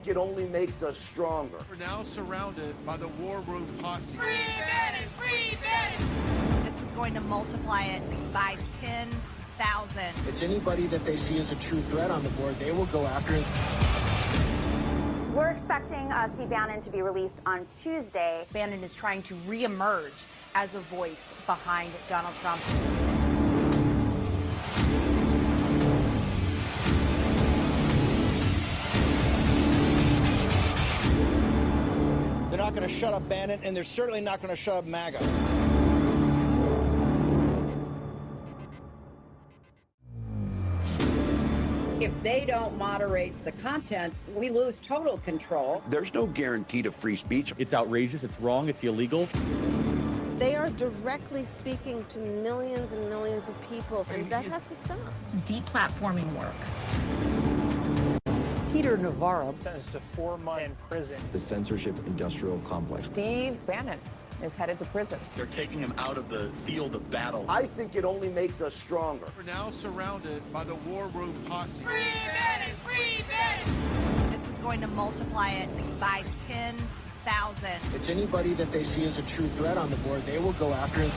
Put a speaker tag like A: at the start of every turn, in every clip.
A: It only makes us stronger.
B: We're now surrounded by the war room posse.
C: Free Bannon! Free Bannon!
D: This is going to multiply it by 10,000.
E: It's anybody that they see as a true threat on the board, they will go after it.
F: We're expecting Steve Bannon to be released on Tuesday.
G: Bannon is trying to reemerge as a voice behind Donald Trump.
H: They're not going to shut up Bannon, and they're certainly not going to shut up MAGA.
I: If they don't moderate the content, we lose total control.
J: There's no guarantee to free speech.
K: It's outrageous, it's wrong, it's illegal.
L: They are directly speaking to millions and millions of people, and that has to stop.
G: Deplatforming works.
M: Peter Navarro sentenced to 4 months in prison.
N: The censorship industrial complex.
O: Steve Bannon is headed to prison.
K: They're taking him out of the field of battle.
A: I think it only makes us stronger.
B: We're now surrounded by the war room posse.
C: Free Bannon! Free Bannon!
D: This is going to multiply it by 10,000.
E: It's anybody that they see as a true threat on the board, they will go after it.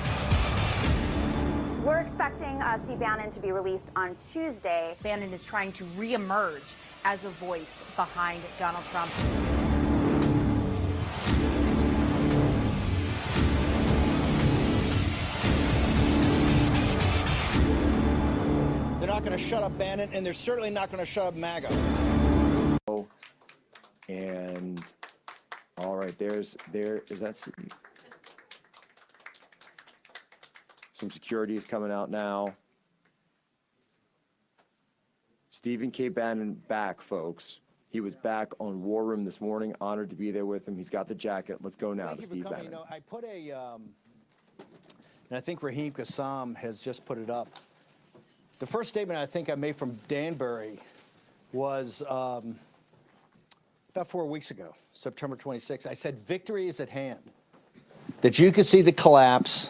F: We're expecting Steve Bannon to be released on Tuesday.
G: Bannon is trying to reemerge as a voice behind Donald Trump.
H: They're not going to shut up Bannon, and they're certainly not going to shut up MAGA.
N: And all right, there is that. Some security is coming out now. Stephen K. Bannon back, folks. He was back on War Room this morning. Honored to be there with him. He's got the jacket. Let's go now to Steve Bannon.
H: You know, I put a, and I think Raheem Kassam has just put it up. The first statement I think I made from Danbury was about 4 weeks ago, September 26th. I said, victory is at hand. That you could see the collapse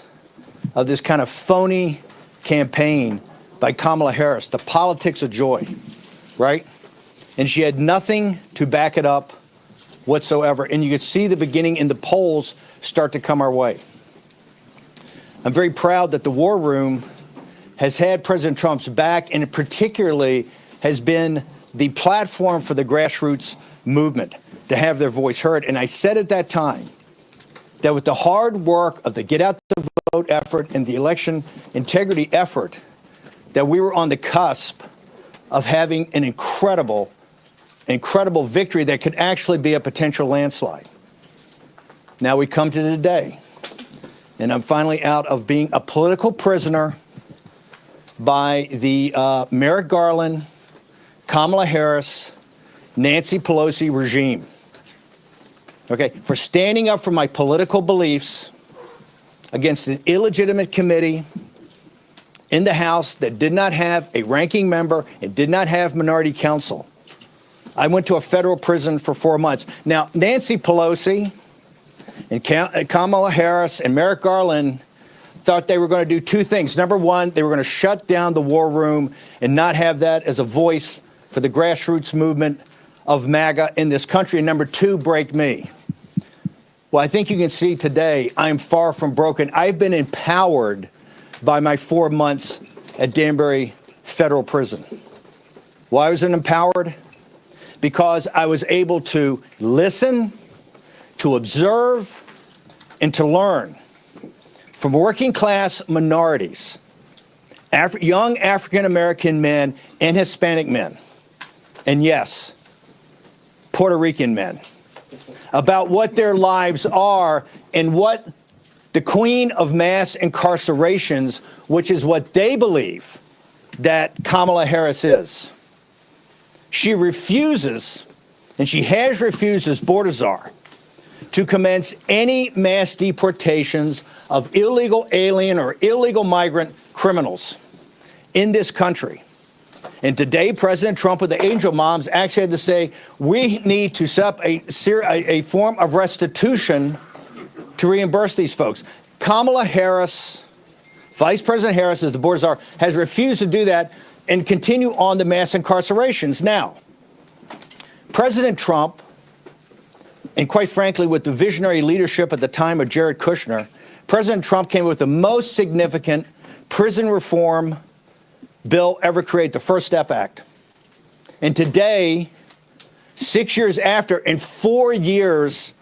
H: of this kind of phony campaign by Kamala Harris, the politics of joy, right? And she had nothing to back it up whatsoever. And you could see the beginning in the polls start to come our way. I'm very proud that the War Room has had President Trump's back, and it particularly has been the platform for the grassroots movement to have their voice heard. And I said at that time that with the hard work of the Get Out the Vote effort and the election integrity effort, that we were on the cusp of having an incredible victory that could actually be a potential landslide. Now we come to today, and I'm finally out of being a political prisoner by the Merrick Garland, Kamala Harris, Nancy Pelosi regime. Okay, for standing up for my political beliefs against an illegitimate committee in the House that did not have a ranking member and did not have minority counsel. I went to a federal prison for 4 months. Now, Nancy Pelosi and Kamala Harris and Merrick Garland thought they were going to do two things. Number one, they were going to shut down the War Room and not have that as a voice for the grassroots movement of MAGA in this country. And number two, break me. Well, I think you can see today I'm far from broken. I've been empowered by my 4 months at Danbury Federal Prison. Why was it empowered? Because I was able to listen, to observe, and to learn from working class minorities, young African-American men and Hispanic men, and yes, Puerto Rican men, about what their lives are and what the queen of mass incarcerations, which is what they believe that Kamala Harris is. She refuses, and she has refused as border czar, to commence any mass deportations of illegal alien or illegal migrant criminals in this country. And today, President Trump with the angel moms actually had to say, we need to set up a form of restitution to reimburse these folks. Kamala Harris, Vice President Harris, as the border czar, has refused to do that and continue on the mass incarcerations. Now, President Trump and quite frankly, with the visionary leadership at the time of Jared Kushner, President Trump came with the most significant prison reform bill ever created, the First Step Act. And today, 6 years after, and 4 years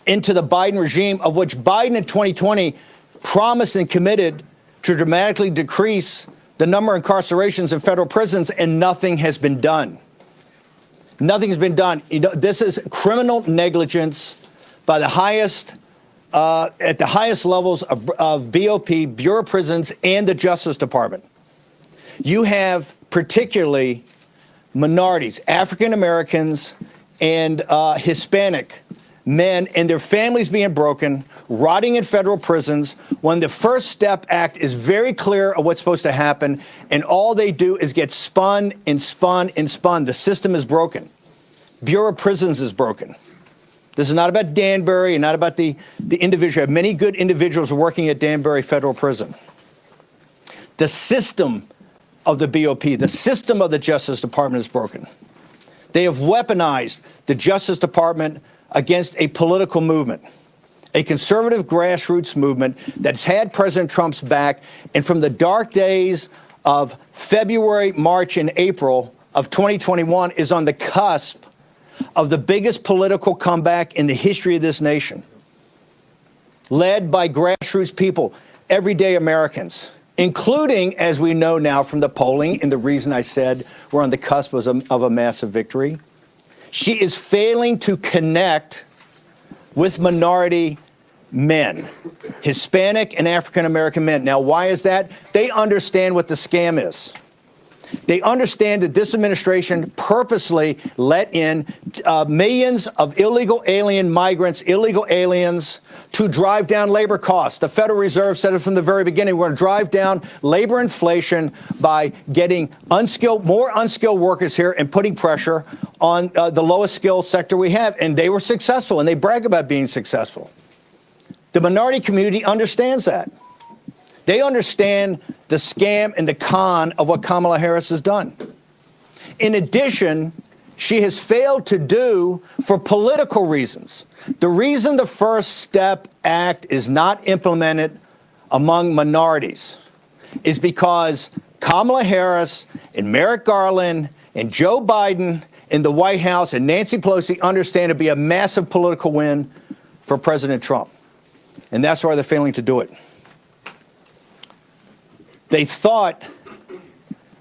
H: into the Biden regime, of which Biden in 2020 promised and committed to dramatically decrease the number of incarcerations in federal prisons, and nothing has been done. Nothing has been done. You know, this is criminal negligence by the highest, at the highest levels of BOP, Bureau of Prisons, and the Justice Department. You have particularly minorities, African Americans and Hispanic men and their families being broken, rotting in federal prisons, when the First Step Act is very clear of what's supposed to happen, and all they do is get spun and spun and spun. The system is broken. Bureau of Prisons is broken. This is not about Danbury and not about the individual. I have many good individuals working at Danbury Federal Prison. The system of the BOP, the system of the Justice Department is broken. They have weaponized the Justice Department against a political movement, a conservative grassroots movement that's had President Trump's back. And from the dark days of February, March, and April of 2021 is on the cusp of the biggest political comeback in the history of this nation, led by grassroots people, everyday Americans, including, as we know now from the polling, and the reason I said we're on the cusp of a massive victory. She is failing to connect with minority men, Hispanic and African American men. Now, why is that? They understand what the scam is. They understand that this administration purposely let in millions of illegal alien migrants, illegal aliens, to drive down labor costs. The Federal Reserve said it from the very beginning. We're going to drive down labor inflation by getting more unskilled workers here and putting pressure on the lowest skill sector we have. And they were successful, and they brag about being successful. The minority community understands that. They understand the scam and the con of what Kamala Harris has done. In addition, she has failed to do, for political reasons. The reason the First Step Act is not implemented among minorities is because Kamala Harris and Merrick Garland and Joe Biden in the White House and Nancy Pelosi understand it to be a massive political win for President Trump. And that's why they're failing to do it. They thought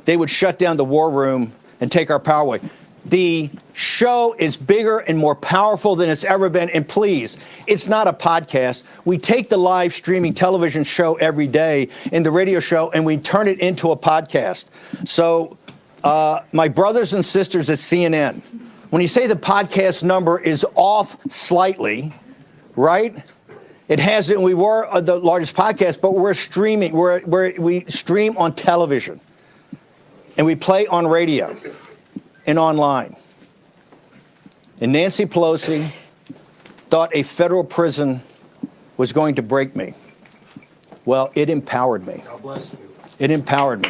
H: they would shut down the war room and take our power away. The show is bigger and more powerful than it's ever been. And please, it's not a podcast. We take the live streaming television show every day and the radio show, and we turn it into a podcast. So my brothers and sisters at CNN, when you say the podcast number is off slightly, right? It hasn't. We were the largest podcast, but we're streaming. We stream on television, and we play on radio and online. And Nancy Pelosi thought a federal prison was going to break me. Well, it empowered me. God bless you. It empowered me.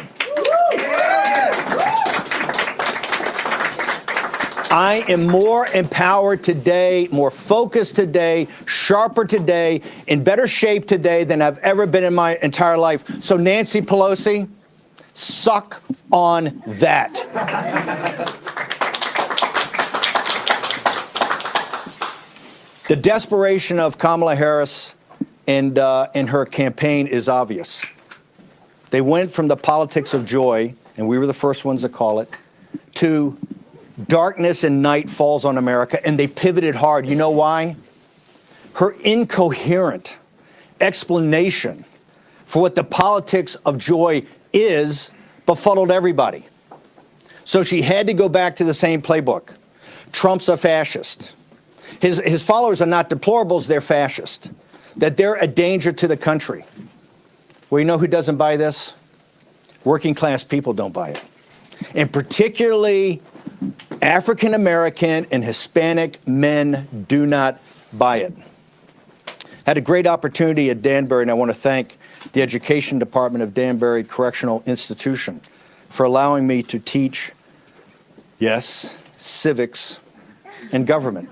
H: I am more empowered today, more focused today, sharper today, in better shape today than I've ever been in my entire life. So Nancy Pelosi, suck on that. The desperation of Kamala Harris and her campaign is obvious. They went from the politics of joy, and we were the first ones to call it, to darkness and night falls on America, and they pivoted hard. You know why? Her incoherent explanation for what the politics of joy is befuddled everybody. So she had to go back to the same playbook. Trump's a fascist. His followers are not deplorables, they're fascist. That they're a danger to the country. Well, you know who doesn't buy this? Working class people don't buy it. And particularly African American and Hispanic men do not buy it. Had a great opportunity at Danbury, and I want to thank the Education Department of Danbury Correctional Institution for allowing me to teach, yes, civics and government.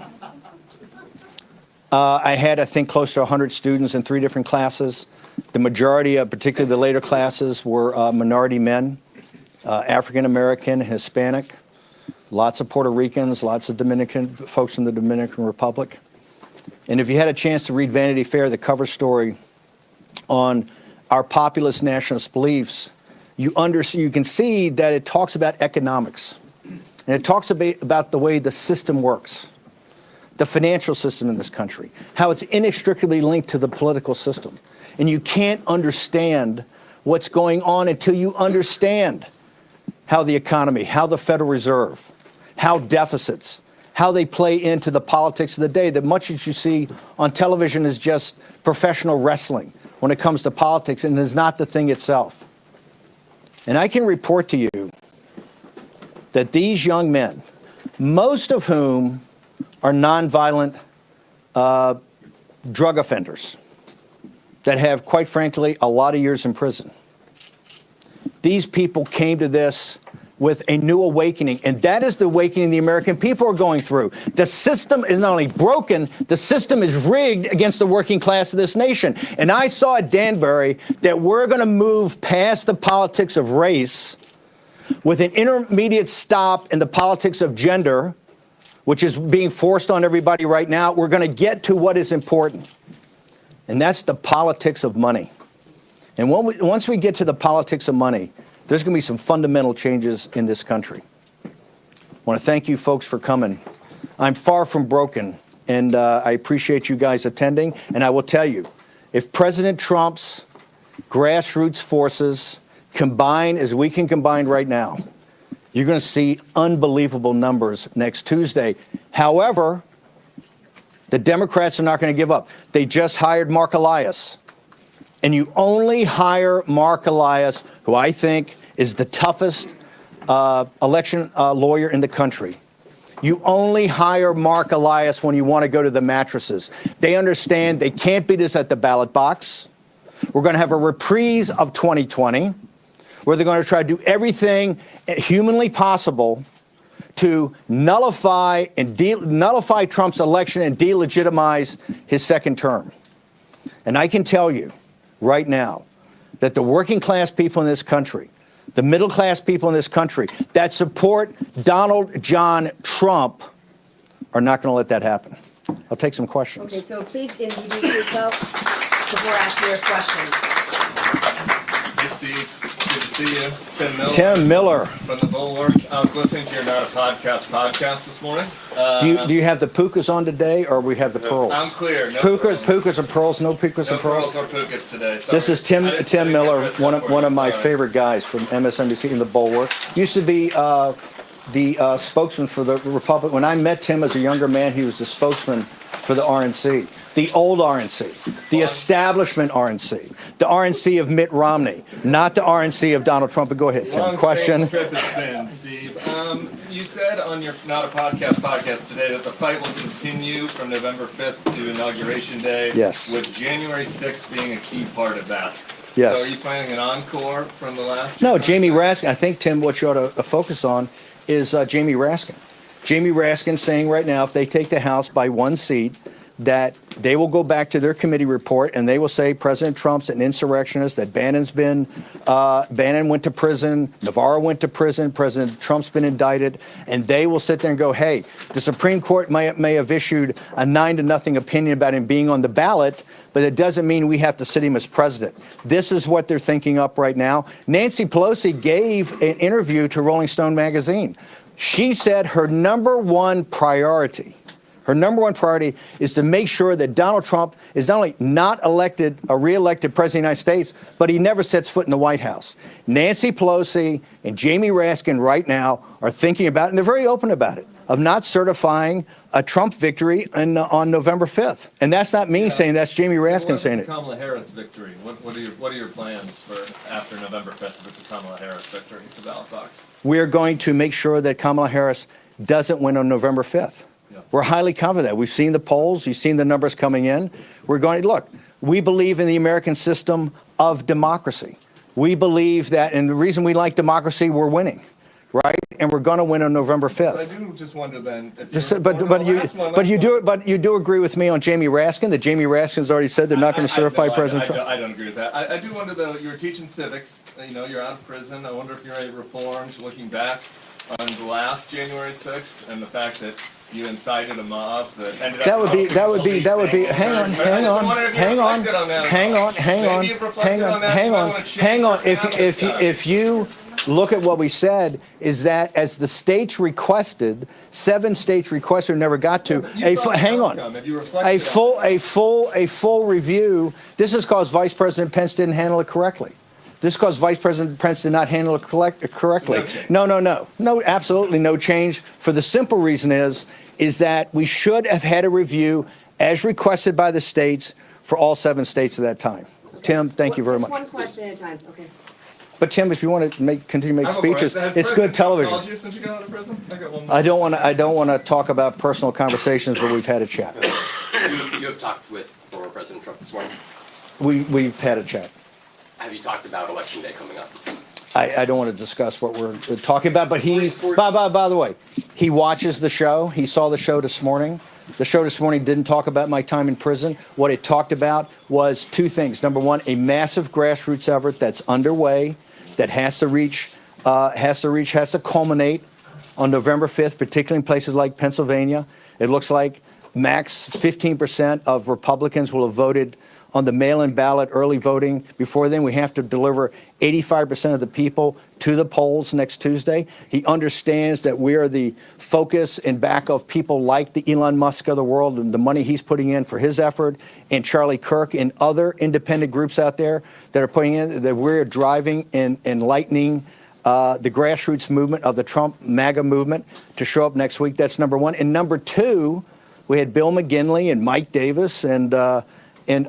H: I had, I think, close to 100 students in 3 different classes. The majority, particularly the later classes, were minority men, African American, Hispanic, lots of Puerto Ricans, lots of Dominican folks in the Dominican Republic. And if you had a chance to read Vanity Fair, the cover story on our populist nationalist beliefs, you can see that it talks about economics. And it talks about the way the system works, the financial system in this country, how it's inextricably linked to the political system. And you can't understand what's going on until you understand how the economy, how the Federal Reserve, how deficits, how they play into the politics of the day. That much that you see on television is just professional wrestling when it comes to politics, and is not the thing itself. And I can report to you that these young men, most of whom are nonviolent drug offenders that have, quite frankly, a lot of years in prison, these people came to this with a new awakening, and that is the awakening the American people are going through. The system is not only broken, the system is rigged against the working class of this nation. And I saw at Danbury that we're going to move past the politics of race with an intermediate stop in the politics of gender, which is being forced on everybody right now. We're going to get to what is important, and that's the politics of money. And once we get to the politics of money, there's going to be some fundamental changes in this country. I want to thank you folks for coming. I'm far from broken, and I appreciate you guys attending. And I will tell you, if President Trump's grassroots forces combine as we can combine right now, you're going to see unbelievable numbers next Tuesday. However, the Democrats are not going to give up. They just hired Mark Elias. And you only hire Mark Elias, who I think is the toughest election lawyer in the country. You only hire Mark Elias when you want to go to the mattresses. They understand they can't beat us at the ballot box. We're going to have a reprise of 2020, where they're going to try to do everything humanly possible to nullify Trump's election and delegitimize his second term. And I can tell you right now that the working class people in this country, the middle class people in this country that support Donald John Trump are not going to let that happen. I'll take some questions.
P: Okay, so please introduce yourself before asking your question.
Q: Hey, Steve. Good to see you. Tim Miller.
H: Tim Miller.
Q: From the Bulwark. I was listening to your Not a Podcast this morning.
H: Do you have the pukas on today, or we have the pearls?
Q: I'm clear. No
H: pukas or pearls? No pukas and pearls?
Q: No pearls or pukas today. Sorry.
H: This is Tim Miller, one of my favorite guys from MSNBC in the Bulwark. Used to be the spokesman for the Republic. When I met Tim as a younger man, he was the spokesman for the RNC. The old RNC, the establishment RNC, the RNC of Mitt Romney, not the RNC of Donald Trump. But go ahead, Tim. Question.
Q: Steve. You said on your Not a Podcast today that the fight will continue from November 5th to Inauguration Day.
H: Yes.
Q: With January 6th being a key part of that.
H: Yes.
Q: So are you planning an encore from the last?
H: No, Jamie Raskin. I think, Tim, what you ought to focus on is Jamie Raskin. Jamie Raskin saying right now, if they take the House by 1 seat, that they will go back to their committee report and they will say President Trump's an insurrectionist, that Bannon went to prison, Navarro went to prison, President Trump's been indicted, and they will sit there and go, hey, the Supreme Court may have issued a 9-0 opinion about him being on the ballot, but it doesn't mean we have to sit him as president. This is what they're thinking up right now. Nancy Pelosi gave an interview to Rolling Stone magazine. She said her number one priority is to make sure that Donald Trump is not only not re-elected president of the United States, but he never sets foot in the White House. Nancy Pelosi and Jamie Raskin right now are thinking about, and they're very open about it, of not certifying a Trump victory on November 5th. And that's not me saying, that's Jamie Raskin saying it.
Q: Kamala Harris victory. What are your plans for after November 5th with the Kamala Harris victory at the ballot box?
H: We are going to make sure that Kamala Harris doesn't win on November 5th. We're highly confident that. We've seen the polls. You've seen the numbers coming in. We're going to, look, we believe in the American system of democracy. We believe that, and the reason we like democracy, we're winning. right? And we're going to win on November
Q: So I
H: 5th.
Q: do just wonder then, if
H: Just,
Q: you
H: but you do agree with me on Jamie Raskin, that Jamie Raskin's already said they're not going to certify President Trump?
Q: I don't agree with that. I do wonder though, you were teaching civics, you know, you're out of prison. I wonder if you're any reforms, looking back on the last January 6th and the fact that you incited a mob that ended up. Hang
H: on. If you look at what we said, is that as the states requested, 7 states requested, never got to, a full review. This is because Vice President Pence didn't handle it correctly. This is because Vice President Pence did not handle it correctly. No, absolutely no change. For the simple reason is that we should have had a review as requested by the states for all 7 states at that time. Tim, thank you very much.
P: One question at a time. Okay.
H: But Tim, if you want to continue to make speeches, it's good television. I don't want to talk about personal conversations, but we've had a chat.
R: You have talked with former President Trump this morning?
H: We've had a chat.
R: Have you talked about Election Day coming up?
H: I don't want to discuss what we're talking about, but by the way, he watches the show. He saw the show this morning. The show this morning didn't talk about my time in prison. What it talked about was 2 things. Number one, a massive grassroots effort that's underway that has to culminate on November 5th, particularly in places like Pennsylvania. It looks like max 15% of Republicans will have voted on the mail-in ballot early voting. Before then, we have to deliver 85% of the people to the polls next Tuesday. He understands that we are the focus and back of people like the Elon Musk of the world and the money he's putting in for his effort, and Charlie Kirk and other independent groups out there that are putting in, that we're driving and enlightening the grassroots movement of the Trump MAGA movement to show up next week. That's number one. And number 2, we had Bill McGinley and Mike Davis and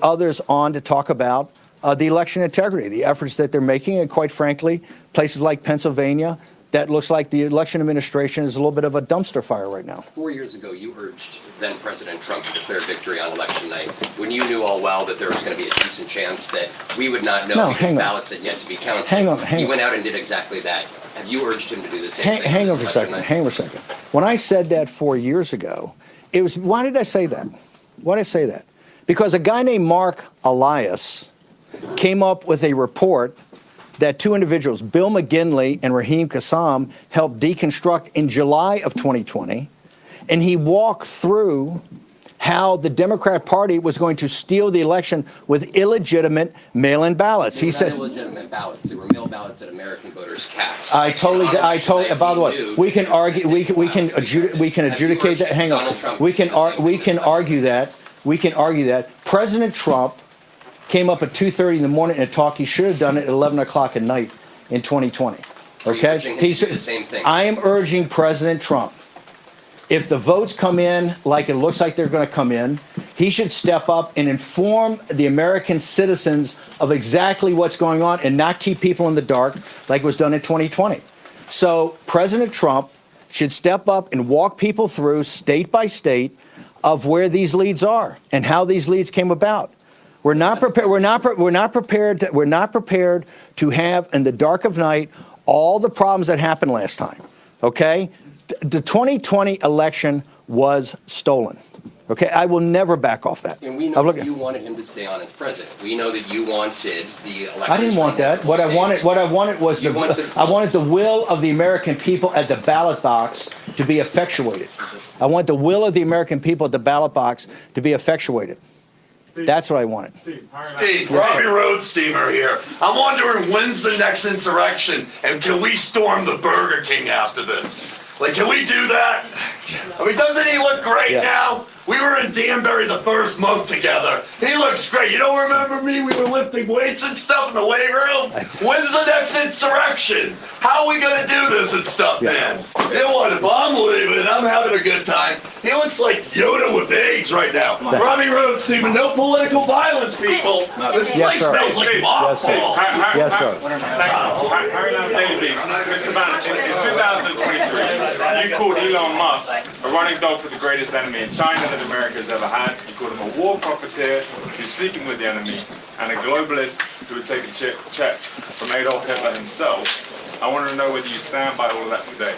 H: others on to talk about the election integrity, the efforts that they're making, and quite frankly, places like Pennsylvania, that looks like the election administration is a little bit of a dumpster fire right now.
R: 4 years ago, you urged then President Trump to declare victory on election night, when you knew all well that there was going to be a decent chance that we would not know because ballots had yet to be counted. He went out and did exactly that. Have you urged him to do the same thing? Hang on for a second.
H: When I said that 4 years ago, it was, why did I say that? Why did I say that? Because a guy named Mark Elias came up with a report that 2 individuals, Bill McGinley and Raheem Kassam, helped deconstruct in July of 2020. And he walked through how the Democrat Party was going to steal the election with illegitimate mail-in ballots. He said
R: illegitimate ballots. They were mail ballots that American voters cast.
H: I totally. By the way, we can argue. We can adjudicate that. Hang on. We can argue that. We can argue that President Trump came up at 2:30 in the morning and talked. He should have done it at 11 o'clock at night in 2020. Okay? I am urging President Trump, if the votes come in like it looks like they're going to come in, he should step up and inform the American citizens of exactly what's going on and not keep people in the dark like was done in 2020. So President Trump should step up and walk people through state by state of where these leads are and how these leads came about. We're not prepared. We're not prepared to have in the dark of night all the problems that happened last time. Okay, the 2020 election was stolen. Okay, I will never back off that.
R: And we know that you wanted him to stay on as president. We know that you wanted the election.
H: I didn't want that. What I wanted was I wanted the will of the American people at the ballot box to be effectuated. I want the will of the American people at the ballot box to be effectuated. That's what I wanted.
S: Steve, Robbie Rhodes steamer here. I'm wondering, when's the next insurrection, and can we storm the Burger King after this? Like, can we do that? I mean, doesn't he look great now? We were in Danbury the first month together. He looks great. You don't remember me? We were lifting weights and stuff in the weight room. When's the next insurrection? How are we going to do this and stuff, man? You know what? If I'm leaving, I'm having a good time. He looks like Yoda with AIDS right now. Robbie Rhodes, Stephen, no political violence, people. This place smells like mothballs.
H: Yes, sir.
T: Mr. Bannon, in 2023, you called Elon Musk a running dog for the greatest enemy in China that America has ever had. You called him a war profiteer who's sleeping with the enemy and a globalist who would take a check from Adolf Hitler himself. I want to know whether you stand by all of that today.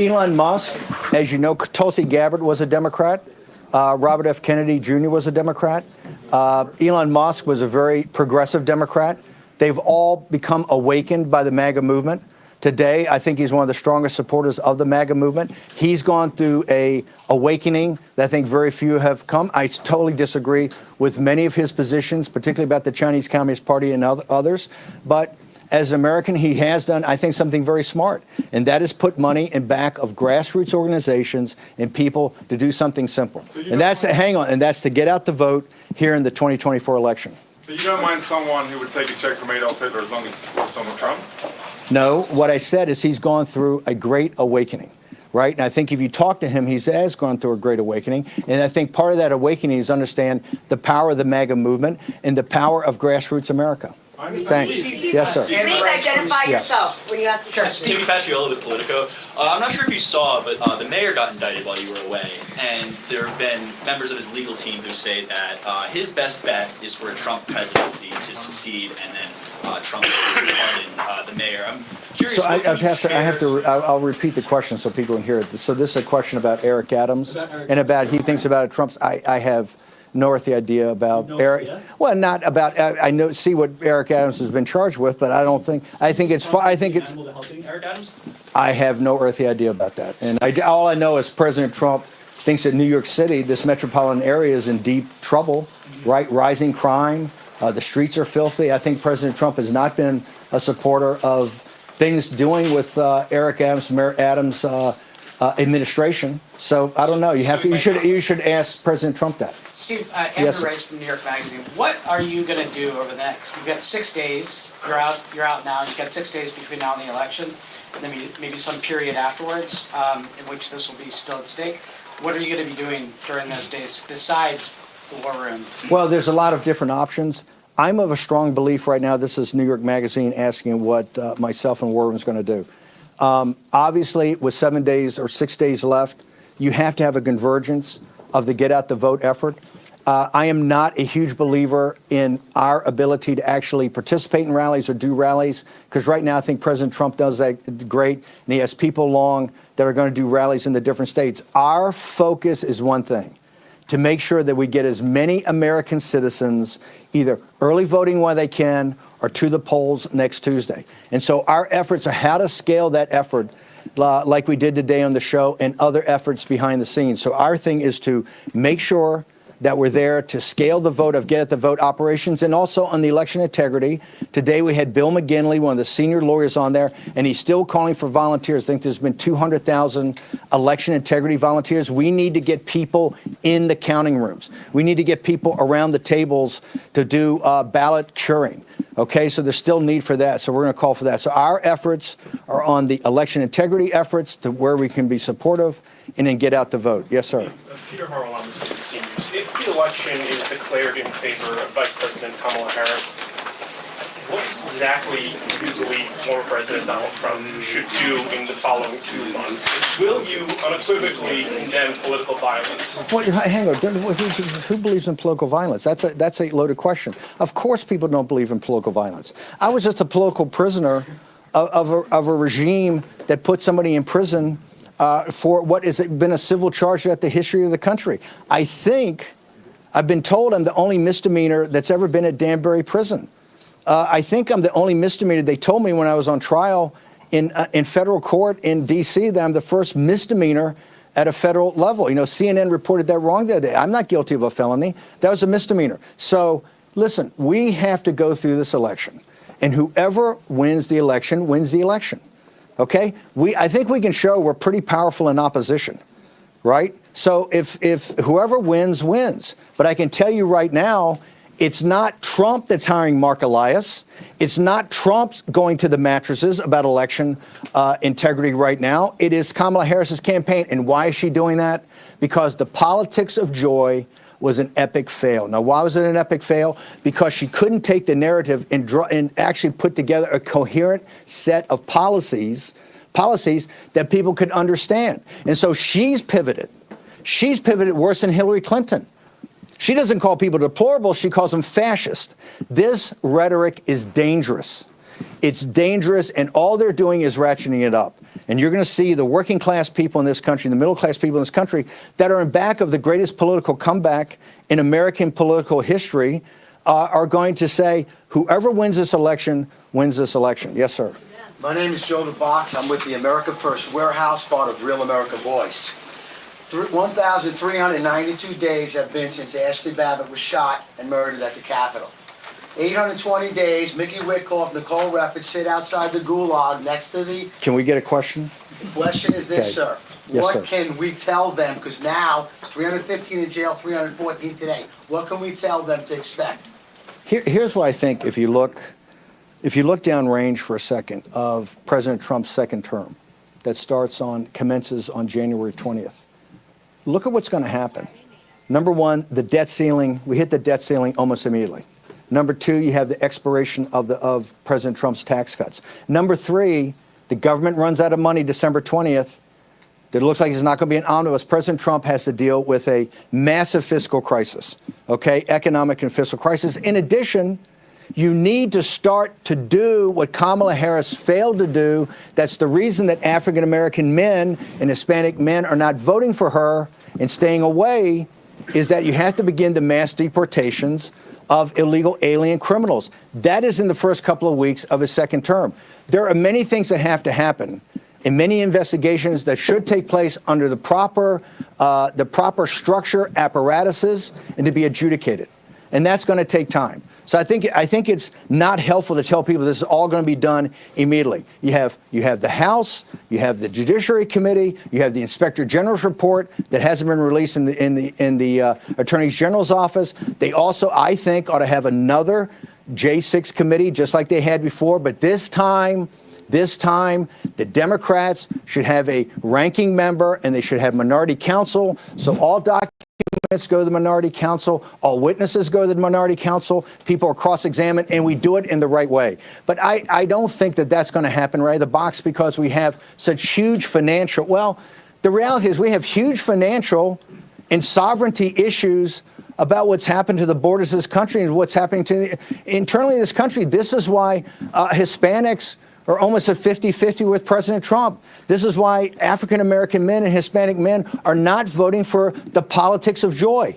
H: Elon Musk, as you know, Tulsi Gabbard was a Democrat. Robert F. Kennedy Jr. was a Democrat. Elon Musk was a very progressive Democrat. They've all become awakened by the MAGA movement. Today, I think he's one of the strongest supporters of the MAGA movement. He's gone through a awakening that I think very few have come. I totally disagree with many of his positions, particularly about the Chinese Communist Party and others. But as an American, he has done, I think, something very smart, and that is put money in back of grassroots organizations and people to do something simple. And that's, and that's to get out the vote here in the 2024 election.
T: So you don't mind someone who would take a check from Adolf Hitler as long as it supports Donald Trump?
H: No, what I said is he's gone through a great awakening, right? And I think if you talk to him, he has gone through a great awakening. And I think part of that awakening is understand the power of the MAGA movement and the power of grassroots America. Thanks. Yes, sir.
C: Please identify yourself when you ask the question.
U: Timmy Fasciola with Politico. I'm not sure if you saw, but the mayor got indicted while you were away, and there have been members of his legal team who say that his best bet is for a Trump presidency to succeed, and then Trump will pardon the mayor. I'm curious.
H: So I'll repeat the question so people can hear it. So this is a question about Eric Adams and about he thinks about Trump's. I have no earthly idea about Eric. Well, not about. I know see what Eric Adams has been charged with, but I don't think. I think it's. I think it's.
U: Eric Adams?
H: I have no earthly idea about that, and all I know is President Trump thinks that New York City, this metropolitan area, is in deep trouble. Right, rising crime. The streets are filthy. I think President Trump has not been a supporter of things doing with Eric Adams, Mayor Adams' administration. So I don't know. You have to. You should ask President Trump that.
V: Steve, Andrew Rice from New York Magazine. What are you going to do over the next? You've got 6 days. You're out now. You've got 6 days between now and the election, and then maybe some period afterwards in which this will be still at stake. What are you going to be doing during those days besides the war room?
H: Well, there's a lot of different options. I'm of a strong belief right now. This is New York Magazine asking what myself and War Room is going to do. Obviously, with 7 days or 6 days left, you have to have a convergence of the get out the vote effort. I am not a huge believer in our ability to actually participate in rallies or do rallies, because right now I think President Trump does that great, and he has people along that are going to do rallies in the different states. Our focus is one thing, to make sure that we get as many American citizens either early voting while they can or to the polls next Tuesday. And so our efforts are how to scale that effort like we did today on the show and other efforts behind the scenes. So our thing is to make sure that we're there to scale the vote of get at the vote operations, and also on the election integrity. Today we had Bill McGinley, one of the senior lawyers on there, and he's still calling for volunteers. I think there's been 200,000 election integrity volunteers. We need to get people in the counting rooms. We need to get people around the tables to do ballot curing. Okay, so there's still need for that, so we're going to call for that. So our efforts are on the election integrity efforts to where we can be supportive and then get out the vote. Yes, sir.
W: Peter Harwell, CNBC News. If the election is declared in favor of Vice President Kamala Harris, what exactly do you believe former President Donald Trump should do in the following 2 months? Will you unequivocally condemn political violence?
H: What, hang on, who believes in political violence? That's a loaded question. Of course people don't believe in political violence. I was just a political prisoner of a regime that put somebody in prison for what has been a civil charge throughout the history of the country. I think, I've been told I'm the only misdemeanor that's ever been at Danbury Prison. I think I'm the only misdemeanor. They told me when I was on trial in federal court in D.C. that I'm the first misdemeanor at a federal level. You know, CNN reported that wrong the other day. I'm not guilty of a felony. That was a misdemeanor. So, listen, we have to go through this election, and whoever wins the election wins the election. Okay? I think we can show we're pretty powerful in opposition, right? So if whoever wins, wins. But I can tell you right now, it's not Trump that's hiring Mark Elias. It's not Trump going to the mattresses about election integrity right now. It is Kamala Harris's campaign. And why is she doing that? Because the politics of joy was an epic fail. Now, why was it an epic fail? Because she couldn't take the narrative and actually put together a coherent set of policies that people could understand. And so she's pivoted. She's pivoted worse than Hillary Clinton. She doesn't call people deplorable. She calls them fascist. This rhetoric is dangerous. It's dangerous, and all they're doing is ratcheting it up. And you're going to see the working class people in this country, the middle class people in this country, that are in back of the greatest political comeback in American political history, are going to say, whoever wins this election wins this election. Yes, sir.
E: My name is Joe the Box. I'm with the America First Warehouse, part of Real America Voice. 1,392 days have been since Ashley Babbitt was shot and murdered at the Capitol. 820 days, Mickey Witkoff, Nicole Reffett sit outside the gulag next to the...
H: Can we get a question?
E: The question is this,
H: Okay.
E: sir.
H: Yes,
E: What
H: sir.
E: can we tell them? Because now, 315 in jail, 314 today. What can we tell them to expect?
H: Here's what I think. If you look downrange for a second of President Trump's second term, that commences on January 20th. Look at what's going to happen. Number one, the debt ceiling. We hit the debt ceiling almost immediately. Number two, you have the expiration of President Trump's tax cuts. Number three, the government runs out of money December 20th. It looks like it's not going to be an omnibus. President Trump has to deal with a massive fiscal crisis, okay, economic and fiscal crisis. In addition, you need to start to do what Kamala Harris failed to do. That's the reason that African-American men and Hispanic men are not voting for her and staying away, is that you have to begin the mass deportations of illegal alien criminals. That is in the first couple of weeks of his second term. There are many things that have to happen in many investigations that should take place under the proper structure, apparatuses, and to be adjudicated. And that's going to take time. So I think it's not helpful to tell people this is all going to be done immediately. You have the House, you have the Judiciary Committee, you have the Inspector General's report that hasn't been released in the Attorney General's office. They also, I think, ought to have another J6 committee just like they had before, but this time, the Democrats should have a ranking member and they should have minority counsel. So all documents go to the minority counsel, all witnesses go to the minority counsel, people are cross-examined, and we do it in the right way. But I don't think that that's going to happen right out of the box because we have such huge financial, well, the reality is we have huge financial and sovereignty issues about what's happened to the borders of this country and what's happening to internally in this country. This is why Hispanics are almost at 50-50 with President Trump. This is why African-American men and Hispanic men are not voting for the politics of joy.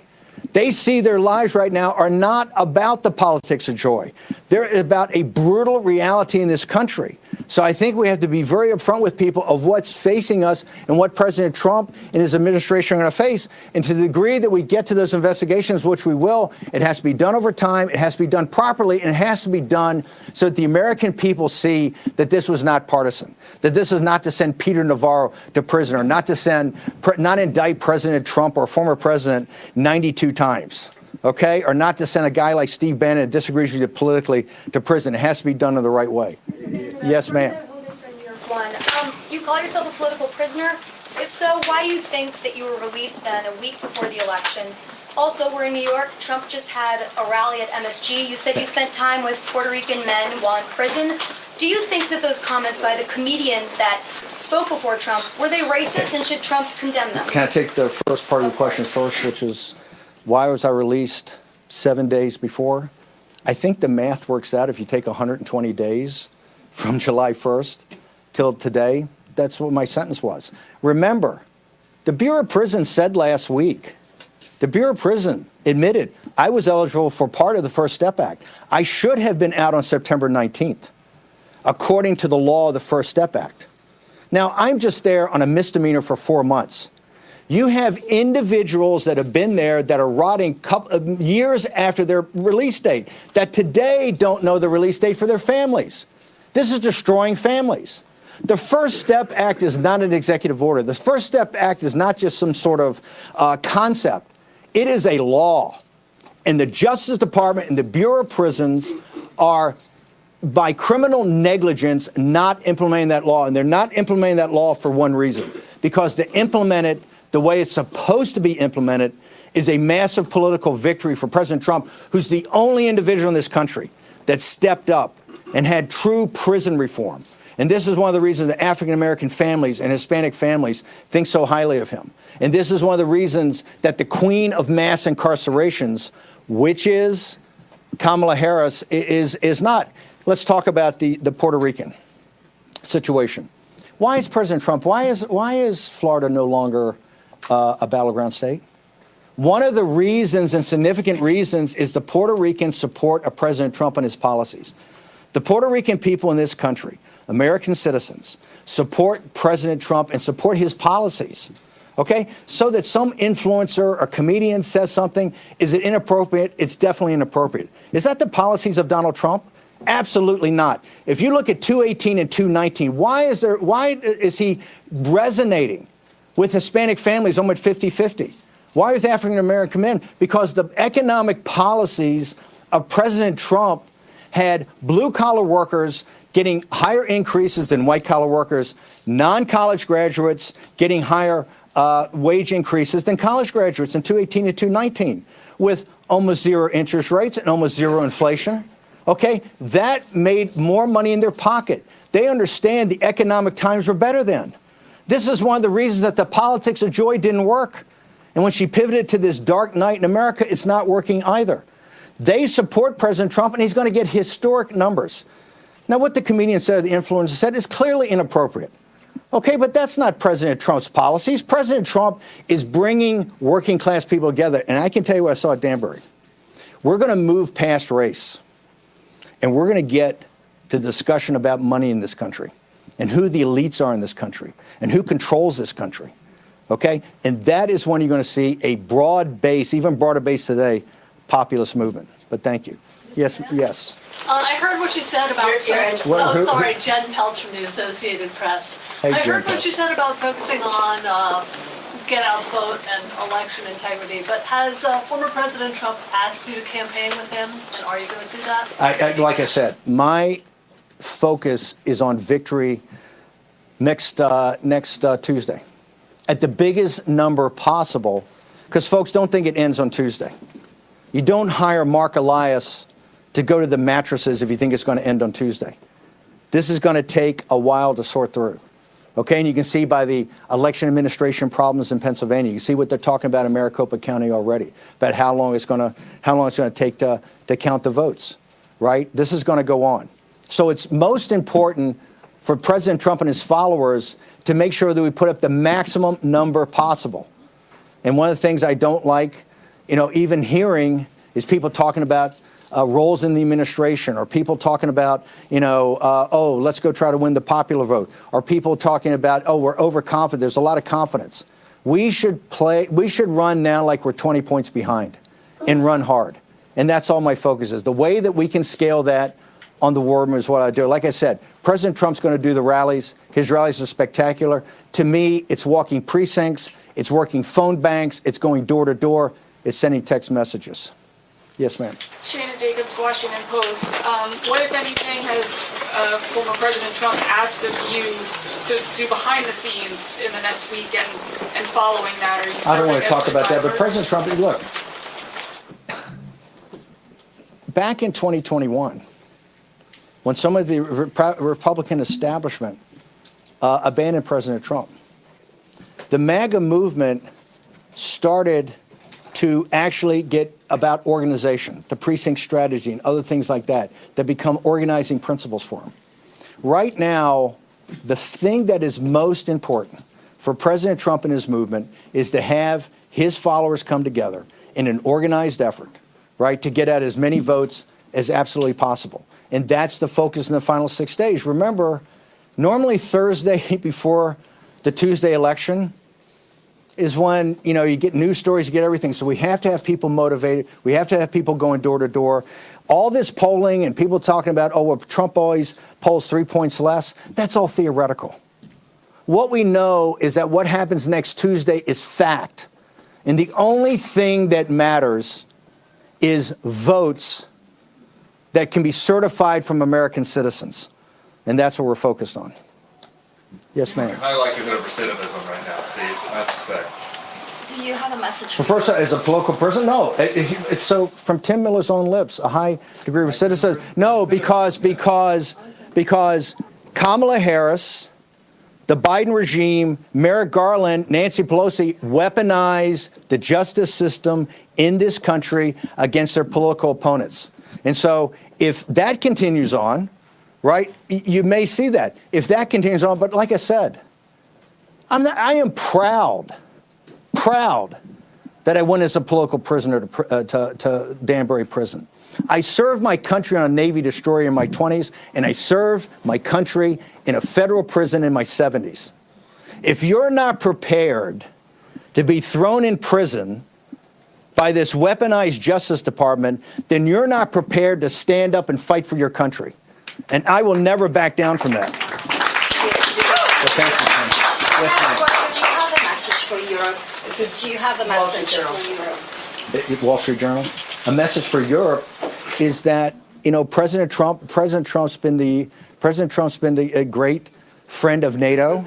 H: They see their lives right now are not about the politics of joy. They're about a brutal reality in this country. So I think we have to be very upfront with people of what's facing us and what President Trump and his administration are going to face. And to the degree that we get to those investigations, which we will, it has to be done over time, it has to be done properly, and it has to be done so that the American people see that this was not partisan, that this is not to send Peter Navarro to prison or not indict President Trump or former president 92 times. Okay, or not to send a guy like Steve Bannon that disagrees with you politically to prison. It has to be done in the right way. Yes, ma'am.
F: You call yourself a political prisoner? If so, why do you think that you were released then a week before the election? Also, we're in New York. Trump just had a rally at MSG. You said you spent time with Puerto Rican men while in prison. Do you think that those comments by the comedian that spoke before Trump, were they racist and should Trump condemn them?
H: Can I take the first part of your question first, which is why was I released 7 days before? I think the math works out. If you take 120 days from July 1st till today, that's what my sentence was. Remember, the Bureau of Prisons said last week, the Bureau of Prison admitted I was eligible for part of the First Step Act. I should have been out on September 19th, according to the law of the First Step Act. Now, I'm just there on a misdemeanor for 4 months. You have individuals that have been there that are rotting years after their release date, that today don't know the release date for their families. This is destroying families. The First Step Act is not an executive order. The First Step Act is not just some sort of concept. It is a law. And the Justice Department and the Bureau of Prisons are, by criminal negligence, not implementing that law. And they're not implementing that law for one reason, because to implement it the way it's supposed to be implemented is a massive political victory for President Trump, who's the only individual in this country that stepped up and had true prison reform. And this is one of the reasons that African-American families and Hispanic families think so highly of him. And this is one of the reasons that the queen of mass incarcerations, which is Kamala Harris, is not. let's talk about the Puerto Rican situation. Why is President Trump, why is Florida no longer a battleground state? One of the reasons and significant reasons is the Puerto Ricans support of President Trump and his policies. The Puerto Rican people in this country, American citizens, support President Trump and support his policies. Okay? So that some influencer or comedian says something, is it inappropriate? It's definitely inappropriate. Is that the policies of Donald Trump? Absolutely not. If you look at 218 and 219, why is he resonating with Hispanic families almost 50-50? Why with African American men? Because the economic policies of President Trump had blue-collar workers getting higher increases than white-collar workers, non-college graduates getting higher wage increases than college graduates in 218 and 219, with almost zero interest rates and almost zero inflation. Okay, that made more money in their pocket. They understand the economic times were better then. This is one of the reasons that the politics of joy didn't work. And when she pivoted to this dark night in America, it's not working either. They support President Trump, and he's going to get historic numbers. Now, what the comedian said or the influencer said is clearly inappropriate. Okay, but that's not President Trump's policies. President Trump is bringing working class people together. And I can tell you what I saw at Danbury. We're going to move past race. And we're going to get to the discussion about money in this country and who the elites are in this country and who controls this country. Okay? And that is when you're going to see a broad base, even broader base today, populist movement. But thank you. Yes, yes.
I: I heard what you said about. Jen Peltz from the Associated Press.
H: Hey,
I: I
H: Jen
I: heard what
H: Peltz.
I: you said about focusing on get out vote and election integrity. But has former President Trump asked you to campaign with him, and are you going to do that?
H: Like I said, my focus is on victory next Tuesday at the biggest number possible, because folks don't think it ends on Tuesday. You don't hire Mark Elias to go to the mattresses if you think it's going to end on Tuesday. This is going to take a while to sort through. Okay, and you can see by the election administration problems in Pennsylvania, you see what they're talking about in Maricopa County already, about how long it's going to take to count the votes, right? This is going to go on. So it's most important for President Trump and his followers to make sure that we put up the maximum number possible. And one of the things I don't like, even hearing is people talking about roles in the administration, or people talking about, oh, let's go try to win the popular vote, or people talking about, oh, we're overconfident. There's a lot of confidence. We should run now like we're 20 points behind and run hard. And that's all my focus is. The way that we can scale that on the war room is what I do. Like I said, President Trump's going to do the rallies. His rallies are spectacular. To me, it's walking precincts. It's working phone banks. It's going door to door. It's sending text messages. Yes, ma'am.
I: Shannon Jacobs, Washington Post. What, if anything, has former President Trump asked of you to do behind the scenes in the next week and following that? Are you
H: I don't want to talk about that, but President Trump, look, back in 2021, when some of the Republican establishment abandoned President Trump, the MAGA movement started to actually get about organization, the precinct strategy, and other things like that become organizing principles for him. Right now, the thing that is most important for President Trump and his movement is to have his followers come together in an organized effort, right, to get out as many votes as absolutely possible. And that's the focus in the final 6 days. Remember, normally Thursday before the Tuesday election is when, you get news stories, you get everything. So we have to have people motivated. We have to have people going door to door. All this polling and people talking about, oh, well, Trump always polls 3 points less, that's all theoretical. What we know is that what happens next Tuesday is fact. And the only thing that matters is votes that can be certified from American citizens. And that's what we're focused on. Yes, ma'am.
Q: High likelihood of recidivism right now, Steve. I have to say.
I: Do you have a message?
H: Well, first, as a political person, no. It's so from Tim Miller's own lips, a high degree of recidivism. No, because Kamala Harris, the Biden regime, Merrick Garland, Nancy Pelosi weaponize the justice system in this country against their political opponents. And so if that continues on, right? You may see that. If that continues on, but like I said, I am proud that I went as a political prisoner to Danbury Prison. I served my country on a Navy destroyer in my 20s, and I served my country in a federal prison in my 70s. If you're not prepared to be thrown in prison by this weaponized Justice Department, then you're not prepared to stand up and fight for your country. And I will never back down from that. So thank you, Penn. Yes,
C: Do you have a message for Europe? Do you have a message for Europe?
H: Wall Street Journal. A message for Europe is that, you know, President Trump's been a great friend of NATO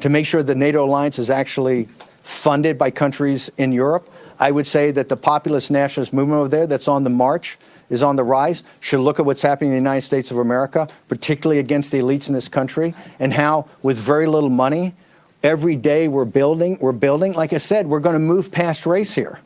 H: to make sure the NATO alliance is actually funded by countries in Europe. I would say that the populist nationalist movement over there that's on the march, is on the rise, should look at what's happening in the United States of America, particularly against the elites in this country, and how with very little money, every day we're building. Like I said, we're going to move past race here.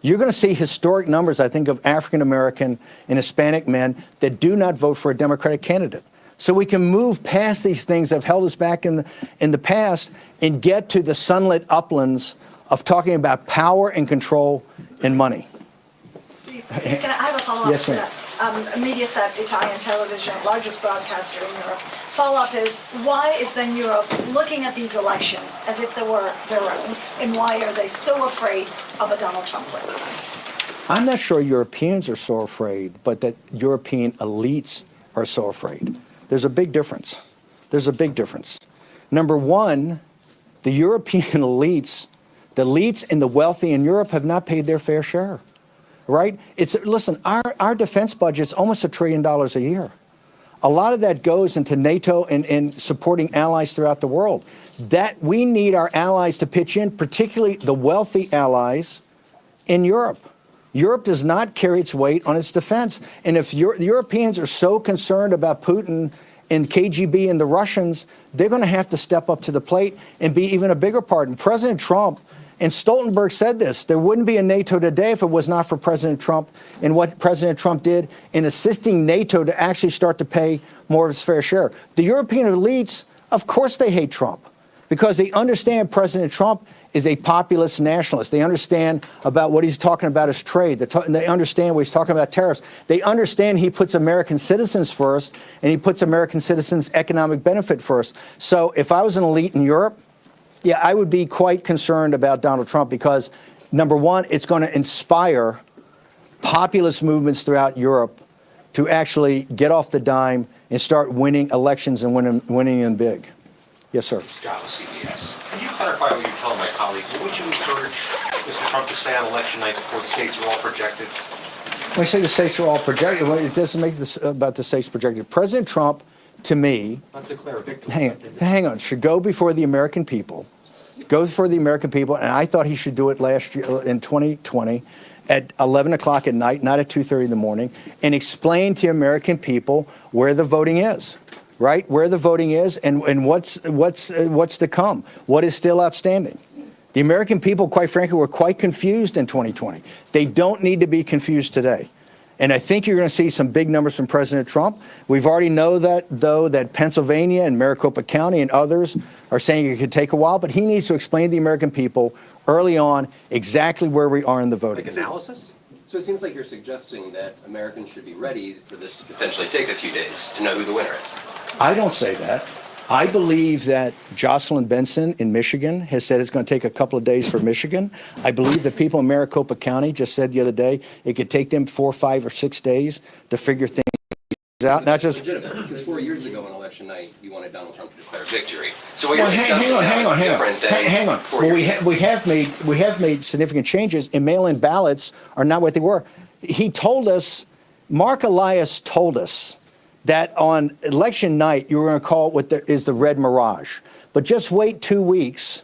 H: You're going to see historic numbers, I think, of African American and Hispanic men that do not vote for a Democratic candidate. So we can move past these things that have held us back in the past and get to the sunlit uplands of talking about power and control and money.
J: Can I have a follow-up
H: Yes,
J: to
H: ma'am.
J: that? Mediaset, Italian television, largest broadcaster in Europe. Follow-up is, why is then Europe looking at these elections as if they were their own, and why are they so afraid of a Donald Trump win?
H: I'm not sure Europeans are so afraid, but that European elites are so afraid. There's a big difference. There's a big difference. Number one, the European elites, the elites and the wealthy in Europe have not paid their fair share. Right? Listen, our defense budget's almost $1 trillion a year. A lot of that goes into NATO and supporting allies throughout the world. That we need our allies to pitch in, particularly the wealthy allies in Europe. Europe does not carry its weight on its defense. And if the Europeans are so concerned about Putin and KGB and the Russians, they're going to have to step up to the plate and be even a bigger part. And President Trump and Stoltenberg said this, there wouldn't be a NATO today if it was not for President Trump and what President Trump did in assisting NATO to actually start to pay more of its fair share. The European elites, of course they hate Trump because they understand President Trump is a populist nationalist. They understand about what he's talking about is trade. They understand what he's talking about tariffs. They understand he puts American citizens first and he puts American citizens' economic benefit first. So if I was an elite in Europe, yeah, I would be quite concerned about Donald Trump because, number one, it's going to inspire populist movements throughout Europe to actually get off the dime and start winning elections and winning them big. Yes, sir.
L: Scott with CBS. Can you clarify what you're telling my colleague? What would you encourage Mr. Trump to say on election night before the states are all projected?
H: When I say the states are all projected, it doesn't make this about the states projected. President Trump, to me,
L: Not declare a victory.
H: hang on, should go before the American people. Go for the American people, and I thought he should do it last year in 2020 at 11 o'clock at night, not at 2:30 in the morning, and explain to the American people where the voting is, right? Where the voting is and what's to come, what is still outstanding. The American people, quite frankly, were quite confused in 2020. They don't need to be confused today. And I think you're going to see some big numbers from President Trump. We've already know that, though, that Pennsylvania and Maricopa County and others are saying it could take a while, but he needs to explain to the American people early on exactly where we are in the voting.
R: Like analysis? So it seems like you're suggesting that Americans should be ready for this to potentially take a few days to know who the winner is.
H: I don't say that. I believe that Jocelyn Benson in Michigan has said it's going to take a couple of days for Michigan. I believe that people in Maricopa County just said the other day it could take them 4, 5, or 6 days to figure things out. Not just
R: legitimate, because 4 years ago on election night, you wanted Donald Trump to declare victory. So what
H: well,
R: you're suggesting now is different than
H: hang on.
R: 4
H: Well,
R: years ago.
H: we have made significant changes, and mail-in ballots are not what they were. He told us, Mark Elias told us, that on election night, you were going to call it what is the red mirage. But just wait 2 weeks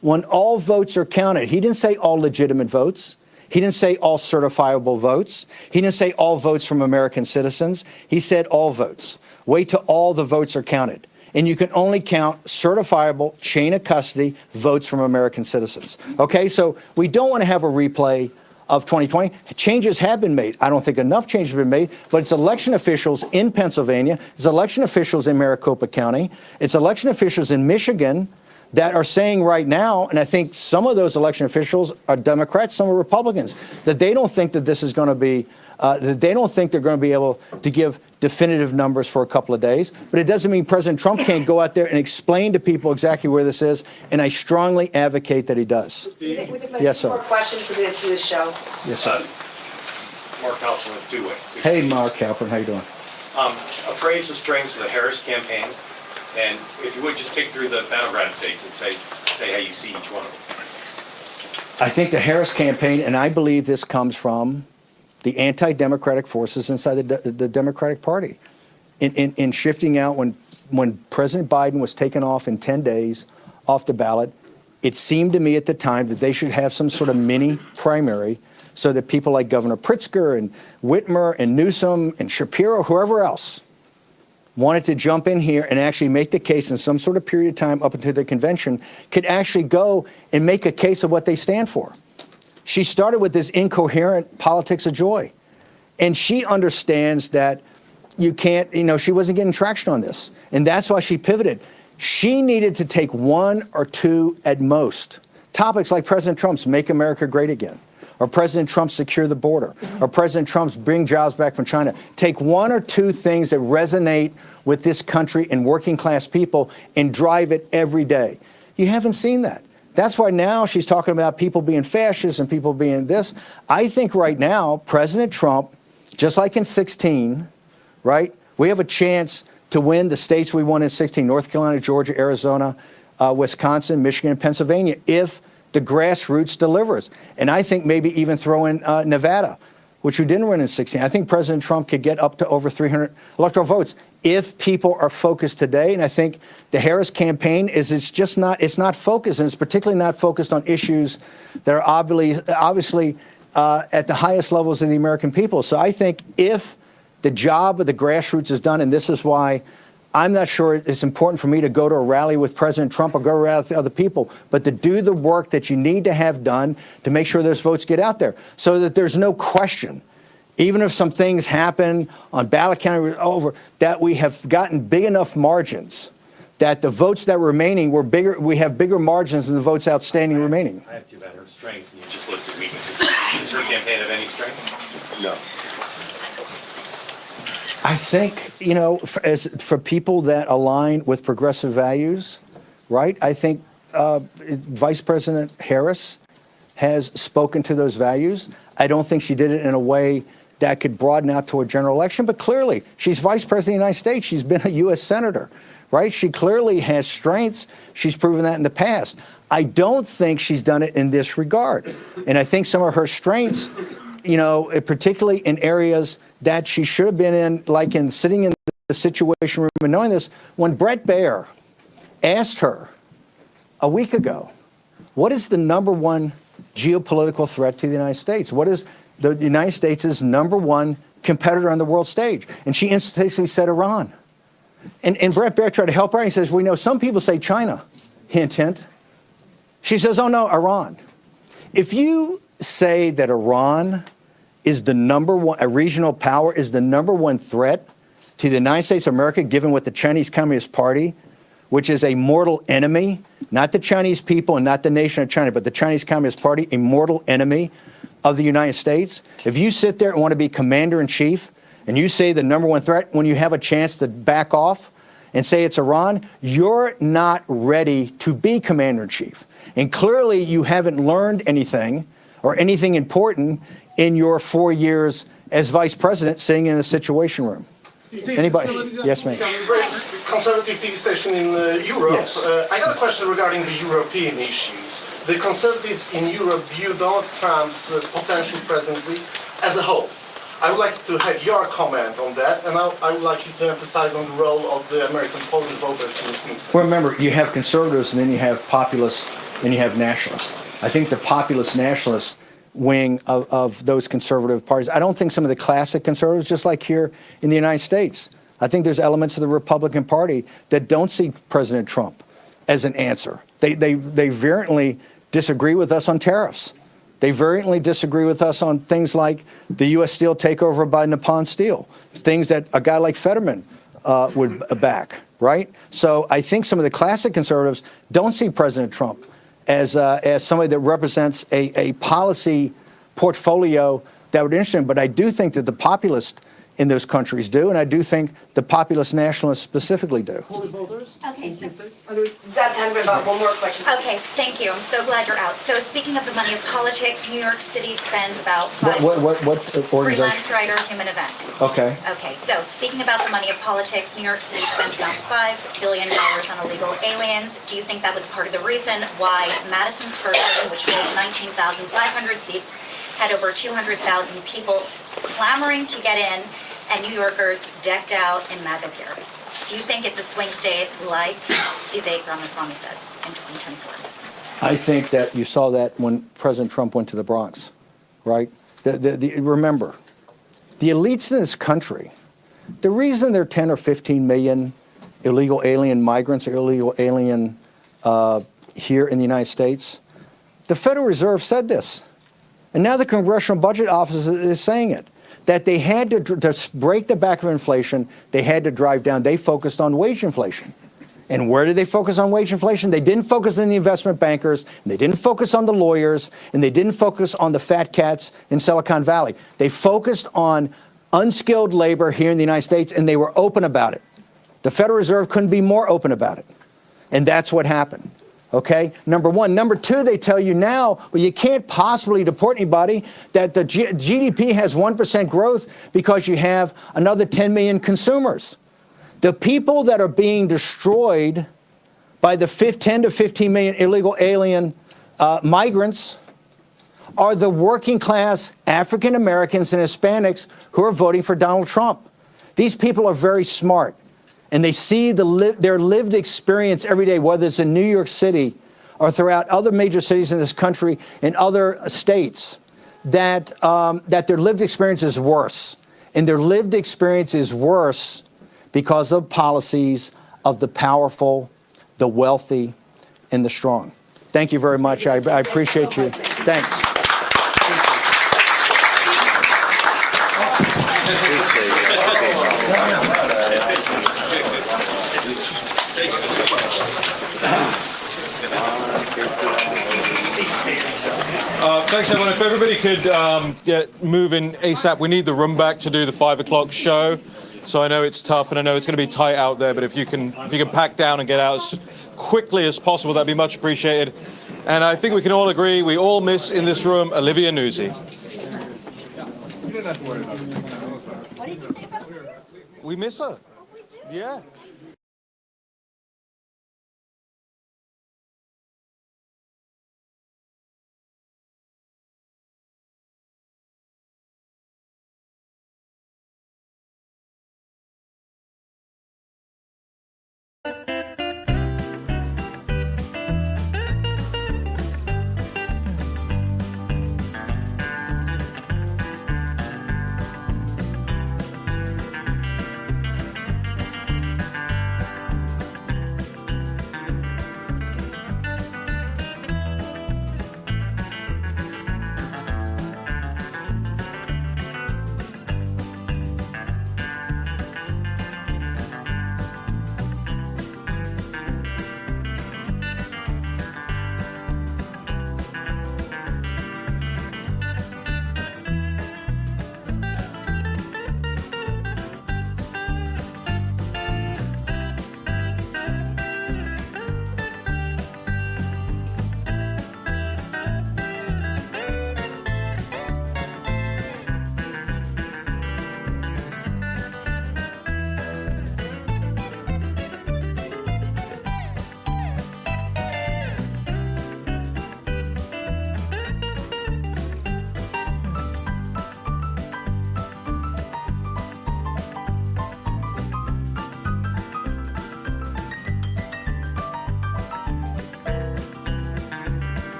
H: when all votes are counted. He didn't say all legitimate votes. He didn't say all certifiable votes. He didn't say all votes from American citizens. He said all votes. Wait till all the votes are counted. And you can only count certifiable chain of custody votes from American citizens. Okay, so we don't want to have a replay of 2020. Changes have been made. I don't think enough changes have been made, but it's election officials in Pennsylvania, it's election officials in Maricopa County, it's election officials in Michigan that are saying right now, and I think some of those election officials are Democrats, some are Republicans, that they don't think that this is going to be, that they don't think they're going to be able to give definitive numbers for a couple of days. But it doesn't mean President Trump can't go out there and explain to people exactly where this is, and I strongly advocate that he does. Yes, sir.
P: More questions for this show.
H: Yes, sir.
L: Mark Halpern with two-way.
H: Hey, Mark Halpern, how you doing?
L: Appraise the strengths of the Harris campaign, and if you would, just take through the battleground states and say how you see each one of them.
H: I think the Harris campaign, and I believe this comes from the anti-democratic forces inside the Democratic Party. In shifting out, when President Biden was taken off in 10 days off the ballot, it seemed to me at the time that they should have some sort of mini primary so that people like Governor Pritzker and Whitmer and Newsom and Shapiro, whoever else, wanted to jump in here and actually make the case in some sort of period of time up until the convention, could actually go and make a case of what they stand for. She started with this incoherent politics of joy. And she understands that you can't, she wasn't getting traction on this. And that's why she pivoted. She needed to take one or two at most topics like President Trump's Make America Great Again, or President Trump's Secure the Border, or President Trump's Bring Jobs Back from China. Take one or two things that resonate with this country and working class people and drive it every day. You haven't seen that. That's why now she's talking about people being fascists and people being this. I think right now, President Trump, just like in 16, right, we have a chance to win the states we won in 16, North Carolina, Georgia, Arizona, Wisconsin, Michigan, and Pennsylvania, if the grassroots delivers. And I think maybe even throw in Nevada, which we didn't win in 16. I think President Trump could get up to over 300 electoral votes if people are focused today. And I think the Harris campaign it's not focused, and it's particularly not focused on issues that are obviously at the highest levels of the American people. So I think if the job of the grassroots is done, and this is why I'm not sure it's important for me to go to a rally with President Trump or go to a rally with other people, but to do the work that you need to have done to make sure those votes get out there so that there's no question, even if some things happen on ballot counting over, that we have gotten big enough margins that the votes that were remaining were bigger. We have bigger margins than the votes outstanding remaining.
L: I asked you about her strengths, and you just listed weaknesses. Does her campaign have any strengths? No.
H: I think, for people that align with progressive values, right, I think Vice President Harris has spoken to those values. I don't think she did it in a way that could broaden out to a general election, but clearly she's Vice President of the United States. She's been a U.S. Senator, right? She clearly has strengths. She's proven that in the past. I don't think she's done it in this regard. And I think some of her strengths, particularly in areas that she should have been in, like in sitting in the Situation Room and knowing this, when Brett Baer asked her a week ago, what is the number one geopolitical threat to the United States? What is the United States' number one competitor on the world stage? And she instantaneously said Iran. And Brett Baer tried to help her. And he says, we know some people say China, hint, hint. She says, oh, no, Iran. If you say that Iran is the number one, a regional power is the number one threat to the United States of America, given what the Chinese Communist Party, which is a mortal enemy, not the Chinese people and not the nation of China, but the Chinese Communist Party, a mortal enemy of the United States. If you sit there and want to be commander-in-chief and you say the number one threat when you have a chance to back off and say it's Iran, you're not ready to be commander-in-chief. And clearly you haven't learned anything or anything important in your 4 years as vice president sitting in the Situation Room. Anybody? Yes, ma'am.
K: Conservative TV station in Europe. Yes. I got a question regarding the European issues. The Conservatives in Europe view Donald Trump's potential presidency as a whole. I would like to have your comment on that, and I would like you to emphasize on the role of the American Polish voters in this instance.
H: Well, remember, you have conservatives, and then you have populists, and you have nationalists. I think the populist nationalist wing of those conservative parties, I don't think some of the classic conservatives, just like here in the United States, I think there's elements of the Republican Party that don't see President Trump as an answer. They vehemently disagree with us on tariffs. They vehemently disagree with us on things like the U.S. Steel takeover by Nippon Steel, things that a guy like Fetterman would back, right? So I think some of the classic conservatives don't see President Trump as somebody that represents a policy portfolio that would interest them. But I do think that the populists in those countries do, and I do think the populist nationalists specifically do.
C: Okay, so we've got time for about one more question.
A: Okay, thank you. I'm so glad you're out. So speaking of the money of politics, New York City spends about
H: What organization?
A: Freelance Writer Human Events.
H: Okay.
A: Okay, so speaking about the money of politics, New York City spends about $5 billion on illegal aliens. Do you think that was part of the reason why Madison Square Garden, which holds 19,500 seats, had over 200,000 people clamoring to get in, and New Yorkers decked out in MAGA gear? Do you think it's a swing state like Vivek Ramaswamy says in 2024?
H: I think that you saw that when President Trump went to the Bronx, right? Remember, the elites in this country, the reason there are 10 or 15 million illegal alien migrants or illegal alien here in the United States, the Federal Reserve said this. And now the Congressional Budget Office is saying it, that they had to break the back of inflation, they had to drive down. They focused on wage inflation. And where did they focus on wage inflation? They didn't focus on the investment bankers, and they didn't focus on the lawyers, and they didn't focus on the fat cats in Silicon Valley. They focused on unskilled labor here in the United States, and they were open about it. The Federal Reserve couldn't be more open about it. And that's what happened. Okay, number one. Number two, they tell you now, well, you can't possibly deport anybody, that the GDP has 1% growth because you have another 10 million consumers. The people that are being destroyed by the 10 to 15 million illegal alien migrants are the working class African Americans and Hispanics who are voting for Donald Trump. These people are very smart. And they see their lived experience every day, whether it's in New York City or throughout other major cities in this country and other states, that their lived experience is worse. And their lived experience is worse because of policies of the powerful, the wealthy, and the strong. Thank you very much. I appreciate you. Thanks.
M: Thanks, everyone. If everybody could get moving ASAP, we need the room back to do the 5 o'clock show. So I know it's tough, and I know it's going to be tight out there. But if you can pack down and get out as quickly as possible, that'd be much appreciated. And I think we can all agree we all miss in this room Olivia Nuzzi.
Q: You didn't have to worry about it.
D: What did you say about her?
M: We miss her. Yeah.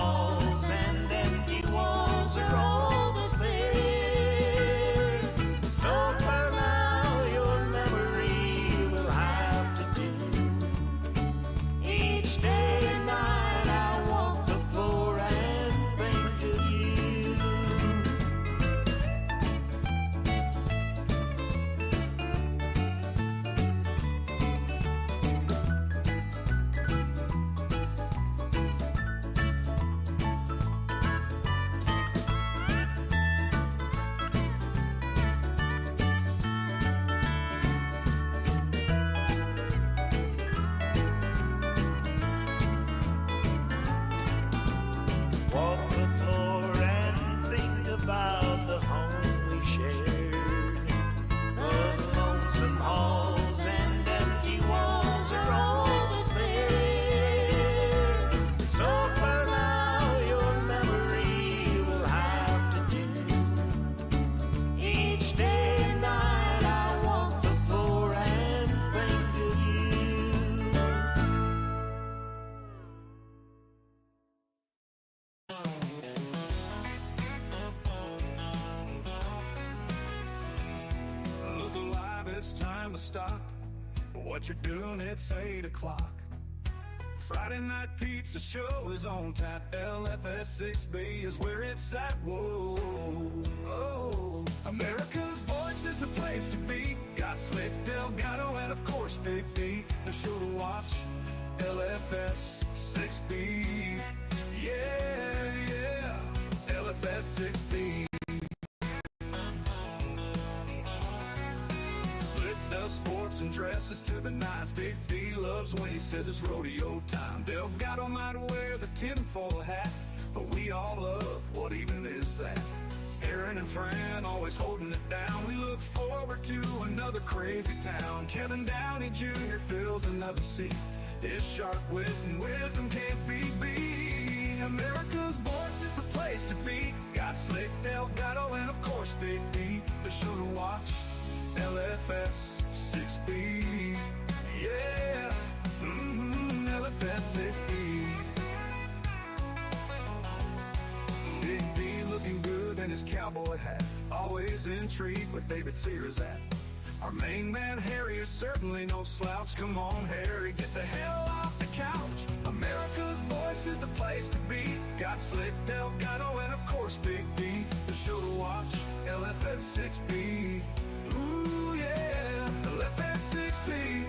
B: halls and empty walls are all that's there. So for now, your memory will have to do. Each day and night, I walk the floor and think of you. Walk the floor and think about the home we shared. The lonesome halls and empty walls are all that's there. So for now, your memory will have to do. Each day and night, I walk the floor and think of you.
G: Look alive, it's time to stop. What you're doing, it's 8 o'clock. Friday night pizza show is on tap. LFS6B is where it's at. Whoa, oh. America's voice is the place to be. Got Slick, Delgado, and of course Big D. The show to watch, LFS6B. Yeah, yeah, LFS6B. Slick does sports and dresses to the nines. Big D loves when he says it's rodeo time. Delgado might wear the tinfoil hat, but we all love what even is that. Aaron and Fran always holding it down. We look forward to another crazy town. Kevin Downey Jr. fills another seat. His sharp wit and wisdom can't be beat. America's voice is the place to be. Got Slick, Delgado, and of course Big D. The show to watch, LFS6B. Yeah, LFS6B. Big D looking good in his cowboy hat. Always intrigued where David Sears at. Our main man Harry is certainly no slouch. Come on, Harry, get the hell off the couch. America's voice is the place to be. Got Slick, Delgado, and of course Big D. The show to watch, LFS6B. Ooh yeah, LFS6B.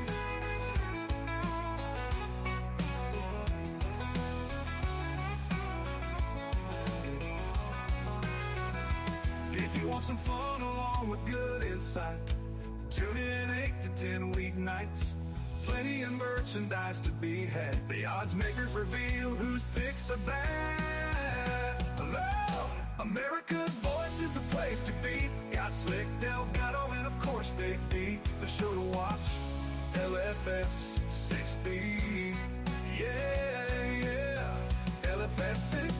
G: If you want some fun along with good insight, tune in 8 to 10 weeknights. Plenty of merchandise to be had. The odds makers reveal whose picks are bad. Hello, America's voice is the place to be. Got Slick, Delgado, and of course Big D. The show to watch, LFS6B. Yeah, yeah, LFS6B.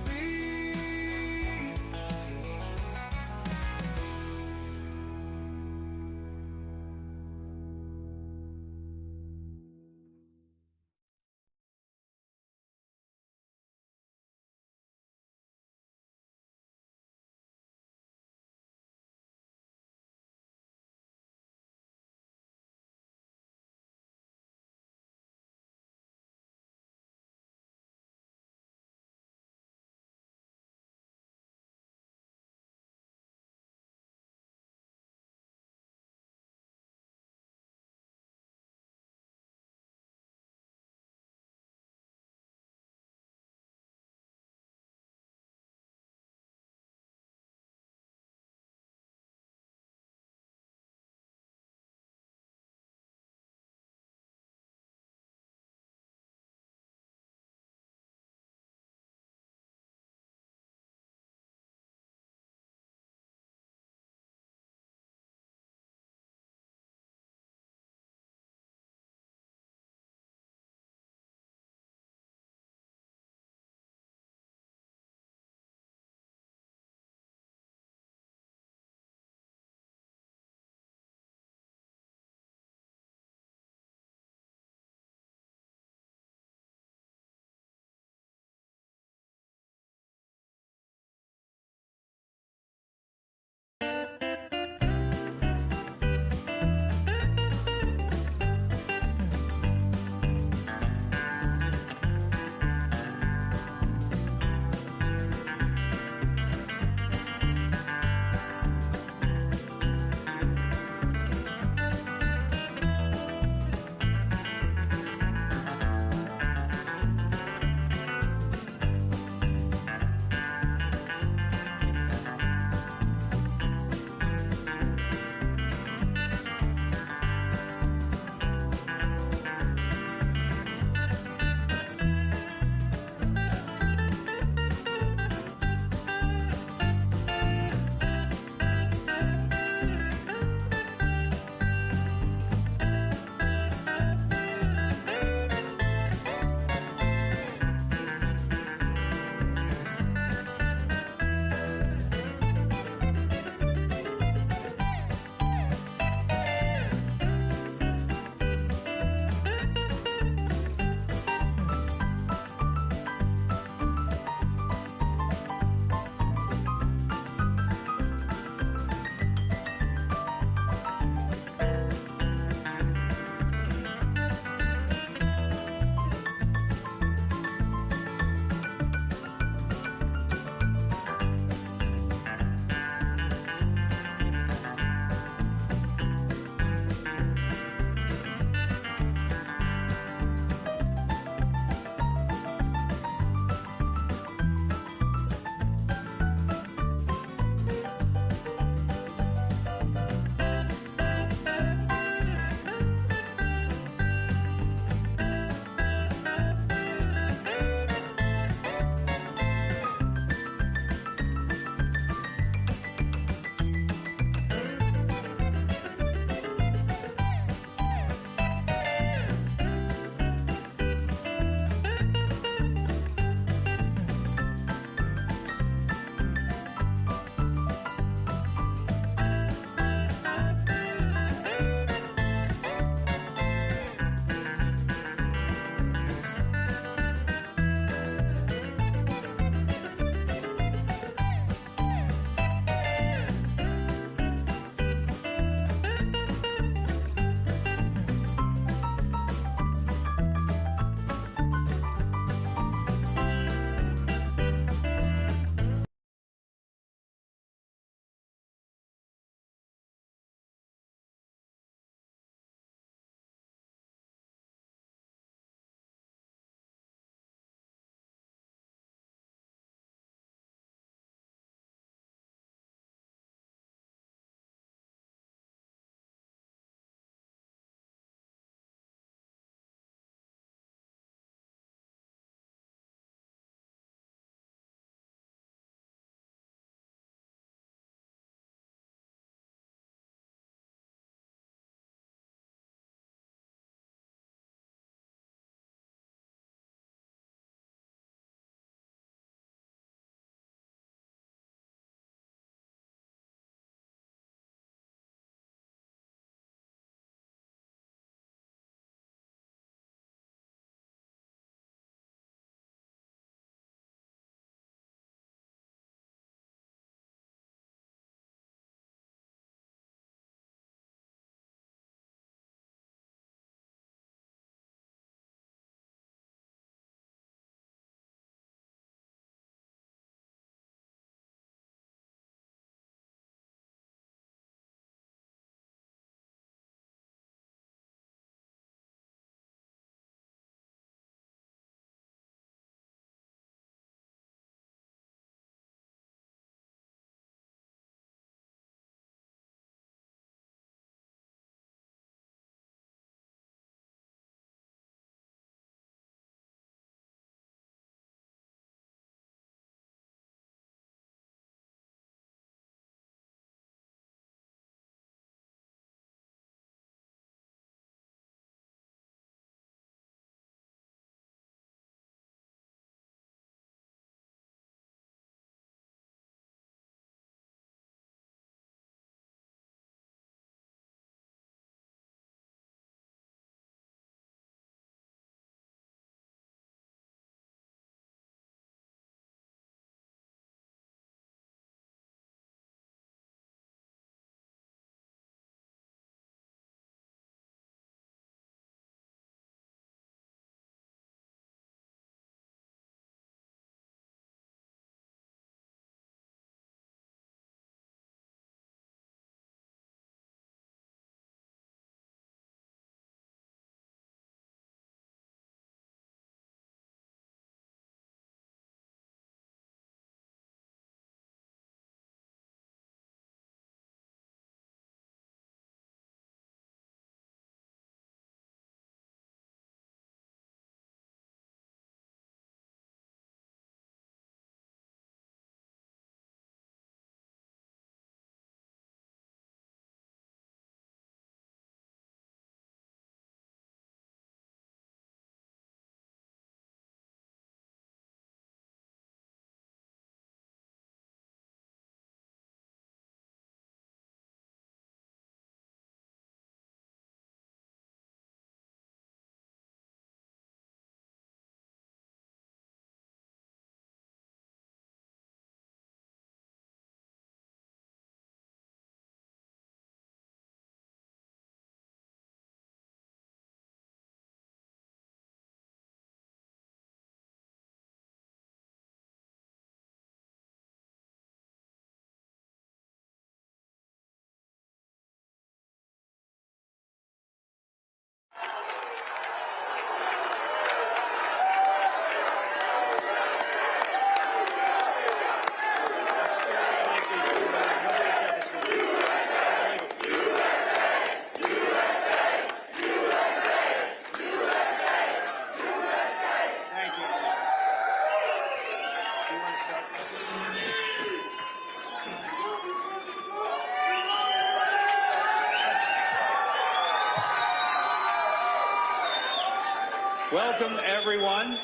N: Welcome, everyone.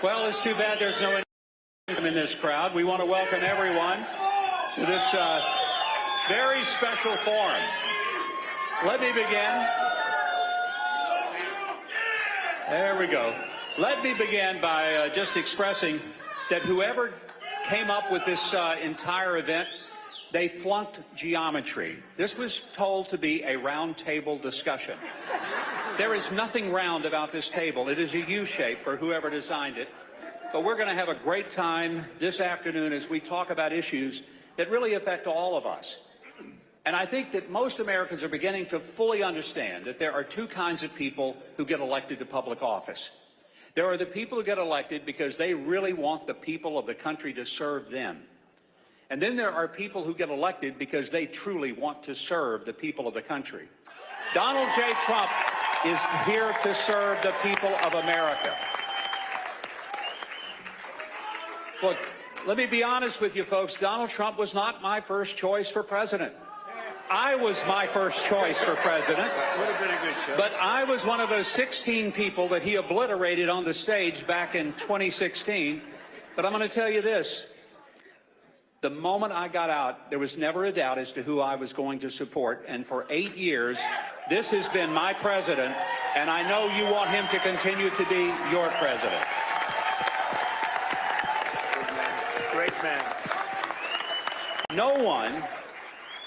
N: Well, it's too bad there's no income in this crowd. We want to welcome everyone to this very special forum. Let me begin. There we go. Let me begin by just expressing that whoever came up with this entire event, they flunked geometry. This was told to be a round table discussion. There is nothing round about this table. It is a U shape for whoever designed it. But we're going to have a great time this afternoon as we talk about issues that really affect all of us. And I think that most Americans are beginning to fully understand that there are two kinds of people who get elected to public office. There are the people who get elected because they really want the people of the country to serve them. And then there are people who get elected because they truly want to serve the people of the country. Donald J. Trump is here to serve the people of America. Look, let me be honest with you folks. Donald Trump was not my first choice for president. I was my first choice for president. Would have been a good choice. But I was one of those 16 people that he obliterated on the stage back in 2016. But I'm going to tell you this. The moment I got out, there was never a doubt as to who I was going to support. And for 8 years, this has been my president, and I know you want him to continue to be your president. Good man. Great man. No one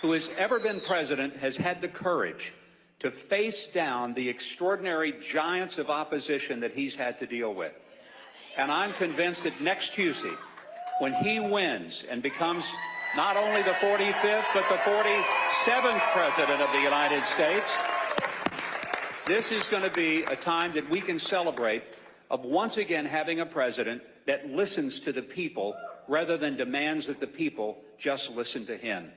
N: who has ever been president has had the courage to face down the extraordinary giants of opposition that he's had to deal with. And I'm convinced that next Tuesday, when he wins and becomes not only the 45th, but the 47th president of the United States, this is going to be a time that we can celebrate of once again having a president that listens to the people rather than demands that the people just listen to him.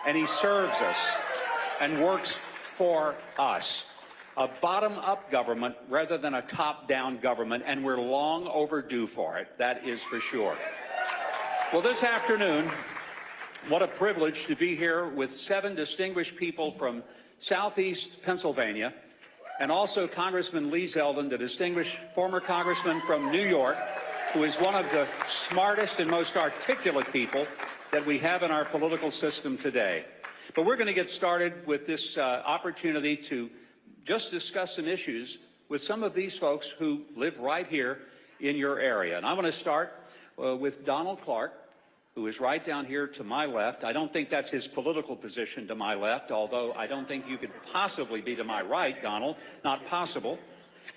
N: And he serves us and works for us. A bottom-up government rather than a top-down government, and we're long overdue for it, that is for sure. Well, this afternoon, what a privilege to be here with 7 distinguished people from Southeast Pennsylvania, and also Congressman Lee Zeldin, the distinguished former congressman from New York, who is one of the smartest and most articulate people that we have in our political system today. But we're going to get started with this opportunity to just discuss some issues with some of these folks who live right here in your area. And I want to start with Donald Clark, who is right down here to my left. I don't think that's his political position to my left, although I don't think you could possibly be to my right, Donald. Not possible.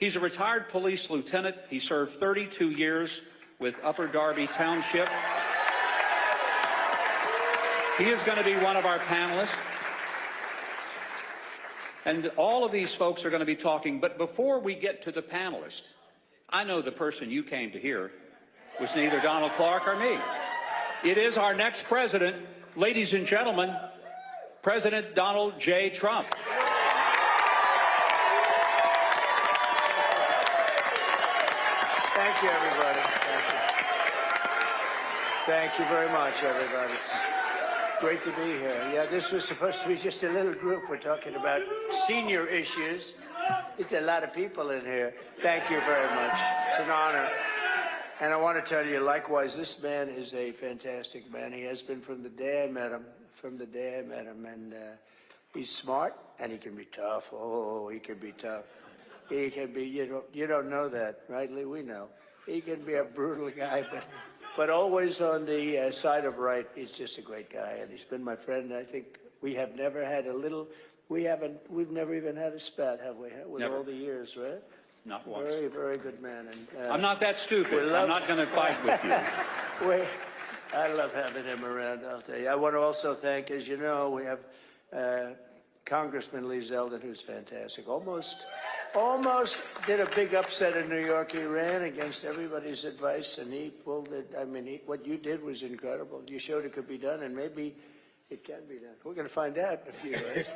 N: He's a retired police lieutenant. He served 32 years with Upper Darby Township. He is going to be one of our panelists. And all of these folks are going to be talking. But before we get to the panelists, I know the person you came to hear was neither Donald Clark or me. It is our next president, ladies and gentlemen, President Donald J. Trump.
O: Thank you, everybody. Thank you. Thank you very much, everybody. It's great to be here. Yeah, this was supposed to be just a little group. We're talking about senior issues. There's a lot of people in here. Thank you very much. It's an honor. And I want to tell you, likewise, this man is a fantastic man. He has been from the day I met him, And he's smart, and he can be tough. Oh, he can be tough. He can be, you don't know that, right, Lee? We know. He can be a brutal guy, but always on the side of right. He's just a great guy, and he's been my friend. I think we have never had we've never even had a spat, have we? With
N: Never.
O: all the years, right?
N: Not once.
O: Very, very good man. And,
N: I'm not that stupid. I'm not going to fight with you.
O: I love having him around, I'll tell you. I want to also thank, as you know, we have Congressman Lee Zeldin, who's fantastic. Almost did a big upset in New York. He ran against everybody's advice, and he pulled it. I mean, what you did was incredible. You showed it could be done, and maybe It can be done. We're going to find out in a few days.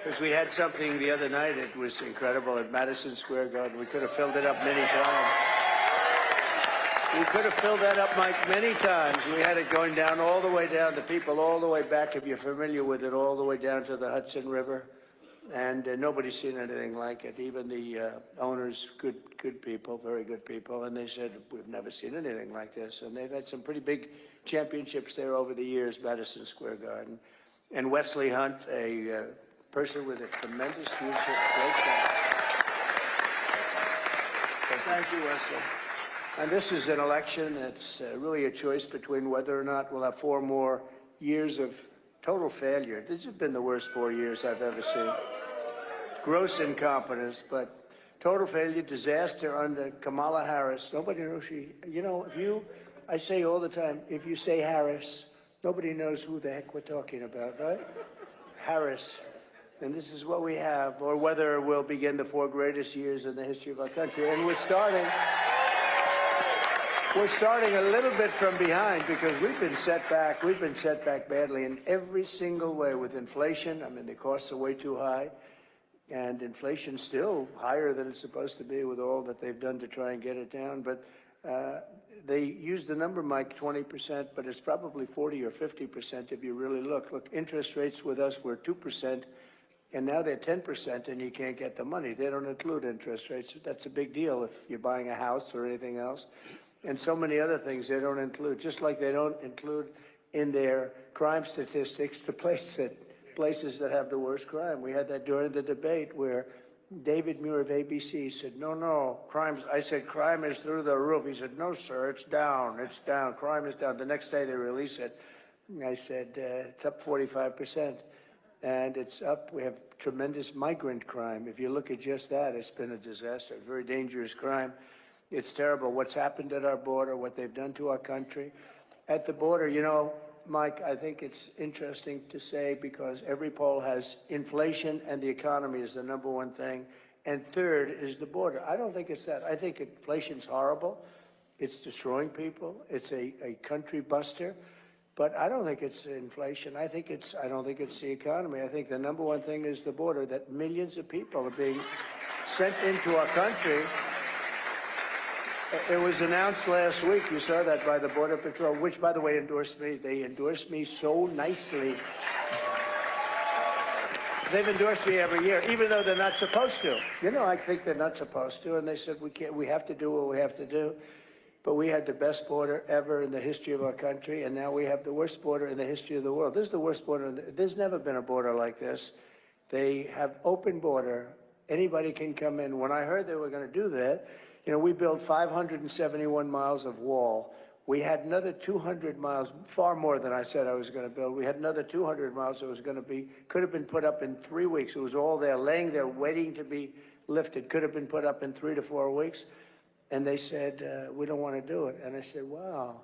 O: Because we had something the other night, it was incredible, at Madison Square Garden. We could have filled it up many times. We could have filled that up, Mike, many times. We had it going down all the way down, the people all the way back, if you're familiar with it, all the way down to the Hudson River. And nobody's seen anything like it. Even the owners, good people, very good people. And they said, we've never seen anything like this. And they've had some pretty big championships there over the years, Madison Square Garden. And Wesley Hunt, a person with a tremendous future. Great guy. So thank you, Wesley. And this is an election that's really a choice between whether or not we'll have 4 more years of total failure. This has been the worst 4 years I've ever seen. Gross incompetence, but total failure, disaster under Kamala Harris. Nobody knows I say all the time, if you say Harris, nobody knows who the heck we're talking about, right? Harris. And this is what we have, or whether we'll begin the 4 greatest years in the history of our country. And we're starting a little bit from behind because we've been set back badly in every single way with inflation. I mean, the costs are way too high. And inflation's still higher than it's supposed to be with all that they've done to try and get it down. But they used the number, Mike, 20%, but it's probably 40 or 50% if you really look. Look, interest rates with us were 2%, and now they're 10%, and you can't get the money. They don't include interest rates. That's a big deal if you're buying a house or anything else. And so many other things they don't include, just like they don't include in their crime statistics the places that have the worst crime. We had that during the debate where David Muir of ABC said, no, I said, crime is through the roof. He said, no, sir, it's down, crime is down. The next day they release it. I said, it's up 45%. And it's up, we have tremendous migrant crime. If you look at just that, it's been a disaster, a very dangerous crime. It's terrible what's happened at our border, what they've done to our country. At the border, Mike, I think it's interesting to say because every poll has inflation and the economy is the #1 thing, and third is the border. I don't think it's that. I think inflation's horrible. It's destroying people. It's a country buster. But I don't think it's inflation. I don't think it's the economy. I think the #1 thing is the border, that millions of people are being sent into our country. It was announced last week, you saw that, by the Border Patrol, which, by the way, endorsed me. They endorsed me so nicely. They've endorsed me every year, even though they're not supposed to. I think they're not supposed to, and they said, we have to do what we have to do. But we had the best border ever in the history of our country, and now we have the worst border in the history of the world. This is the worst border. There's never been a border like this. They have open border. Anybody can come in. When I heard they were going to do that, we built 571 miles of wall. We had another 200 miles, far more than I said I was going to build. We had another 200 miles that was going to be, could have been put up in 3 weeks. It was all there, laying there, waiting to be lifted. Could have been put up in 3 to 4 weeks. And they said, we don't want to do it. And I said, wow,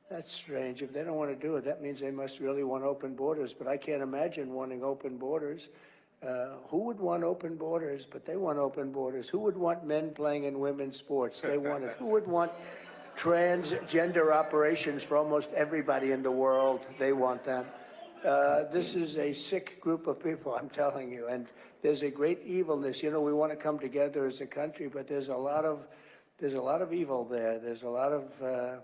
O: that's strange. If they don't want to do it, that means they must really want open borders. But I can't imagine wanting open borders. Who would want open borders? But they want open borders. Who would want men playing in women's sports? They want it. Who would want transgender operations for almost everybody in the world? They want them. This is a sick group of people, I'm telling you. And there's a great evilness. We want to come together as a country, but there's a lot of evil there. There's a lot of,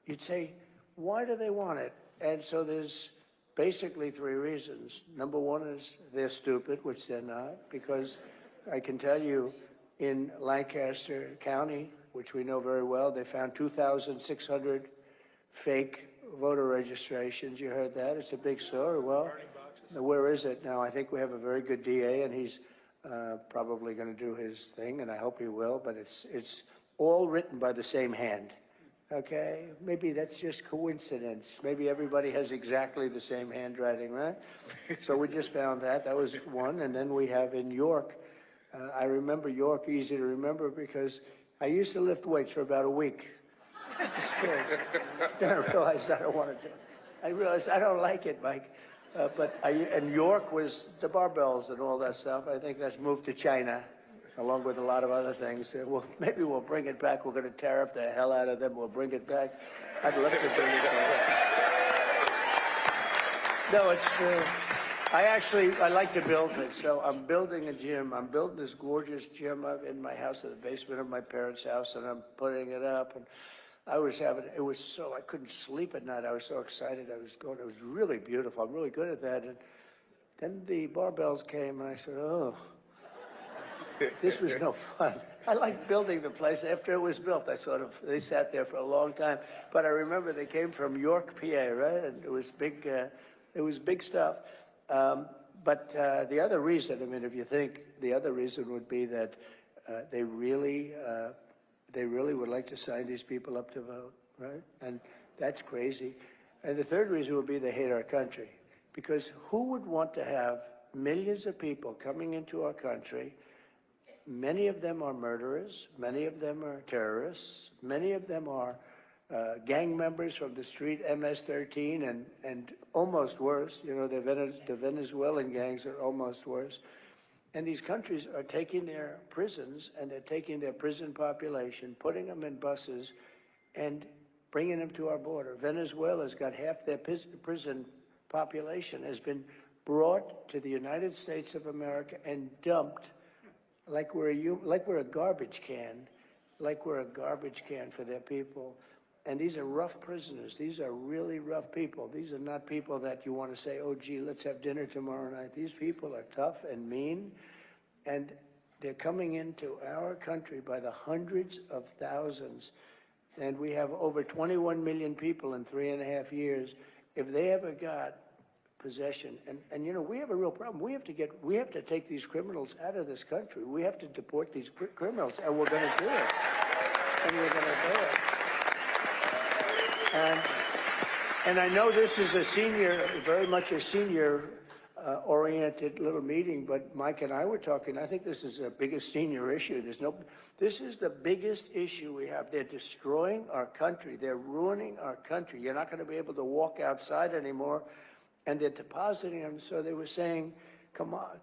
O: you'd say, why do they want it? And so there's basically 3 reasons. #1 is they're stupid, which they're not, because I can tell you in Lancaster County, which we know very well, they found 2,600 fake voter registrations. You heard that? It's a big story. Well, where is it now? I think we have a very good DA, and he's probably going to do his thing, and I hope he will, but it's all written by the same hand. Okay, maybe that's just coincidence. Maybe everybody has exactly the same handwriting, right? So we just found that. That was one. And then we have in York, I remember York, easy to remember because I used to lift weights for about a week. Then I realized I don't want to do it. I realized I don't like it, Mike. And York was the barbells and all that stuff. I think that's moved to China, along with a lot of other things. Well, maybe we'll bring it back. We're going to tariff the hell out of them. We'll bring it back. I'd love to bring it back. No, it's true. I like to build things. So I'm building a gym. I'm building this gorgeous gym up in my house, in the basement of my parents' house, and I'm putting it up. And I couldn't sleep at night. I was so excited. It was really beautiful. I'm really good at that. And then the barbells came, and I said, oh, this was no fun. I liked building the place. After it was built, they sat there for a long time. But I remember they came from York, PA, right? And it was big stuff. But the other reason, I mean, if you think, the other reason would be that they really would like to sign these people up to vote, right? And that's crazy. And the third reason would be they hate our country. Because who would want to have millions of people coming into our country? Many of them are murderers, many of them are terrorists, many of them are gang members from the street MS-13 and almost worse. You know, the Venezuelan gangs are almost worse. And these countries are taking their prisons and they're taking their prison population, putting them in buses and bringing them to our border. Venezuela's got half their prison population has been brought to the United States of America and dumped like we're a garbage can for their people. And these are rough prisoners. These are really rough people. These are not people that you want to say, oh, gee, let's have dinner tomorrow night. These people are tough and mean, and they're coming into our country by the hundreds of thousands. And we have over 21 million people in 3.5 years. If they ever got possession, and you know, we have a real problem. We have to take these criminals out of this country. We have to deport these criminals, and we're going to do it. And we're going to do it. And I know this is very much a senior oriented little meeting, but Mike and I were talking. I think this is the biggest senior issue. This is the biggest issue we have. They're destroying our country. They're ruining our country. You're not going to be able to walk outside anymore. And they're depositing them. So they were saying, Kamala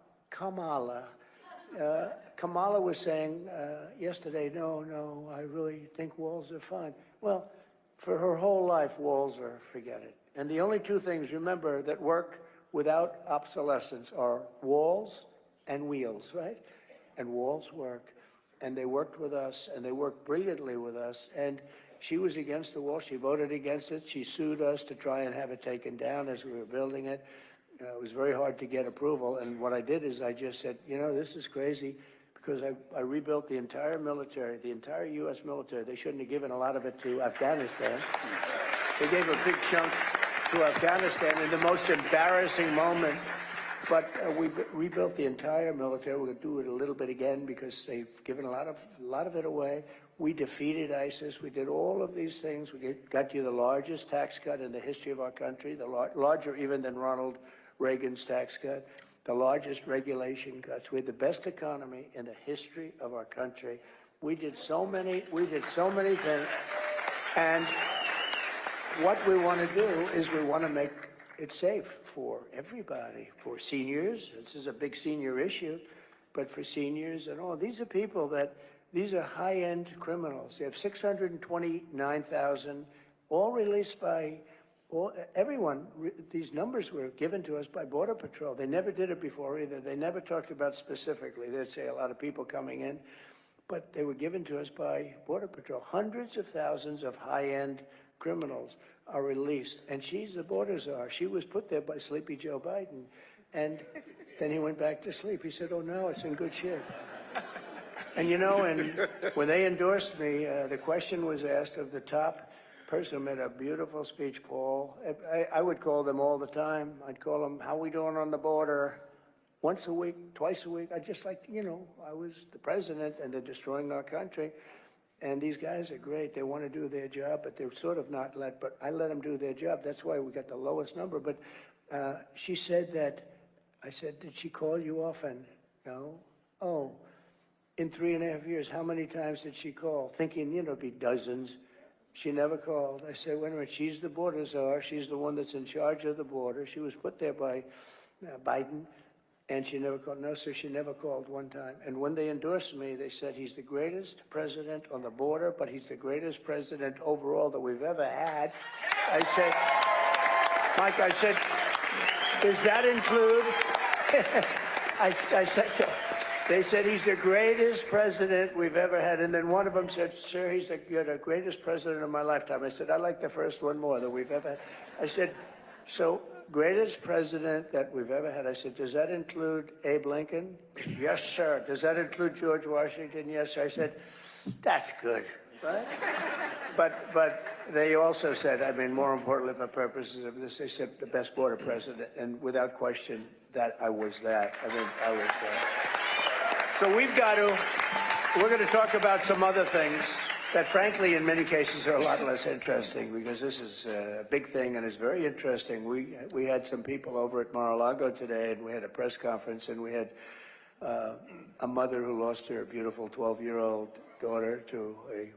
O: was saying yesterday, no, I really think walls are fine. Well, for her whole life, walls are, forget it. And the only two things, remember, that work without obsolescence are walls and wheels, right? And walls work. And they worked with us, and they worked brilliantly with us. And she was against the wall. She voted against it. She sued us to try and have it taken down as we were building it. It was very hard to get approval. And what I did is I just said, you know, this is crazy, because I rebuilt the entire military, the entire U.S. military. They shouldn't have given a lot of it to Afghanistan. They gave a big chunk to Afghanistan in the most embarrassing moment. But we rebuilt the entire military. We're going to do it a little bit again because they've given a lot of it away. We defeated ISIS. We did all of these things. We got you the largest tax cut in the history of our country, larger even than Ronald Reagan's tax cut, the largest regulation cuts. We had the best economy in the history of our country. We did so many things. And what we want to do is we want to make it safe for everybody, for seniors. This is a big senior issue, but for seniors and all. These are people these are high-end criminals. They have 629,000, all released by everyone. These numbers were given to us by Border Patrol. They never did it before either. They never talked about specifically. They'd say a lot of people coming in, but they were given to us by Border Patrol. Hundreds of thousands of high-end criminals are released, and she's the border czar. She was put there by Sleepy Joe Biden, and then he went back to sleep. He said, oh, no, it's in good shape. And you know, and when they endorsed me, the question was asked of the top person who made a beautiful speech, Paul. I would call them all the time. I'd call them, how we doing on the border? Once a week, twice a week. I just like, you know, I was the president and they're destroying our country. And these guys are great. They want to do their job, but they're sort of not but I let them do their job. That's why we got the lowest number. But she said that, I said, did she call you often? No. Oh, in 3.5 years, how many times did she call? Thinking, you know, it'd be dozens. She never called. I said, wait a minute, she's the border czar. She's the one that's in charge of the border. She was put there by Biden. And she never called. No, sir, she never called one time. And when they endorsed me, they said he's the greatest president on the border, but he's the greatest president overall that we've ever had. I said, Mike, Does that include? I said, they said he's the greatest president we've ever had. And then one of them said, sir, you're the greatest president of my lifetime. I said, I like the first one more that we've ever had. I said, so greatest president that we've ever had. I said, does that include Abe Lincoln? Yes, sir. Does that include George Washington? Yes, sir. I said, that's good, right? But they also said, I mean, more importantly for purposes of this, they said the best border president, and without question, that I was that. I mean, I was that. So we're going to talk about some other things that, frankly, in many cases are a lot less interesting, because this is a big thing and it's very interesting. We had some people over at Mar-a-Lago today, and we had a press conference, and we had a mother who lost her beautiful 12-year-old daughter to a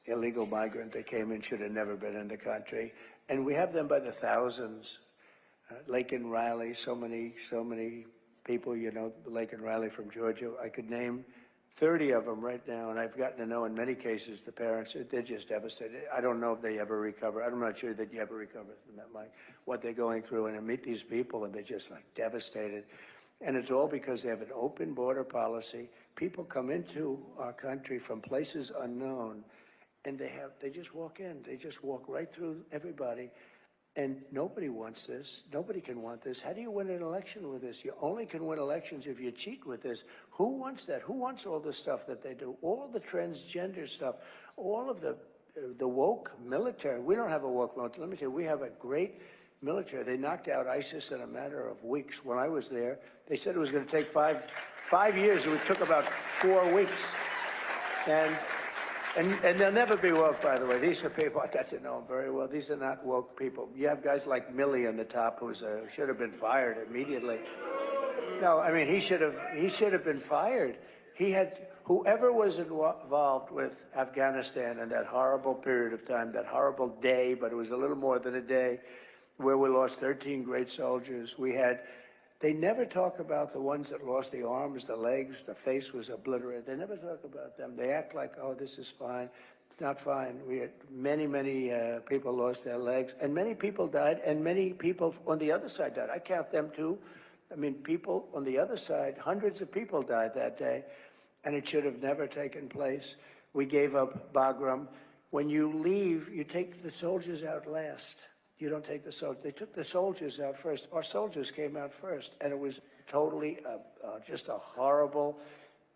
O: illegal migrant that came in, should have never been in the country. And we have them by the thousands. Lake and Riley, so many people, you know, Lake and Riley from Georgia. I could name 30 of them right now, and I've gotten to know in many cases the parents, they're just devastated. I don't know if they ever recover. I'm not sure that you ever recover from that, Mike, what they're going through. And I meet these people and they're just like devastated. And it's all because they have an open border policy. People come into our country from places unknown, and they just walk in. They just walk right through everybody. And nobody wants this. Nobody can want this. How do you win an election with this? You only can win elections if you cheat with this. Who wants that? Who wants all the stuff that they do? All the transgender stuff, all of the woke military. We don't have a woke military. Let me tell you, we have a great military. They knocked out ISIS in a matter of weeks. When I was there, they said it was going to take five years. It took about 4 weeks. And they'll never be woke, by the way. These are people, I got to know them very well. These are not woke people. You have guys like Milley on the top, who should have been fired immediately. No, I mean, he should have been fired. Whoever was involved with Afghanistan in that horrible period of time, that horrible day, but it was a little more than a day, where we lost 13 great soldiers. They never talk about the ones that lost the arms, the legs, the face was obliterated. They never talk about them. They act like, oh, this is fine. It's not fine. We had many people lost their legs, and many people died, and many people on the other side died. I count them too. I mean, people on the other side, hundreds of people died that day, and it should have never taken place. We gave up Bagram. When you leave, you take the soldiers out last. You don't take the soldiers. They took the soldiers out first. Our soldiers came out first, and it was totally just a horrible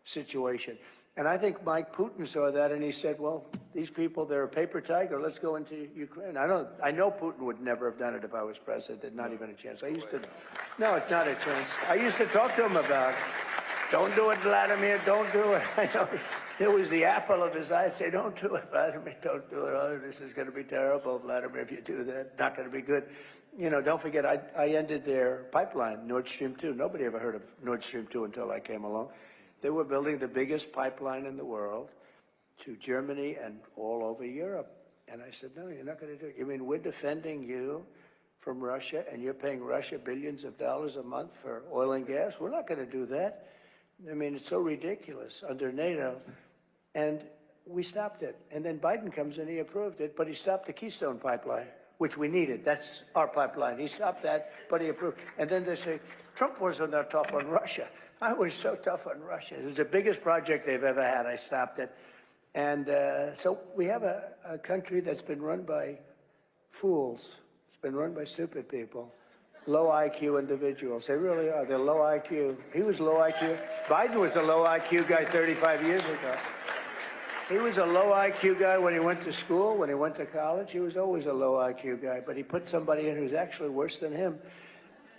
O: situation. And I think Mike Putin saw that, and he said, well, these people, they're a paper tiger. Let's go into Ukraine. I know Putin would never have done it if I was president. Not even a chance. No, it's not a chance. I used to talk to him about it. Don't do it, Vladimir. Don't do it. I know. It was the apple of his eye. I'd say, don't do it, Vladimir. Don't do it. Oh, this is going to be terrible, Vladimir, if you do that. Not going to be good. You know, don't forget, I ended their pipeline, Nord Stream 2. Nobody ever heard of Nord Stream 2 until I came along. They were building the biggest pipeline in the world to Germany and all over Europe. And I said, no, you're not going to do it. You mean we're defending you from Russia, and you're paying Russia billions of dollars a month for oil and gas? We're not going to do that. I mean, it's so ridiculous under NATO. And we stopped it. And then Biden comes in, he approved it, but he stopped the Keystone pipeline, which we needed. That's our pipeline. He stopped that, but he approved. And then they say, Trump wasn't that tough on Russia. I was so tough on Russia. It was the biggest project they've ever had. I stopped it. And so we have a country that's been run by fools. It's been run by stupid people. Low IQ individuals. They really are. They're low IQ. He was low IQ. Biden was a low IQ guy 35 years ago. He was a low IQ guy when he went to school, when he went to college. He was always a low IQ guy, but he put somebody in who's actually worse than him.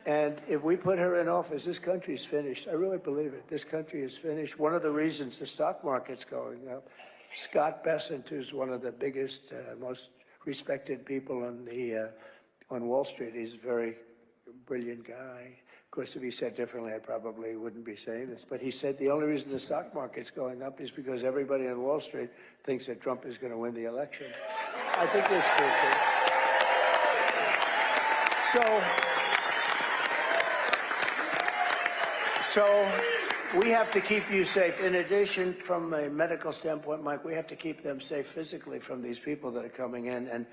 O: And if we put her in office, this country's finished. I really believe it. This country is finished. One of the reasons the stock market's going up, Scott Bessent, who's one of the biggest, most respected people on Wall Street, he's a very brilliant guy. Of course, if he said differently, I probably wouldn't be saying this. But he said the only reason the stock market's going up is because everybody on Wall Street thinks that Trump is going to win the election. I think that's true. So we have to keep you safe. In addition, from a medical standpoint, Mike, we have to keep them safe physically from these people that are coming in. And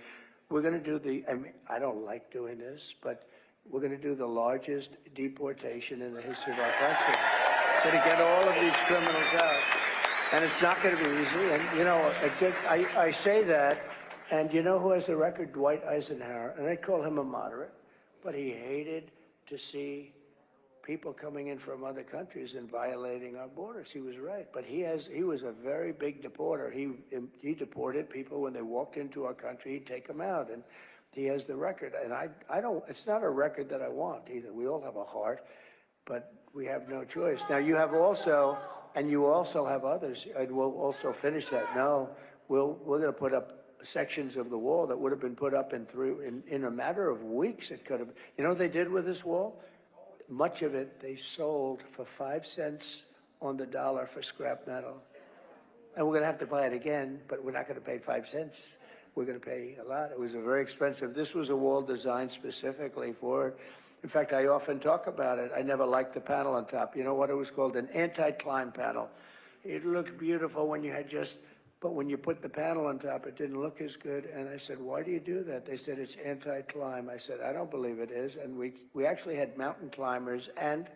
O: we're going to do I mean, I don't like doing this, but we're going to do the largest deportation in the history of our country. Going to get all of these criminals out. And it's not going to be easy. And, you know, I say that, and you know who has the record? Dwight Eisenhower. And I call him a moderate, but he hated to see people coming in from other countries and violating our borders. He was right. But he was a very big deporter. He deported people when they walked into our country. He'd take them out. And he has the record. And I don't, it's not a record that I want either. We all have a heart, but we have no choice. Now you have also, and you also have others, and we'll also finish that. No, we're going to put up sections of the wall that would have been put up in a matter of weeks. It could have, you know what they did with this wall? Much of it they sold for 5 cents on the dollar for scrap metal. And we're going to have to buy it again, but we're not going to pay 5 cents. We're going to pay a lot. It was a very expensive. This was a wall designed specifically for it. In fact, I often talk about it. I never liked the panel on top. You know what it was called? An anti-climb panel. It looked beautiful when you had just, but when you put the panel on top, it didn't look as good. And I said, why do you do that? They said, it's anti-climb. I said, I don't believe it is. And we actually had mountain climbers and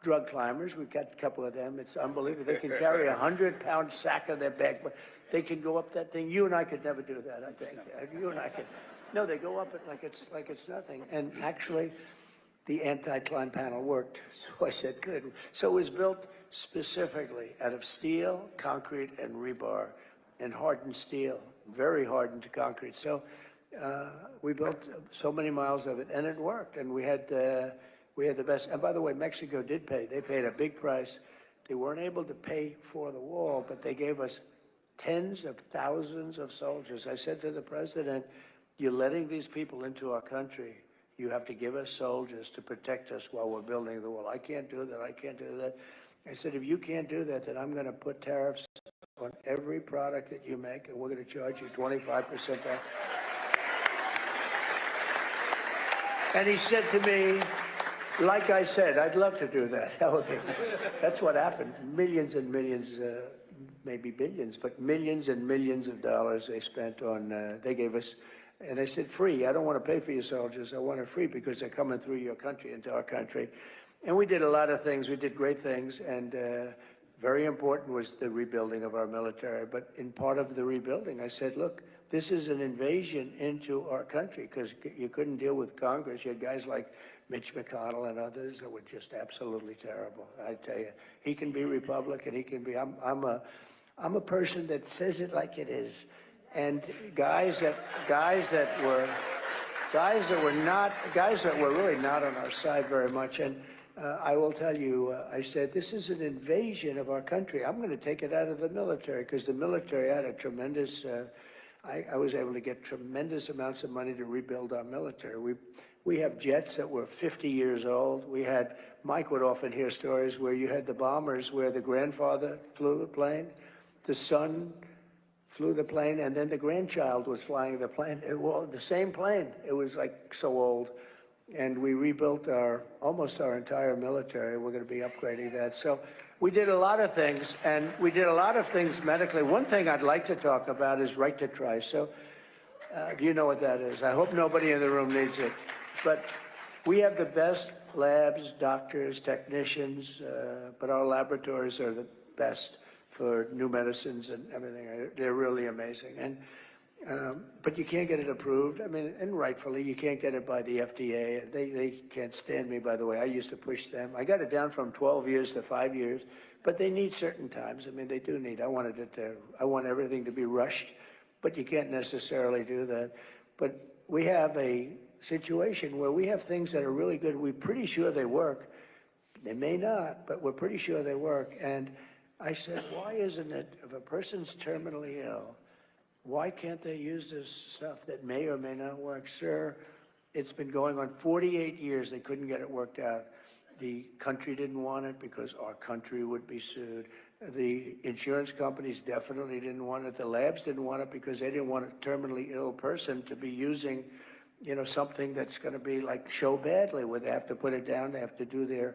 O: drug climbers. We got a couple of them. It's unbelievable. They can carry a 100-pound sack on their back. But they can go up that thing. You and I could never do that, I think. You and I could. No, they go up it like it's nothing. And actually, the anti-climb panel worked. So I said, good. So it was built specifically out of steel, concrete, and rebar, and hardened steel, very hardened concrete. So we built so many miles of it, and it worked. And we had the best. And by the way, Mexico did pay. They paid a big price. They weren't able to pay for the wall, but they gave us tens of thousands of soldiers. I said to the president, you're letting these people into our country. You have to give us soldiers to protect us while we're building the wall. I can't do that. I can't do that. I said, if you can't do that, then I'm going to put tariffs on every product that you make, and we're going to charge you 25% back. And he said to me, like I said, I'd love to do that. That's what happened. Millions and millions, maybe billions, but millions and millions of dollars they spent on, they gave us. And I said, free. I don't want to pay for your soldiers. I want it free because they're coming through your country, into our country. And we did a lot of things. We did great things. And very important was the rebuilding of our military. But in part of the rebuilding, I said, look, this is an invasion into our country because you couldn't deal with Congress. You had guys like Mitch McConnell and others that were just absolutely terrible. I tell you, he can be Republican. He can be, I'm a person that says it like it is. And guys that were really not on our side very much. And I will tell you, I said, this is an invasion of our country. I'm going to take it out of the military because the military had a tremendous, I was able to get tremendous amounts of money to rebuild our military. We have jets that were 50 years old. We had, Mike would often hear stories where you had the bombers where the grandfather flew the plane, the son flew the plane, and then the grandchild was flying the plane. It was the same plane. It was like so old. And we rebuilt almost our entire military. We're going to be upgrading that. So we did a lot of things, and we did a lot of things medically. One thing I'd like to talk about is right to try. So you know what that is. I hope nobody in the room needs it. But we have the best labs, doctors, technicians, but our laboratories are the best for new medicines and everything. They're really amazing. And but you can't get it approved. I mean, and rightfully, you can't get it by the FDA. They can't stand me, by the way. I used to push them. I got it down from 12 years to 5 years, but they need certain times. I mean, they do need. I want everything to be rushed, but you can't necessarily do that. But we have a situation where we have things that are really good. We're pretty sure they work. They may not, but we're pretty sure they work. And I said, why isn't it, if a person's terminally ill, why can't they use this stuff that may or may not work? Sir, it's been going on 48 years. They couldn't get it worked out. The country didn't want it because our country would be sued. The insurance companies definitely didn't want it. The labs didn't want it because they didn't want a terminally ill person to be using, you know, something that's going to be like show badly, where they have to put it down. They have to do their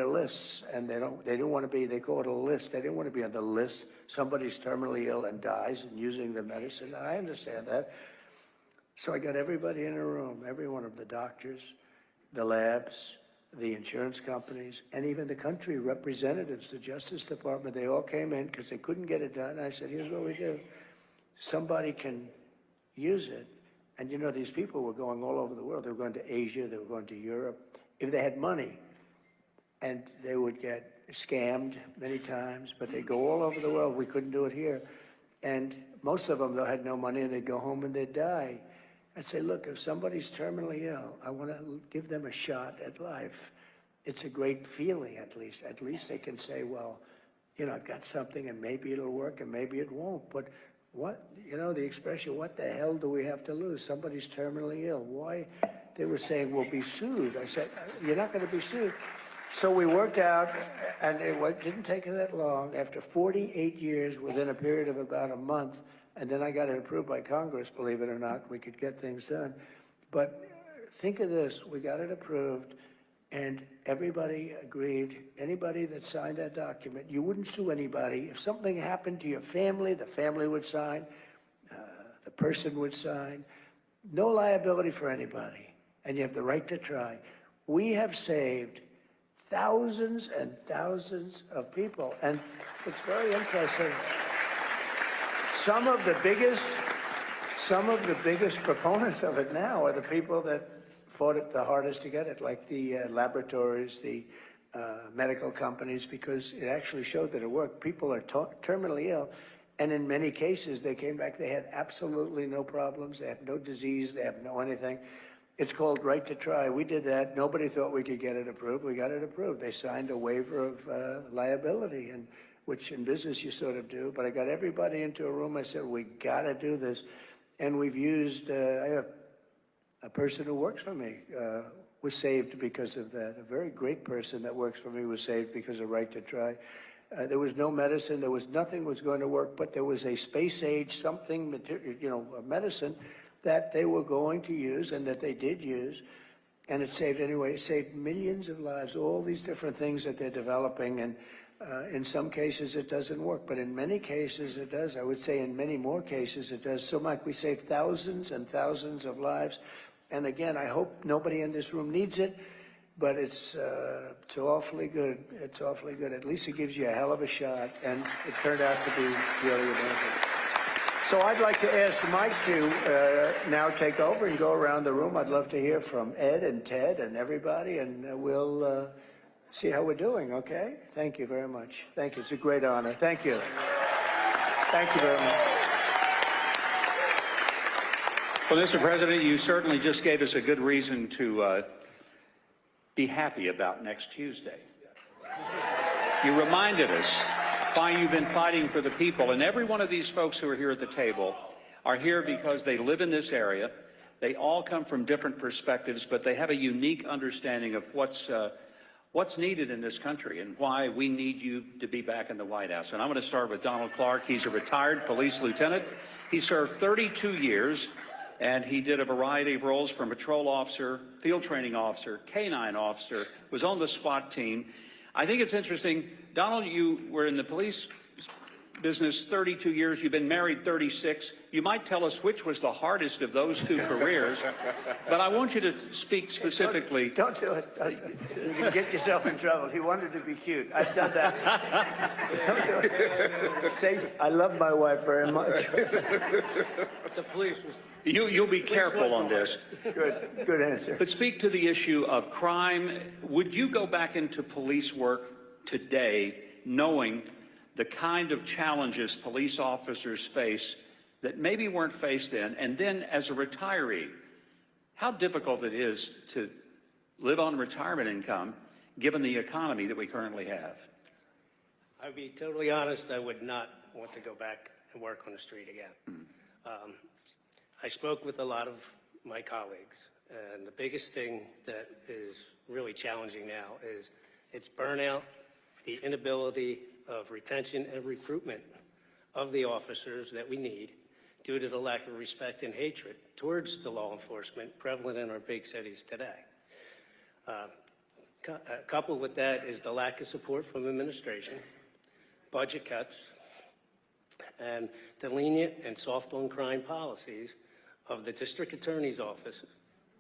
O: lists, and they don't want to be, they call it a list. They didn't want to be on the list. Somebody's terminally ill and dies and using the medicine, and I understand that. So I got everybody in a room, every one of the doctors, the labs, the insurance companies, and even the country representatives, the Justice Department, they all came in because they couldn't get it done. I said, here's what we do. Somebody can use it. And you know, these people were going all over the world. They were going to Asia, they were going to Europe. If they had money, and they would get scammed many times, but they'd go all over the world. We couldn't do it here. And most of them, though, had no money, and they'd go home and they'd die. I'd say, look, if somebody's terminally ill, I want to give them a shot at life. It's a great feeling, at least. At least they can say, well, you know, I've got something, and maybe it'll work, and maybe it won't. But what, you know, the expression, what the hell do we have to lose? Somebody's terminally ill. Why? They were saying, we'll be sued. I said, you're not going to be sued. So we worked out, and it didn't take that long. After 48 years, within a period of about a month, and then I got it approved by Congress, believe it or not, we could get things done. But think of this, we got it approved, and everybody agreed, anybody that signed that document, you wouldn't sue anybody. If something happened to your family, the family would sign, the person would sign. No liability for anybody, and you have the right to try. We have saved thousands and thousands of people, and it's very interesting. Some of the biggest proponents of it now are the people that fought it the hardest to get it, like the laboratories, the medical companies, because it actually showed that it worked. People are terminally ill, and in many cases, they came back, they had absolutely no problems, they have no disease, they have no anything. It's called right to try. We did that. Nobody thought we could get it approved. We got it approved. They signed a waiver of liability, and which in business you sort of do. But I got everybody into a room. I said, we got to do this. And we've used, I have a person who works for me was saved because of that. A very great person that works for me was saved because of right to try. There was no medicine. There was nothing was going to work, but there was a space age something, you know, a medicine that they were going to use and that they did use. And it saved, anyway, it saved millions of lives, all these different things that they're developing. And in some cases it doesn't work, but in many cases it does. I would say in many more cases it does. So Mike, we saved thousands and thousands of lives. And again, I hope nobody in this room needs it, but it's awfully good. It's awfully good. At least it gives you a hell of a shot, and it turned out to be really amazing. So I'd like to ask Mike to now take over and go around the room. I'd love to hear from Ed and Ted and everybody, and we'll see how we're doing, okay? Thank you very much. Thank you. It's a great honor. Thank you. Thank you very much.
N: Well, Mr. President, you certainly just gave us a good reason to be happy about next Tuesday. You reminded us why you've been fighting for the people. And every one of these folks who are here at the table are here because they live in this area. They all come from different perspectives, but they have a unique understanding of what's needed in this country and why we need you to be back in the White House. And I'm going to start with Donald Clark. He's a retired police lieutenant. He served 32 years, and he did a variety of roles from patrol officer, field training officer, K-9 officer, was on the SWAT team. I think it's interesting, Donald, you were in the police business 32 years. You've been married 36. You might tell us which was the hardest of those two careers, but I want you to speak specifically.
O: Don't do it. You can get yourself in trouble. He wanted to be cute. I've done that. Don't do it. Say, I love my wife very much.
S: The police was...
N: You'll be careful on this.
O: Good answer.
N: But speak to the issue of crime. Would you go back into police work today knowing the kind of challenges police officers face that maybe weren't faced then? And then as a retiree, how difficult it is to live on retirement income given the economy that we currently have?
S: I'll be totally honest, I would not want to go back and work on the street again. I spoke with a lot of my colleagues, and the biggest thing that is really challenging now is it's burnout, the inability of retention and recruitment of the officers that we need due to the lack of respect and hatred towards the law enforcement prevalent in our big cities today. Coupled with that is the lack of support from administration, budget cuts, and the lenient and soft on crime policies of the district attorney's office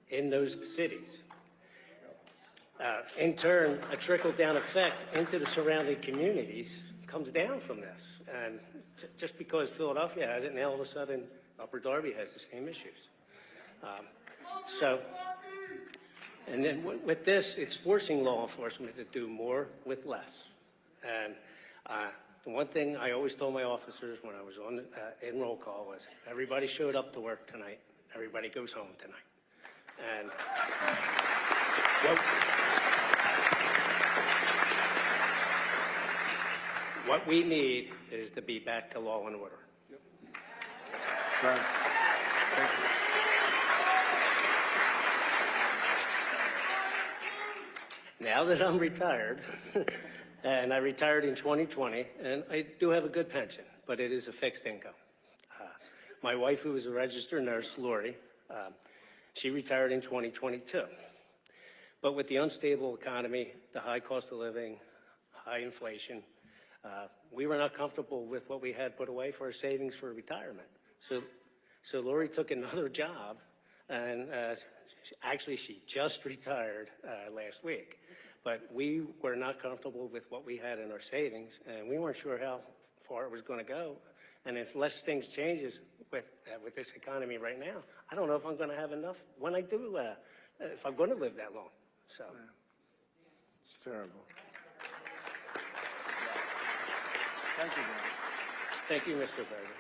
S: in those cities. In turn, a trickle-down effect into the surrounding communities comes down from this. And just because Philadelphia has it, now all of a sudden Upper Darby has the same issues. And then with this, it's forcing law enforcement to do more with less. And the one thing I always told my officers when I was on in roll call was, everybody showed up to work tonight, everybody goes home tonight. And what we need is to be back to law and order.
O: Right. Thank you.
S: Now that I'm retired, and I retired in 2020, and I do have a good pension, but it is a fixed income. My wife, who is a registered nurse, Lori, she retired in 2022. But with the unstable economy, the high cost of living, high inflation, we were not comfortable with what we had put away for our savings for retirement. So Lori took another job, and actually she just retired last week. But we were not comfortable with what we had in our savings, and we weren't sure how far it was going to go. And if less things changes with this economy right now, I don't know if I'm going to have enough when I do, if I'm going to live that long. So
O: It's terrible. Thank you, man.
S: Thank you, Mr. President.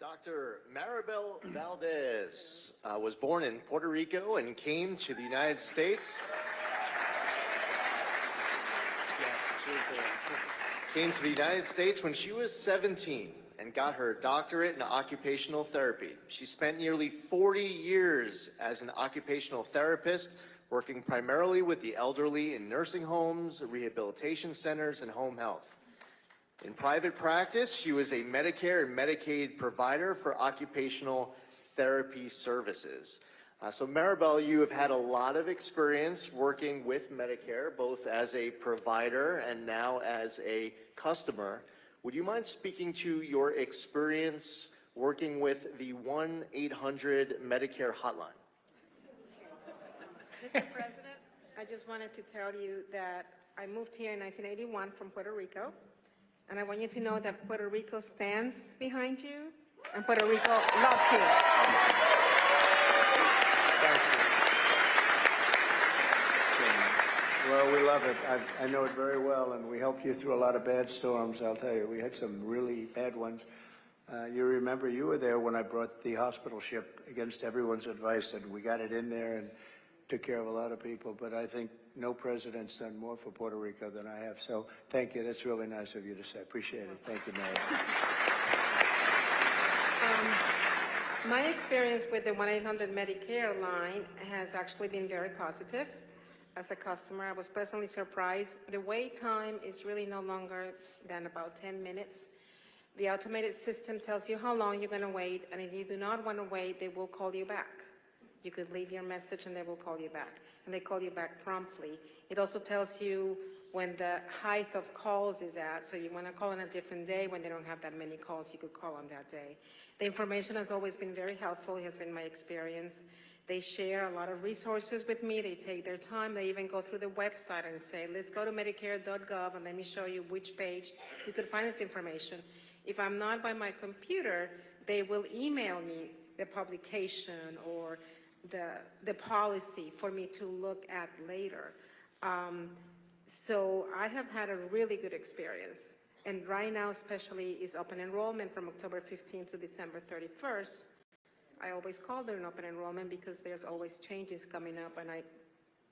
T: Dr. Maribel Valdez was born in Puerto Rico and came to the United States. Came to the United States when she was 17 and got her doctorate in occupational therapy. She spent nearly 40 years as an occupational therapist, working primarily with the elderly in nursing homes, rehabilitation centers, and home health. In private practice, she was a Medicare and Medicaid provider for occupational therapy services. So Maribel, you have had a lot of experience working with Medicare, both as a provider and now as a customer. Would you mind speaking to your experience working with the 1-800 Medicare hotline?
U: Mr. President, I just wanted to tell you that I moved here in 1981 from Puerto Rico, and I want you to know that Puerto Rico stands behind you, and Puerto Rico loves you.
O: Well, we love it. I know it very well, and we helped you through a lot of bad storms, I'll tell you. We had some really bad ones. You remember you were there when I brought the hospital ship against everyone's advice, and we got it in there and took care of a lot of people. But I think no president's done more for Puerto Rico than I have. So thank you. That's really nice of you to say. Appreciate it. Thank you, Mary.
U: My experience with the 1-800 Medicare line has actually been very positive. As a customer, I was pleasantly surprised. The wait time is really no longer than about 10 minutes. The automated system tells you how long you're going to wait, and if you do not want to wait, they will call you back. You could leave your message and they will call you back, and they call you back promptly. It also tells you when the height of calls is at, so you want to call on a different day when they don't have that many calls, you could call on that day. The information has always been very helpful. It has been my experience. They share a lot of resources with me. They take their time. They even go through the website and say, let's go to Medicare.gov and let me show you which page you could find this information. If I'm not by my computer, they will email me the publication or the policy for me to look at later. So I have had a really good experience. And right now, especially, is open enrollment from October 15th to December 31st. I always call during open enrollment because there's always changes coming up, and I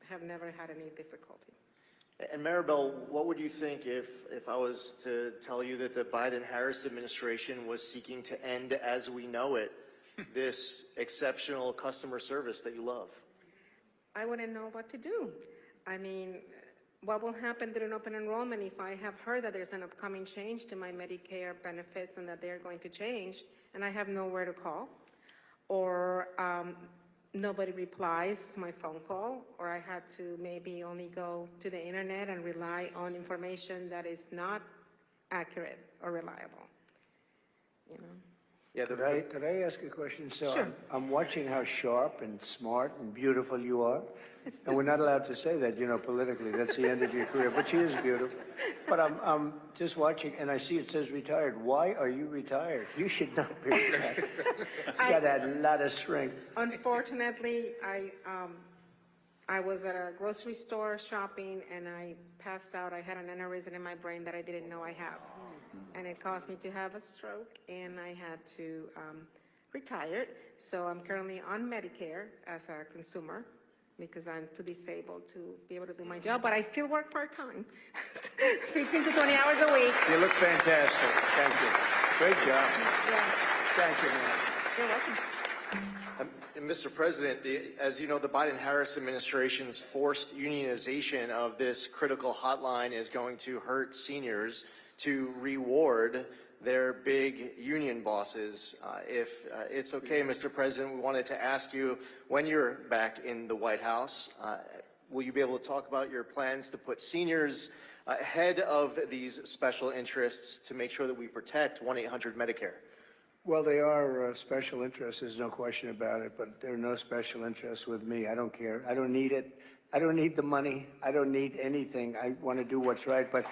U: have never had any difficulty.
T: And Maribel, what would you think if I was to tell you that the Biden-Harris administration was seeking to end as we know it, this exceptional customer service that you love?
U: I wouldn't know what to do. I mean, what will happen during open enrollment if I have heard that there's an upcoming change to my Medicare benefits and that they're going to change, and I have nowhere to call? Or nobody replies to my phone call, or I had to maybe only go to the internet and rely on information that is not accurate or reliable, you know?
O: Yeah, could I ask a question? So
C: Sure.
O: I'm watching how sharp and smart and beautiful you are. And we're not allowed to say that, politically. That's the end of your career. But she is beautiful. But I'm just watching, and I see it says retired. Why are you retired? You should not be retired. You got a lot of strength.
U: Unfortunately, I was at a grocery store shopping and I passed out. I had an aneurysm in my brain that I didn't know I have. And it caused me to have a stroke and I had to retire. So I'm currently on Medicare as a consumer because I'm too disabled to be able to do my job, but I still work part-time, 15 to 20 hours a week.
O: You look fantastic. Thank you. Great job.
U: Yeah.
O: Thank you, man.
U: You're welcome.
T: Mr. President, as you know, the Biden-Harris administration's forced unionization of this critical hotline is going to hurt seniors to reward their big union bosses. If it's okay, Mr. President, we wanted to ask you, when you're back in the White House, will you be able to talk about your plans to put seniors ahead of these special interests to make sure that we protect 1-800-Medicare?
O: Well, they are special interests, there's no question about it, but there are no special interests with me. I don't care. I don't need it. I don't need the money. I don't need anything. I want to do what's right, but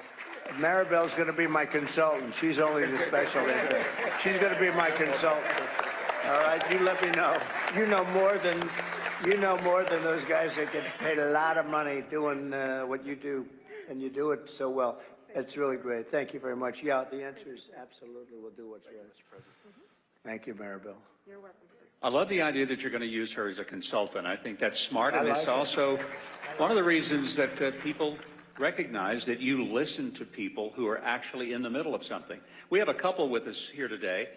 O: Maribel's going to be my consultant. She's only the special interest. She's going to be my consultant. All right, you let me know. You know more than those guys that get paid a lot of money doing what you do, and you do it so well. It's really great. Thank you very much. Yeah, the answer is absolutely. We'll do what's right, Mr. President. Thank you, Maribel.
U: You're welcome, sir.
N: I love the idea that you're going to use her as a consultant. I think that's smart, and
O: I
N: it's
O: like it.
N: also one of the reasons that people recognize that you listen to people who are actually in the middle of something. We have a couple with us here today,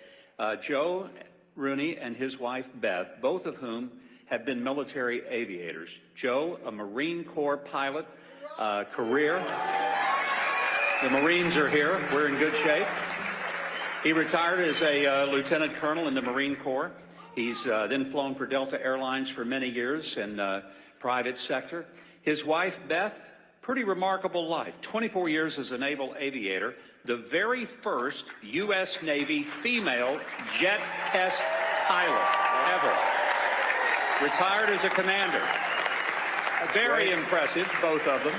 N: Joe Rooney and his wife Beth, both of whom have been military aviators. Joe, a Marine Corps pilot, career. The Marines are here. We're in good shape. He retired as a lieutenant colonel in the Marine Corps. He's then flown for Delta Airlines for many years in private sector. His wife, Beth, pretty remarkable life. 24 years as a naval aviator, the very first U.S. Navy female jet test pilot ever. Retired as a commander. Very impressive, both of them.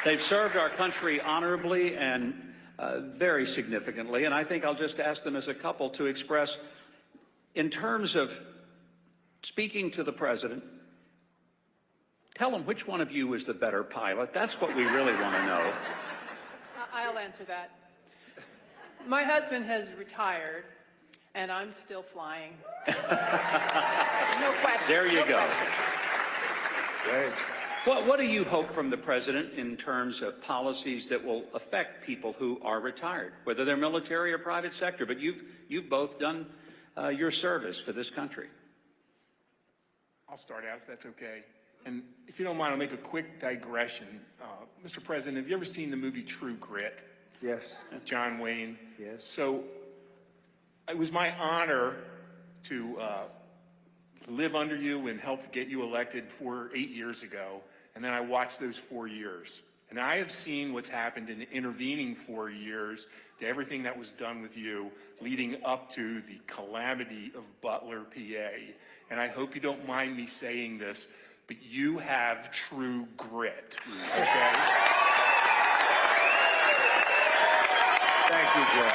N: They've served our country honorably and very significantly, and I think I'll just ask them as a couple to express, in terms of speaking to the president, tell him which one of you is the better pilot. That's what we really want to know.
E: I'll answer that. My husband has retired, and I'm still flying. No question.
N: There you go.
O: Great.
N: What do you hope from the president in terms of policies that will affect people who are retired, whether they're military or private sector? But you've both done your service for this country.
V: I'll start out if that's okay. And if you don't mind, I'll make a quick digression. Mr. President, have you ever seen the movie True Grit?
O: Yes.
V: John Wayne?
O: Yes.
V: So it was my honor to live under you and help get you elected 8 years ago. And then I watched those 4 years. And I have seen what's happened in the intervening 4 years to everything that was done with you leading up to the calamity of Butler, PA. And I hope you don't mind me saying this, but you have true grit, okay?
O: Thank you, Joe.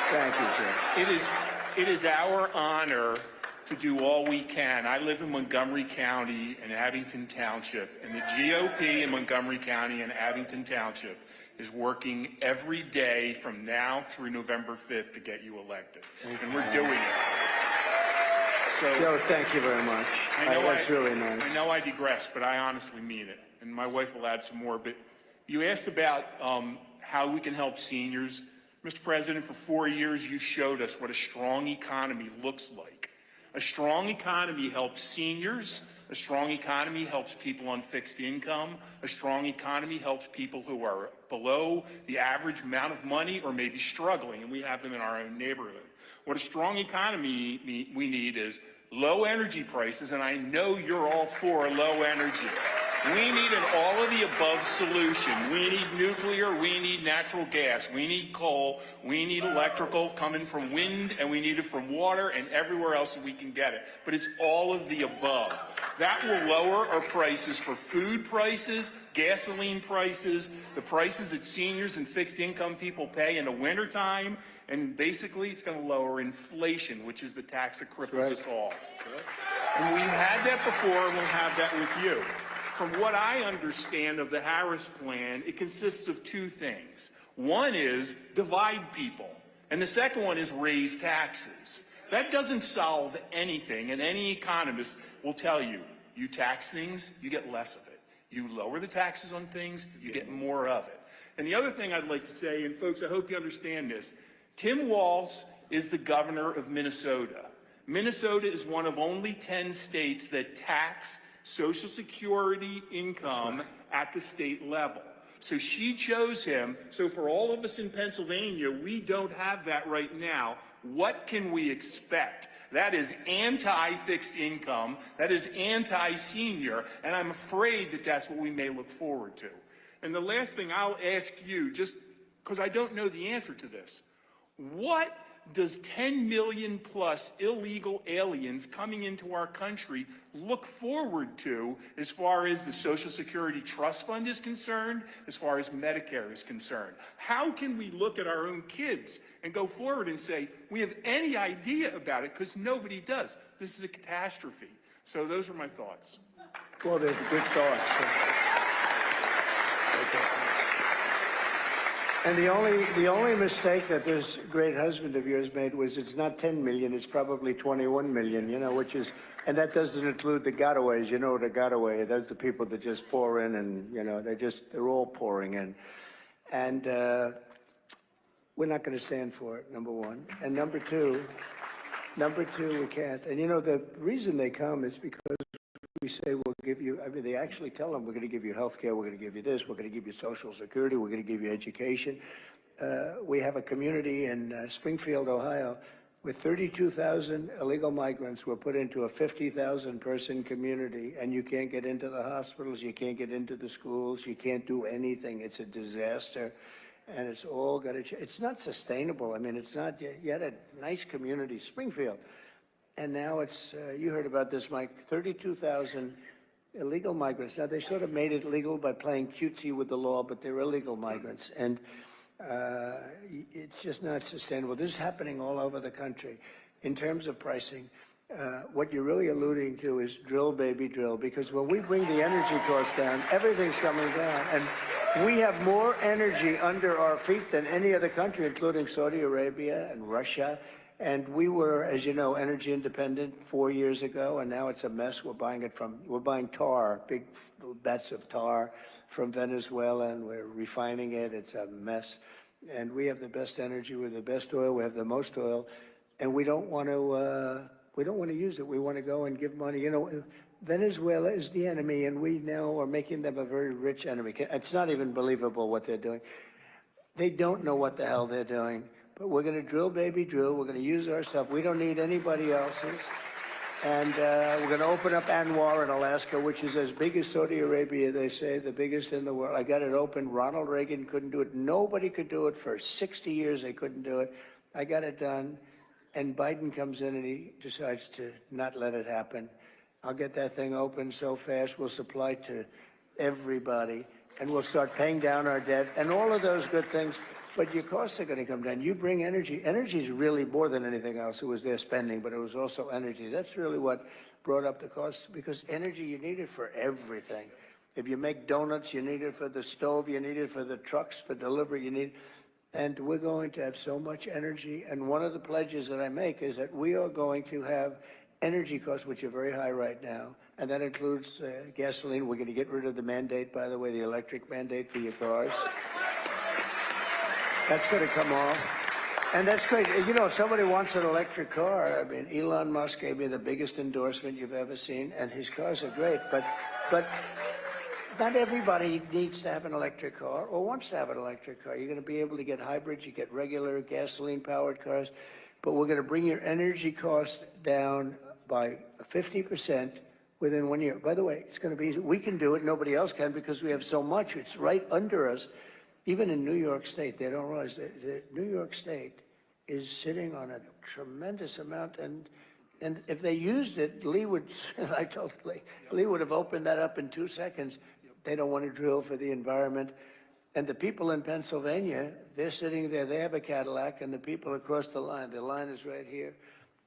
O: Thank you, Joe.
V: It is our honor to do all we can. I live in Montgomery County and Abington Township, and the GOP in Montgomery County and Abington Township is working every day from now through November 5th to get you elected. And we're doing it. So,
O: Joe, thank you very much. That's really nice.
V: I know I digress, but I honestly mean it. And my wife will add some more. But you asked about how we can help seniors. Mr. President, for 4 years, you showed us what a strong economy looks like. A strong economy helps seniors, A strong economy helps people on fixed income. A strong economy helps people who are below the average amount of money or maybe struggling, and we have them in our own neighborhood. What a strong economy we need is low energy prices, and I know you're all for low energy. We need an all-of-the-above solution. We need nuclear, we need natural gas, we need coal, we need electrical coming from wind, and we need it from water and everywhere else that we can get it. But it's all of the above. That will lower our prices for food prices, gasoline prices, the prices that seniors and fixed income people pay in the wintertime, and basically it's going to lower inflation, which is the tax that cripples us all. And we had that before, and we'll have that with you. From what I understand of the Harris plan, it consists of two things. One is divide people, and the second one is raise taxes. That doesn't solve anything, and any economist will tell you, you tax things, you get less of it. You lower the taxes on things, you get more of it. And the other thing I'd like to say, and folks, I hope you understand this, Tim Walz is the governor of Minnesota. Minnesota is one of only 10 states that tax Social Security income at the state level. So she chose him. So for all of us in Pennsylvania, we don't have that right now. What can we expect? That is anti-fixed income. That is anti-senior. And I'm afraid that that's what we may look forward to. And the last thing I'll ask you, just because I don't know the answer to this, what does 10 million plus illegal aliens coming into our country look forward to as far as the Social Security Trust Fund is concerned, as far as Medicare is concerned? How can we look at our own kids and go forward and say, we have any idea about it, because nobody does? This is a catastrophe. So those are my thoughts.
O: Well, they're good thoughts. And the only mistake that this great husband of yours made was it's not 10 million, it's probably 21 million, you know, which is, and that doesn't include the gotaways. You know what a gotaway is? That's the people that just pour in and, you know, they're all pouring in. And we're not going to stand for it, number one. And number two, we can't. And, you know, the reason they come is because we say we'll give you, I mean, they actually tell them we're going to give you health care, we're going to give you this, we're going to give you Social Security, we're going to give you education. We have a community in Springfield, Ohio, with 32,000 illegal migrants were put into a 50,000 person community, and you can't get into the hospitals, you can't get into the schools, you can't do anything. It's a disaster, and it's all got to, it's not sustainable. I mean, it's not, you had a nice community, Springfield. And now it's, you heard about this, Mike, 32,000 illegal migrants. Now, they sort of made it legal by playing cutesy with the law, but they're illegal migrants. And it's just not sustainable. This is happening all over the country. In terms of pricing, what you're really alluding to is drill, baby, drill, because when we bring the energy costs down, everything's coming down. And we have more energy under our feet than any other country, including Saudi Arabia and Russia. And we were, as you know, energy independent 4 years ago, and now it's a mess. We're buying tar, big bets of tar from Venezuela, and we're refining it. It's a mess. And we have the best energy, we have the best oil, we have the most oil, and we don't want to use it. We want to go and give money. You know, Venezuela is the enemy, and we now are making them a very rich enemy. It's not even believable what they're doing. They don't know what the hell they're doing. But we're going to drill, baby, drill. We're going to use our stuff. We don't need anybody else's. And we're going to open up Anwar in Alaska, which is as big as Saudi Arabia, they say, the biggest in the world. I got it open. Ronald Reagan couldn't do it. Nobody could do it. For 60 years, they couldn't do it. I got it done. And Biden comes in and he decides to not let it happen. I'll get that thing open so fast. We'll supply to everybody. And we'll start paying down our debt and all of those good things. But your costs are going to come down. You bring energy. Energy is really more than anything else. It was their spending, but it was also energy. That's really what brought up the costs, because energy, you need it for everything. If you make donuts, you need it for the stove, you need it for the trucks, for delivery, you need, and we're going to have so much energy. And one of the pledges that I make is that we are going to have energy costs, which are very high right now, and that includes gasoline. We're going to get rid of the mandate, by the way, the electric mandate for your cars. That's going to come off. And that's great. You know, if somebody wants an electric car, I mean, Elon Musk gave me the biggest endorsement you've ever seen, and his cars are great, but not everybody needs to have an electric car or wants to have an electric car. You're going to be able to get hybrids, you get regular gasoline-powered cars, but we're going to bring your energy cost down by 50% within 1 year. By the way, it's going to be easy. We can do it. Nobody else can because we have so much. It's right under us. Even in New York State, they don't realize that New York State is sitting on a tremendous amount, and if they used it, Lee would, I told Lee would have opened that up in 2 seconds. They don't want to drill for the environment. And the people in Pennsylvania, they're sitting there, they have a Cadillac, and the people across the line is right here,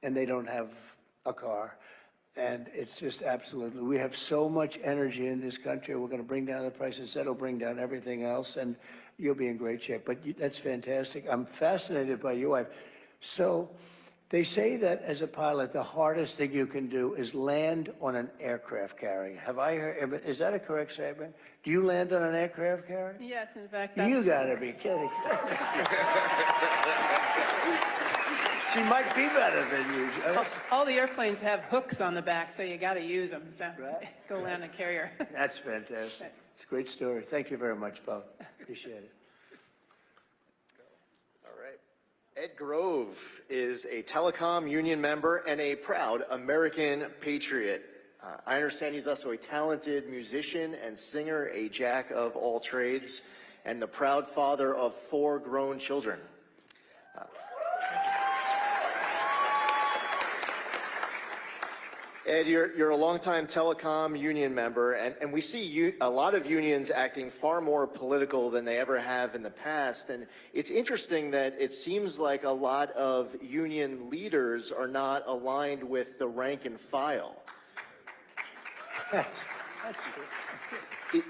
O: and they don't have a car. And it's just absolutely, we have so much energy in this country. We're going to bring down the prices. That'll bring down everything else, and you'll be in great shape. But that's fantastic. I'm fascinated by your wife. So they say that as a pilot, the hardest thing you can do is land on an aircraft carrier. Have I heard, is that a correct statement? Do you land on an aircraft carrier?
E: Yes, in fact, that's...
O: You gotta be kidding. She might be better than you.
E: All the airplanes have hooks on the back, so you got to use them. So go land a carrier.
O: That's fantastic. It's a great story. Thank you very much, both. Appreciate it.
T: All right. Ed Grove is a telecom union member and a proud American patriot. I understand he's also a talented musician and singer, a jack of all trades, and the proud father of 4 grown children. Ed, you're a longtime telecom union member, and we see a lot of unions acting far more political than they ever have in the past. And it's interesting that it seems like a lot of union leaders are not aligned with the rank and file.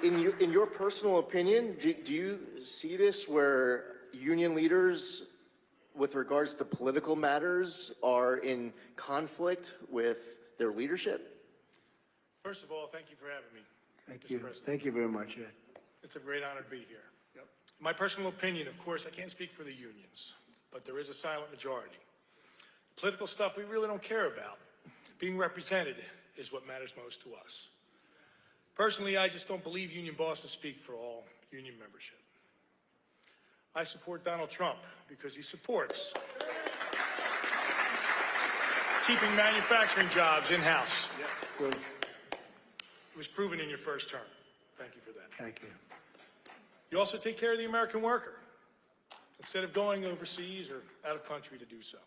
T: In your personal opinion, do you see this where union leaders, with regards to political matters, are in conflict with their leadership?
F: First of all, thank you for having me.
O: Thank you. Thank you very much, Ed.
F: It's a great honor to be here. Yep. In my personal opinion, of course, I can't speak for the unions, but there is a silent majority. Political stuff we really don't care about. Being represented is what matters most to us. Personally, I just don't believe union bosses speak for all union membership. I support Donald Trump because he supports keeping manufacturing jobs in-house. Yes. Good. It was proven in your first term. Thank you for that.
O: Thank you.
F: You also take care of the American worker instead of going overseas or out of country to do so.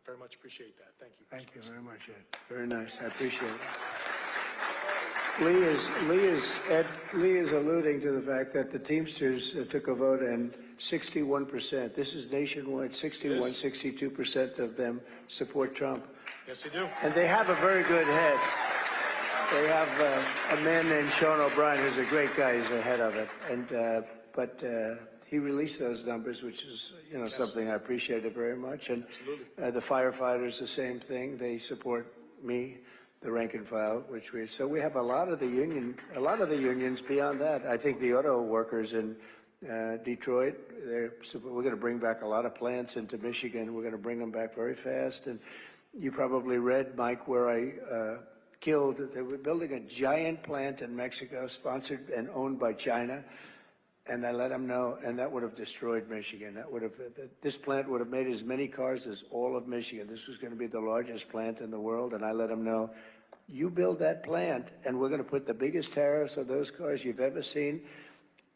F: Very much appreciate that. Thank you.
O: Thank you very much, Ed. Very nice. I appreciate it. Lee is alluding to the fact that the Teamsters took a vote and 61%, this is nationwide, 61, 62% of them support Trump.
F: Yes, they do.
O: And they have a very good head. They have a man named Sean O'Brien, who's a great guy. He's the head of it. And but he released those numbers, which is something I appreciated very much. And the firefighters, the same thing. They support me, the rank and file, so we have a lot of the unions beyond that. I think the auto workers in Detroit, we're going to bring back a lot of plants into Michigan. We're going to bring them back very fast. And you probably read, Mike, where I they were building a giant plant in Mexico, sponsored and owned by China. And I let them know, and that would have destroyed Michigan. This plant would have made as many cars as all of Michigan. This was going to be the largest plant in the world, and I let them know, you build that plant, and we're going to put the biggest tariffs on those cars you've ever seen.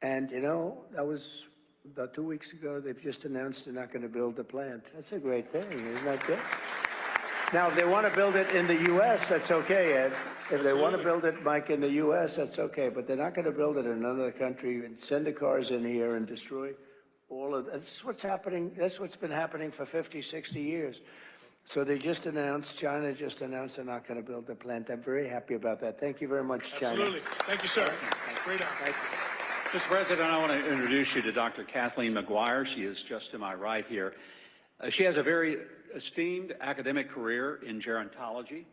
O: And that was about 2 weeks ago. They've just announced they're not going to build the plant. That's a great thing, isn't that good? Now, if they want to build it in the U.S., that's okay, Ed. If they want to build it, Mike, in the U.S., that's okay. But they're not going to build it in another country and send the cars in here and destroy all of that. That's what's happening. That's what's been happening for 50, 60 years. So they just announced, China just announced they're not going to build the plant. I'm very happy about that. Thank you very much, China.
F: Absolutely. Thank you, sir. Great honor.
N: Thank you. Mr. President, I want to introduce you to Dr. Kathleen McGuire. She is just to my right here. She has a very esteemed academic career in gerontology,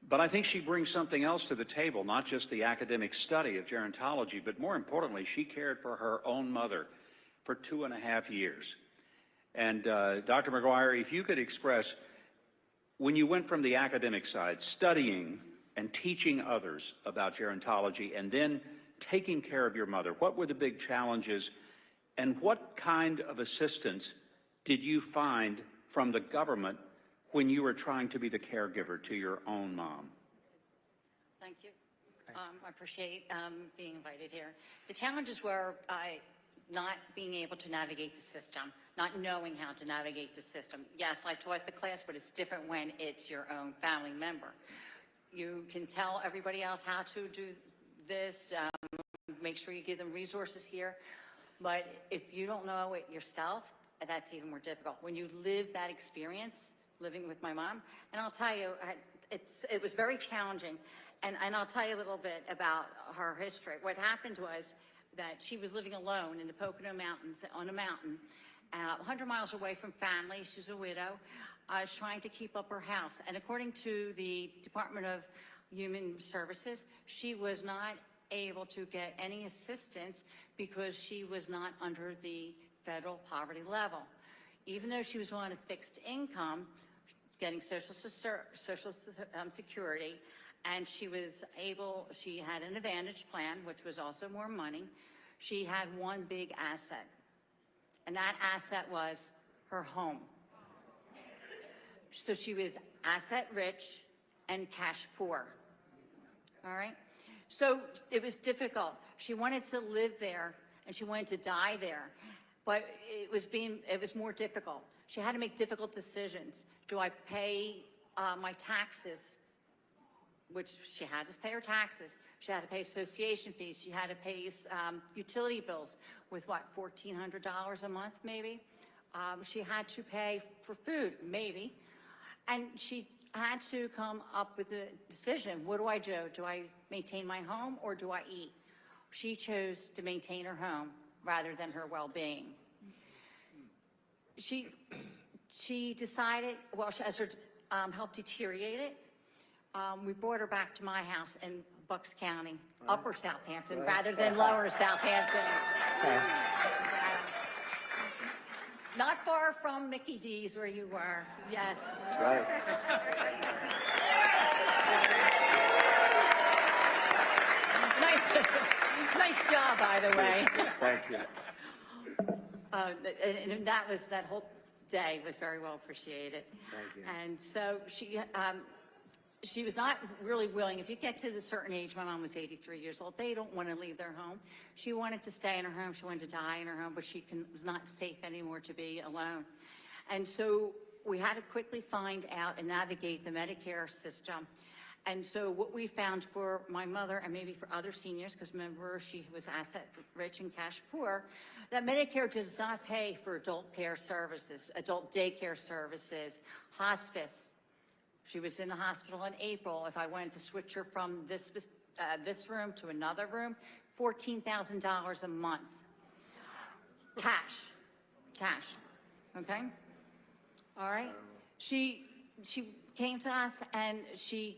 N: but I think she brings something else to the table, not just the academic study of gerontology, but more importantly, she cared for her own mother for 2.5 years. And Dr. McGuire, if you could express, when you went from the academic side, studying and teaching others about gerontology, and then taking care of your mother, what were the big challenges, and what kind of assistance did you find from the government when you were trying to be the caregiver to your own mom?
I: Thank you. I appreciate being invited here. The challenges were not being able to navigate the system, not knowing how to navigate the system. Yes, I taught the class, but it's different when it's your own family member. You can tell everybody else how to do this, make sure you give them resources here, but if you don't know it yourself, that's even more difficult. When you live that experience, living with my mom, and I'll tell you, it was very challenging. And I'll tell you a little bit about her history. What happened was that she was living alone in the Pocono Mountains, on a mountain, 100 miles away from family. She was a widow, trying to keep up her house. And according to the Department of Human Services, she was not able to get any assistance because she was not under the federal poverty level. Even though she was on a fixed income, getting Social Security, and she had an Advantage plan, which was also more money. She had one big asset, and that asset was her home. So she was asset rich and cash poor, all right? So it was difficult. She wanted to live there, and she wanted to die there, but it was more difficult. She had to make difficult decisions. Do I pay my taxes? Which she had to pay her taxes. She had to pay association fees. She had to pay utility bills with what, $1,400 a month maybe? She had to pay for food, maybe. And she had to come up with a decision. What do I do? Do I maintain my home or do I eat? She chose to maintain her home rather than her well-being. She decided, well, as her health deteriorated, we brought her back to my house in Bucks County, Upper Southampton, rather than Lower Southampton. Not far from Mickey D's where you were, yes.
O: Right.
I: Nice job, by the way.
O: Thank you.
I: And that whole day was very well appreciated.
O: Thank you.
I: And so she was not really willing. If you get to a certain age, my mom was 83 years old, they don't want to leave their home. She wanted to stay in her home. She wanted to die in her home, but was not safe anymore to be alone. And so we had to quickly find out and navigate the Medicare system. And so what we found for my mother, and maybe for other seniors, because remember she was asset rich and cash poor, that Medicare does not pay for adult care services, adult daycare services, hospice. She was in the hospital in April. If I wanted to switch her from this room to another room, $14,000 a month. Cash, okay? All right? She came to us and she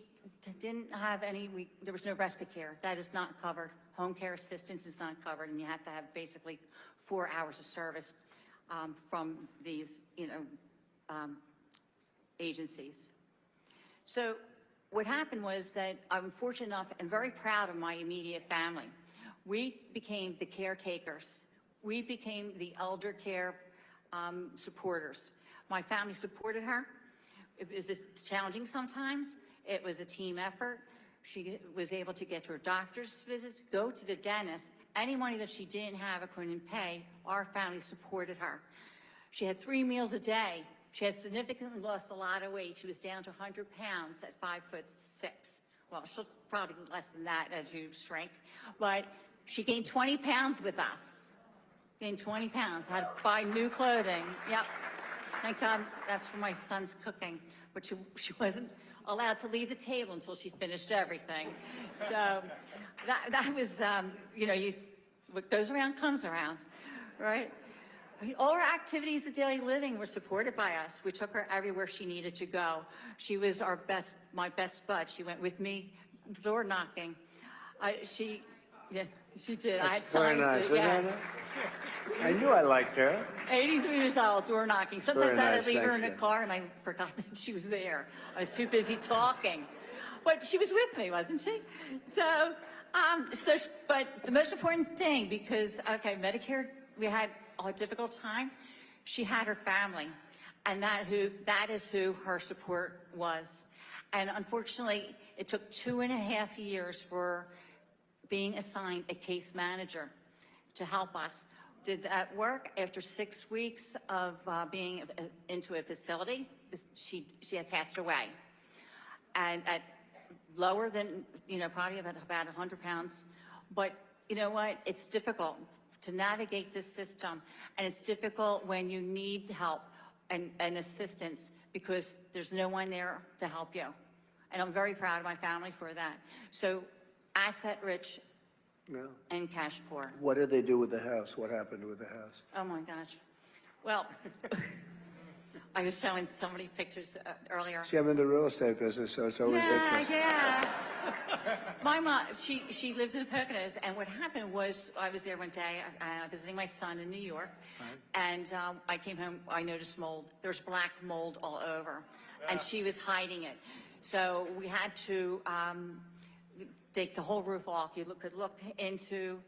I: didn't have there was no respite care. That is not covered. Home care assistance is not covered, and you have to have basically 4 hours of service from these, agencies. So what happened was that I'm fortunate enough and very proud of my immediate family. We became the caretakers. We became the elder care supporters. My family supported her. It was challenging sometimes. It was a team effort. She was able to get to her doctor's visits, go to the dentist. Any money that she didn't have or couldn't pay, our family supported her. She had 3 meals a day. She had significantly lost a lot of weight. She was down to 100 pounds at 5'6". Well, she'll probably less than that as you shrink. But she gained 20 pounds with us. Gained 20 pounds, had to buy new clothing. Yep. Thank God that's for my son's cooking. But she wasn't allowed to leave the table until she finished everything. So that was, what goes around comes around, right? All her activities of daily living were supported by us. We took her everywhere she needed to go. She was my best bud. She went with me door knocking. She Yeah, she did. I had
O: That's very
I: signs.
O: nice.
I: Yeah.
O: Isn't it? I knew I liked her.
I: 83 years old, door knocking. Sometimes
O: Very
I: I'd
O: nice,
I: leave her
O: thanks,
I: in the
O: Jen.
I: car and I forgot that she was there. I was too busy talking. But she was with me, wasn't she? But the most important thing, because, okay, Medicare, we had a difficult time. She had her family, and that is who her support was. And unfortunately, it took 2.5 years for being assigned a case manager to help us. Did that work? After 6 weeks of being into a facility, she had passed away. And at lower than, probably about 100 pounds. But you know what? It's difficult to navigate this system. And it's difficult when you need help and assistance because there's no one there to help you. And I'm very proud of my family for that. So asset rich and cash poor.
O: What did they do with the house? What happened with the house?
I: Oh my gosh. Well, I was showing somebody pictures earlier.
O: See, I'm in the real estate business, so it's always interesting.
I: Yeah. My mom, she lived in the Poconos, and what happened was I was there one day visiting my son in New York, and I came home, I noticed mold. There's black mold all over, and she was hiding it. So we had to take the whole roof off. You could look into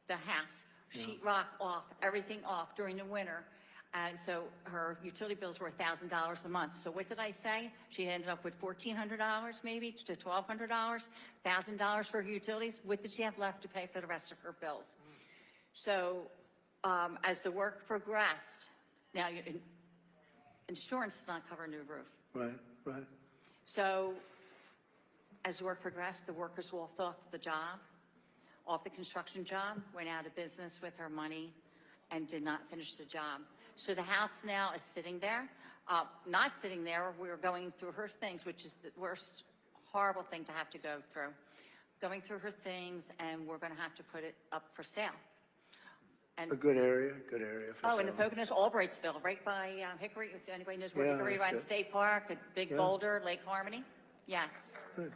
I: the house, sheetrock off, everything off during the winter. And so her utility bills were $1,000 a month. So what did I say? She ended up with $1,400 maybe to $1,200, $1,000 for her utilities. What did she have left to pay for the rest of her bills? So as the work progressed, now insurance does not cover a new roof.
O: Right.
I: So as the work progressed, the workers walked off the job, off the construction job, went out of business with her money, and did not finish the job. So the house now is sitting there, not sitting there. We're going through her things, which is the worst, horrible thing to have to go through. Going through her things, and we're going to have to put it up for sale. And
O: A good area for
I: in the
O: sale.
I: Poconos, Albrightsville, right by Hickory. If anybody knows where
O: Yeah,
I: Hickory
O: that's
I: runs,
O: good.
I: State Park, a big
O: Yeah.
I: boulder, Lake Harmony. Yes.
O: Good.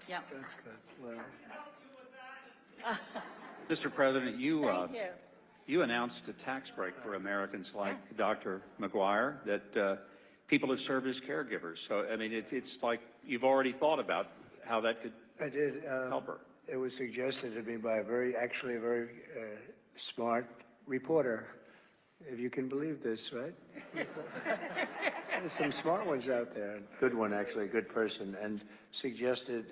I: Yep.
O: That's good. Well,
N: Mr. President, you
I: Thank you.
N: you announced a tax break for Americans like
I: Yes.
N: Dr. McGuire that people have served as caregivers. So, I mean, it's like you've already thought about how that could
O: I did.
N: help her.
O: It was suggested to me by a very smart reporter, if you can believe this, right? There's some smart ones out there, good one actually, a good person, and suggested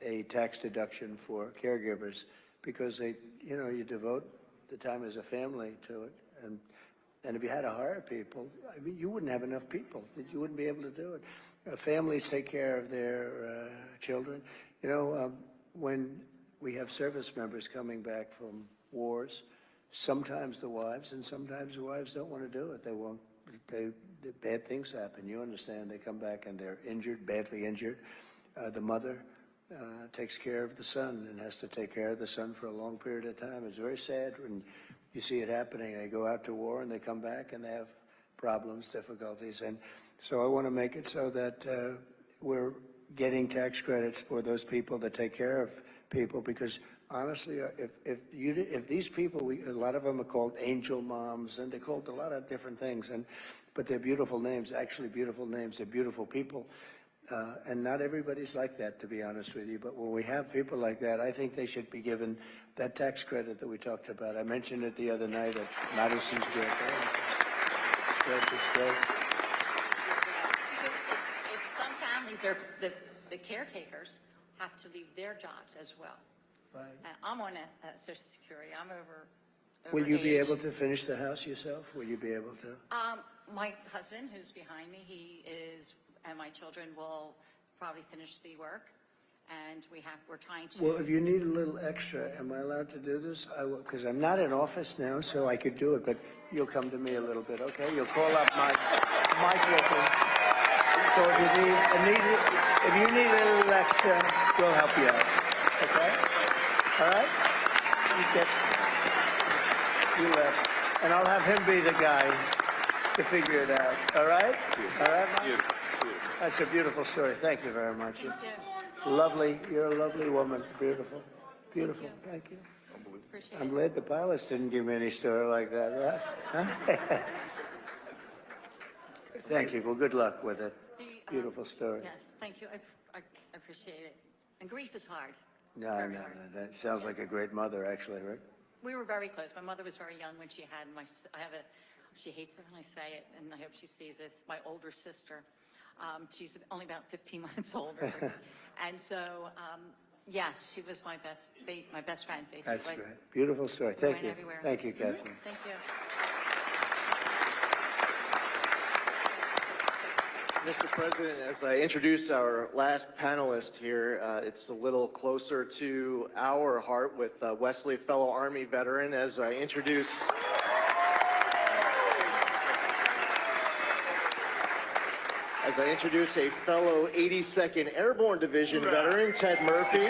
O: a tax deduction for caregivers because you devote the time as a family to it, and if you had to hire people, I mean, you wouldn't have enough people. You wouldn't be able to do it. Families take care of their children. When we have service members coming back from wars, sometimes the wives don't want to do it. They won't. Bad things happen. You understand? They come back and they're injured, badly injured. The mother takes care of the son and has to take care of the son for a long period of time. It's very sad when you see it happening. They go out to war and they come back and they have problems, difficulties. And so I want to make it so that we're getting tax credits for those people that take care of people, because honestly, if these people, a lot of them are called angel moms, and they're called a lot of different things, but they're beautiful names, actually beautiful names. They're beautiful people, and not everybody's like that, to be honest with you. But when we have people like that, I think they should be given that tax credit that we talked about. I mentioned it the other night at Madison Square Garden.
I: If some families are the caretakers have to leave their jobs as well.
O: Right.
I: I'm on a Social Security. I'm over
O: Will you be
I: age.
O: able to finish the house yourself? Will you be able to?
I: My husband, who's behind me, and my children will probably finish the work, and we're trying to.
O: Well, if you need a little extra, am I allowed to do this? I will, because I'm not in office now, so I could do it, but you'll come to me a little bit, okay? You'll call up Mike Wilson. So if you need a little extra, we'll help you out, okay? All right? You left. And I'll have him be the guy to figure it out, all right? All right, Mike? That's a beautiful story. Thank you very much.
I: Thank you.
O: Lovely. You're a lovely woman. Beautiful. Beautiful. Thank you.
I: Appreciate
O: I'm
I: it.
O: glad the pilots didn't give me any story like that, right? Huh? Thank you. Well, good luck with it. Beautiful story.
I: Yes, thank you. I appreciate it. And grief is hard.
O: No,
I: Very
O: no,
I: hard.
O: no. That sounds like a great mother, actually, right?
I: We were very close. My mother was very young when she had she hates it when I say it, and I hope she sees this, my older sister. She's only about 15 months older. And so, yes, she was my best friend, basically.
O: That's great. Beautiful story.
I: We
O: Thank
I: went
O: you.
I: everywhere.
O: Thank you,
I: Mhm.
O: Catherine.
I: Thank you.
T: Mr. President, as I introduce our last panelist here, it's a little closer to our heart with Wesley, a fellow Army veteran, as I introduce a fellow 82nd Airborne Division veteran, Ted Murphy.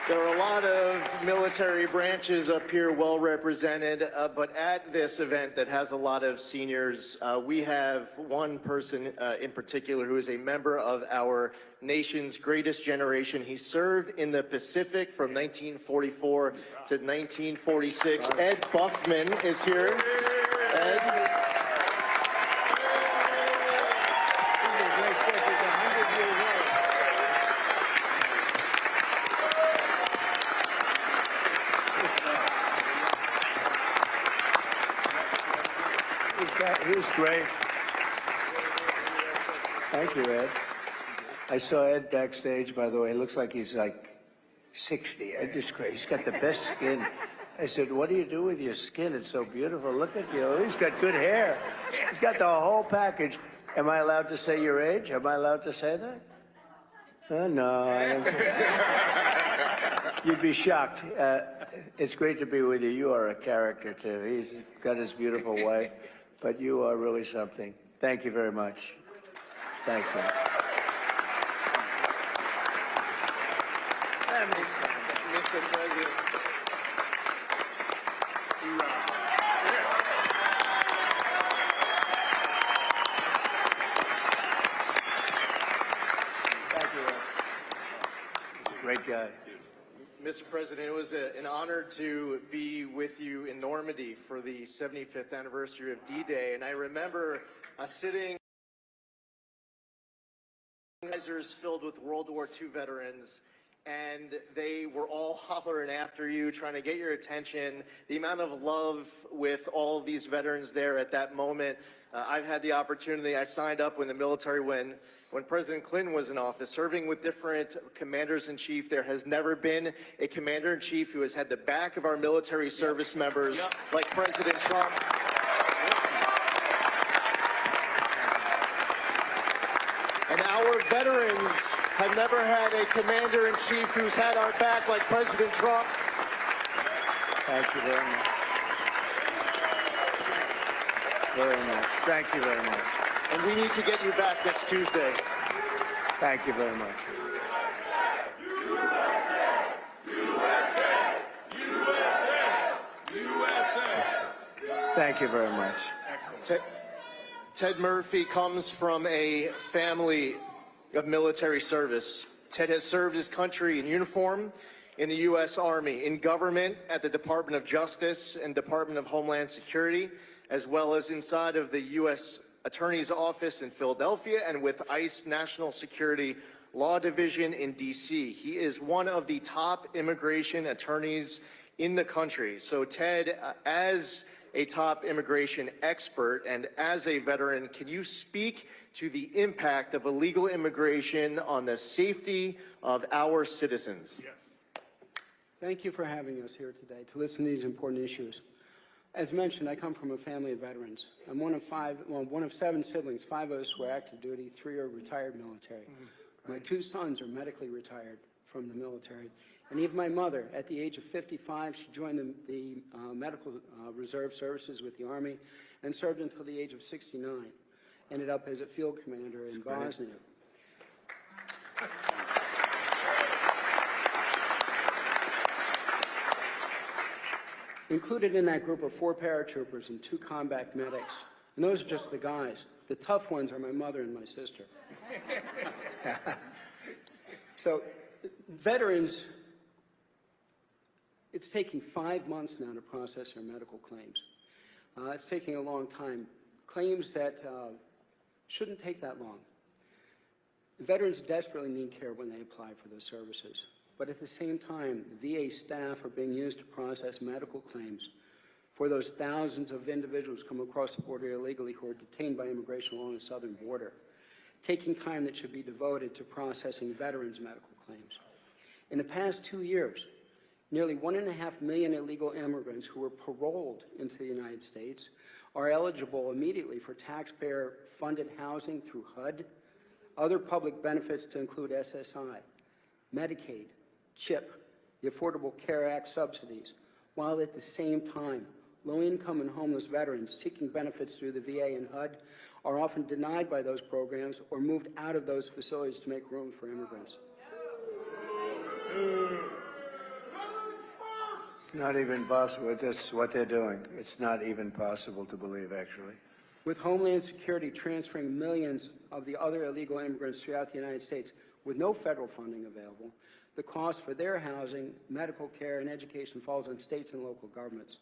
T: There are a lot of military branches up here well represented, but at this event that has a lot of seniors, we have one person in particular who is a member of our nation's greatest generation. He served in the Pacific from 1944 to 1946. Ed Buffman is here. Ed.
O: He was great. Thank you, Ed. I saw Ed backstage, by the way. He looks like he's like 60. He's got the best skin. I said, what do you do with your skin? It's so beautiful. Look at you. He's got good hair. He's got the whole package. Am I allowed to say your age? Am I allowed to say that? No. I don't. You'd be shocked. It's great to be with you. You are a character, too. He's got his beautiful wife. But you are really something. Thank you very much. Thank you.
T: Mr. President.
O: Thank you, Ed. He's a great guy.
T: Mr. President, it was an honor to be with you in Normandy for the 75th anniversary of D-Day, and I remember sitting filled with World War II veterans, and they were all hollering after you, trying to get your attention. The amount of love with all of these veterans there at that moment. I've had the opportunity, I signed up in the military when President Clinton was in office, serving with different commanders-in-chief. There has never been a commander-in-chief who has had the back of our military service members like President Trump. And our veterans have never had a commander-in-chief who's had our back like President Trump.
O: Thank you very much. Very nice. Thank you very much.
T: And we need to get you back next Tuesday.
O: Thank you very much. Thank you very much.
T: Ted Murphy comes from a family of military service. Ted has served his country in uniform in the U.S. Army, in government at the Department of Justice and Department of Homeland Security, as well as inside of the U.S. Attorney's Office in Philadelphia and with ICE National Security Law Division in D.C. He is one of the top immigration attorneys in the country. So Ted, as a top immigration expert and as a veteran, can you speak to the impact of illegal immigration on the safety of our citizens?
J: Yes. Thank you for having us here today to listen to these important issues. As mentioned, I come from a family of veterans. I'm one of 7 siblings. 5 of us were active duty, 3 are retired military. My 2 sons are medically retired from the military. And even my mother, at the age of 55, she joined the Medical Reserve Services with the Army and served until the age of 69. Ended up as a field commander in Bosnia. Included in that group are 4 paratroopers and 2 combat medics. And those are just the guys. The tough ones are my mother and my sister. So veterans, it's taking 5 months now to process their medical claims. It's taking a long time. Claims that shouldn't take that long. Veterans desperately need care when they apply for those services. But at the same time, VA staff are being used to process medical claims for those thousands of individuals come across the border illegally who are detained by immigration along the southern border, taking time that should be devoted to processing veterans' medical claims. In the past 2 years, nearly 1.5 million illegal immigrants who were paroled into the United States are eligible immediately for taxpayer-funded housing through HUD, other public benefits to include SSI, Medicaid, CHIP, the Affordable Care Act subsidies, while at the same time, low-income and homeless veterans seeking benefits through the VA and HUD are often denied by those programs or moved out of those facilities to make room for immigrants.
O: It's not even possible. That's what they're doing. It's not even possible to believe, actually.
J: With Homeland Security transferring millions of the other illegal immigrants throughout the United States with no federal funding available, the cost for their housing, medical care, and education falls on states and local governments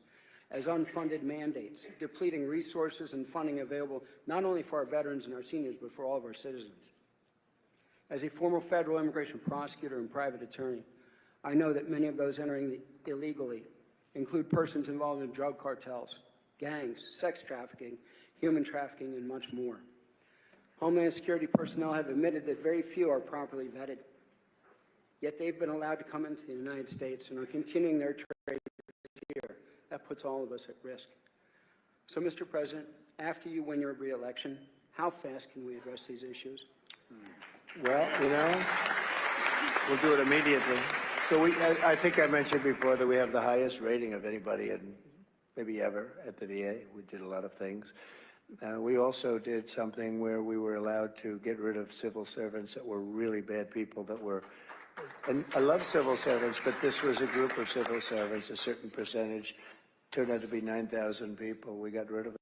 J: as unfunded mandates, depleting resources and funding available not only for our veterans and our seniors, but for all of our citizens. As a former federal immigration prosecutor and private attorney, I know that many of those entering illegally include persons involved in drug cartels, gangs, sex trafficking, human trafficking, and much more. Homeland Security personnel have admitted that very few are properly vetted, yet they've been allowed to come into the United States and are continuing their trade here. That puts all of us at risk. So, Mr. President, after you win your re-election, how fast can we address these issues?
O: Well, you know, we'll do it immediately. So I think I mentioned before that we have the highest rating of anybody in maybe ever at the VA. We did a lot of things. We also did something where we were allowed to get rid of civil servants that were really bad people that were, and I love civil servants, but this was a group of civil servants, a certain percentage, turned out to be 9,000 people. We got rid of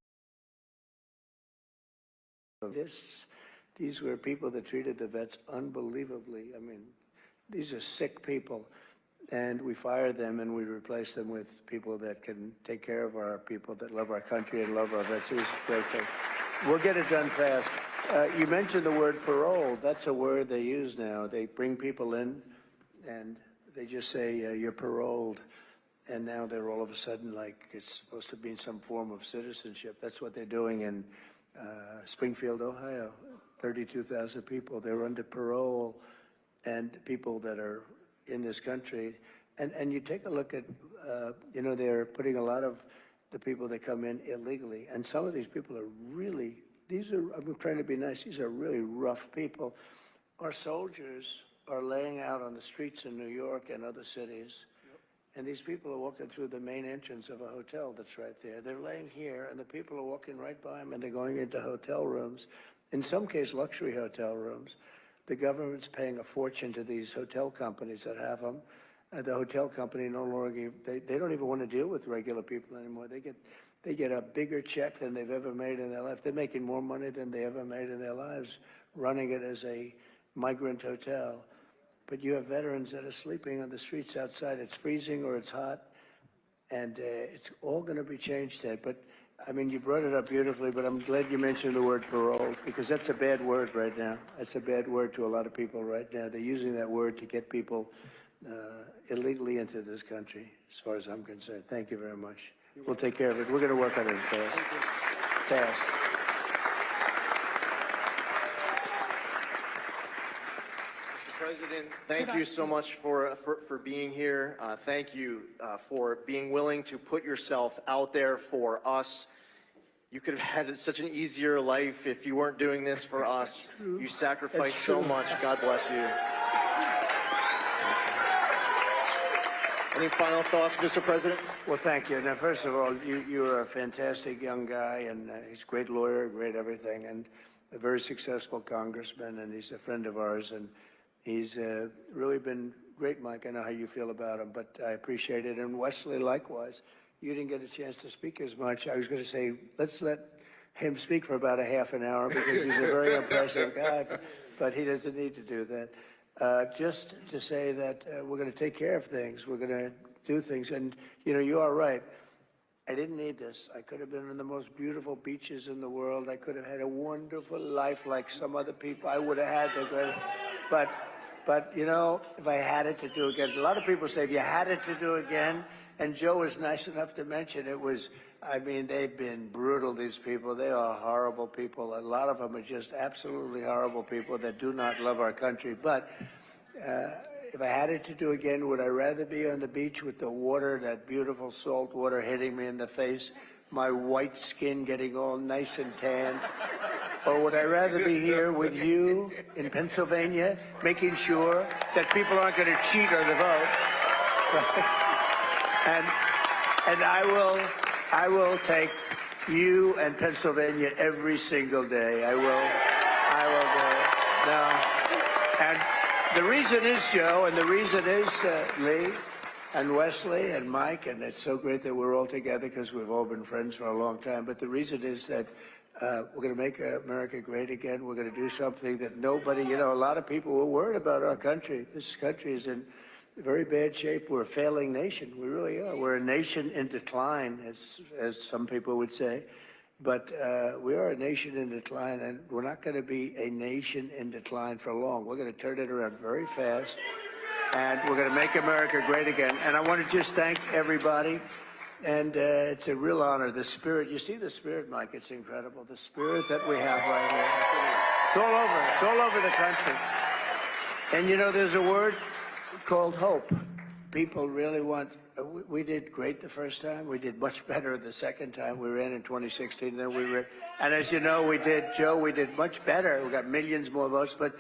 O: this. These were people that treated the vets unbelievably. I mean, these are sick people. And we fired them and we replaced them with people that can take care of our people, that love our country and love our vets. It was a great thing. We'll get it done fast. You mentioned the word parole. That's a word they use now. They bring people in and they just say, you're paroled. And now they're all of a sudden like it's supposed to be in some form of citizenship. That's what they're doing in Springfield, Ohio. 32,000 people. They're under parole, and people that are in this country. And you take a look at, you know, they're putting a lot of the people that come in illegally. And some of these people are really, I'm trying to be nice, these are really rough people. Our soldiers are laying out on the streets in New York and other cities. And these people are walking through the main entrance of a hotel that's right there. They're laying here, and the people are walking right by them, and they're going into hotel rooms. In some case, luxury hotel rooms. The government's paying a fortune to these hotel companies that have them. The hotel company no longer, they don't even want to deal with regular people anymore. They get a bigger check than they've ever made in their life. They're making more money than they ever made in their lives running it as a migrant hotel. But you have veterans that are sleeping on the streets outside. It's freezing or it's hot, and it's all going to be changed, Ted. But I mean, you brought it up beautifully, but I'm glad you mentioned the word parole, because that's a bad word right now. That's a bad word to a lot of people right now. They're using that word to get people illegally into this country, as far as I'm concerned. Thank you very much. We'll take care of it. We're going to work on it fast. Fast.
T: President, thank you so much for being here. Thank you for being willing to put yourself out there for us. You could have had such an easier life if you weren't doing this for us. You sacrificed so much. God bless you. Any final thoughts, Mr. President?
O: Well, thank you. Now, first of all, you're a fantastic young guy, and he's a great lawyer, great everything, and a very successful congressman, and he's a friend of ours, and he's really been great, Mike. I know how you feel about him, but I appreciate it. And Wesley, likewise. You didn't get a chance to speak as much. I was going to say, let's let him speak for about a half an hour because he's a very impressive guy, but he doesn't need to do that. just to say that we're going to take care of things. We're going to do things. And, you know, you are right. I didn't need this. I could have been on the most beautiful beaches in the world. I could have had a wonderful life like some other people. I would have had the great, but you know, if I had it to do again, a lot of people say, if you had it to do again, and Joe was nice enough to mention it was, I mean, they've been brutal, these people. They are horrible people. A lot of them are just absolutely horrible people that do not love our country. But if I had it to do again, would I rather be on the beach with the water, that beautiful salt water hitting me in the face, my white skin getting all nice and tan? Or would I rather be here with you in Pennsylvania, making sure that people aren't going to cheat on the vote? And I will take you and Pennsylvania every single day. I will do it. No. And the reason is, Joe, and the reason is Lee and Wesley and Mike, and it's so great that we're all together because we've all been friends for a long time. But the reason is that we're going to make America great again. We're going to do something that nobody, you know, a lot of people were worried about our country. This country is in very bad shape. We're a failing nation. We really are. We're a nation in decline, as some people would say. But we are a nation in decline, and we're not going to be a nation in decline for long. We're going to turn it around very fast, and we're going to make America great again. And I want to just thank everybody. And it's a real honor. The spirit, you see the spirit, Mike, it's incredible. The spirit that we have right here. It's all over the country. And you know, there's a word called hope. People really want, we did great the first time. We did much better the second time we ran in 2016 than we ran. And as you know, we did much better. We got millions more votes, but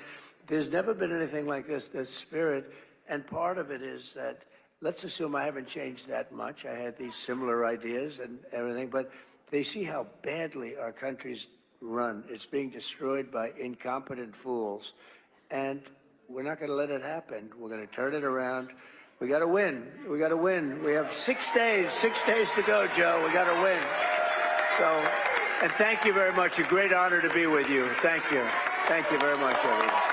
O: there's never been anything like this, the spirit. And part of it is that, let's assume I haven't changed that much. I had these similar ideas and everything, but they see how badly our country's run. It's being destroyed by incompetent fools, and we're not going to let it happen. We're going to turn it around. We got to win. We got to win. We have 6 days to go, Joe. We got to win. So, and thank you very much. A great honor to be with you. Thank you. Thank you very much, everyone.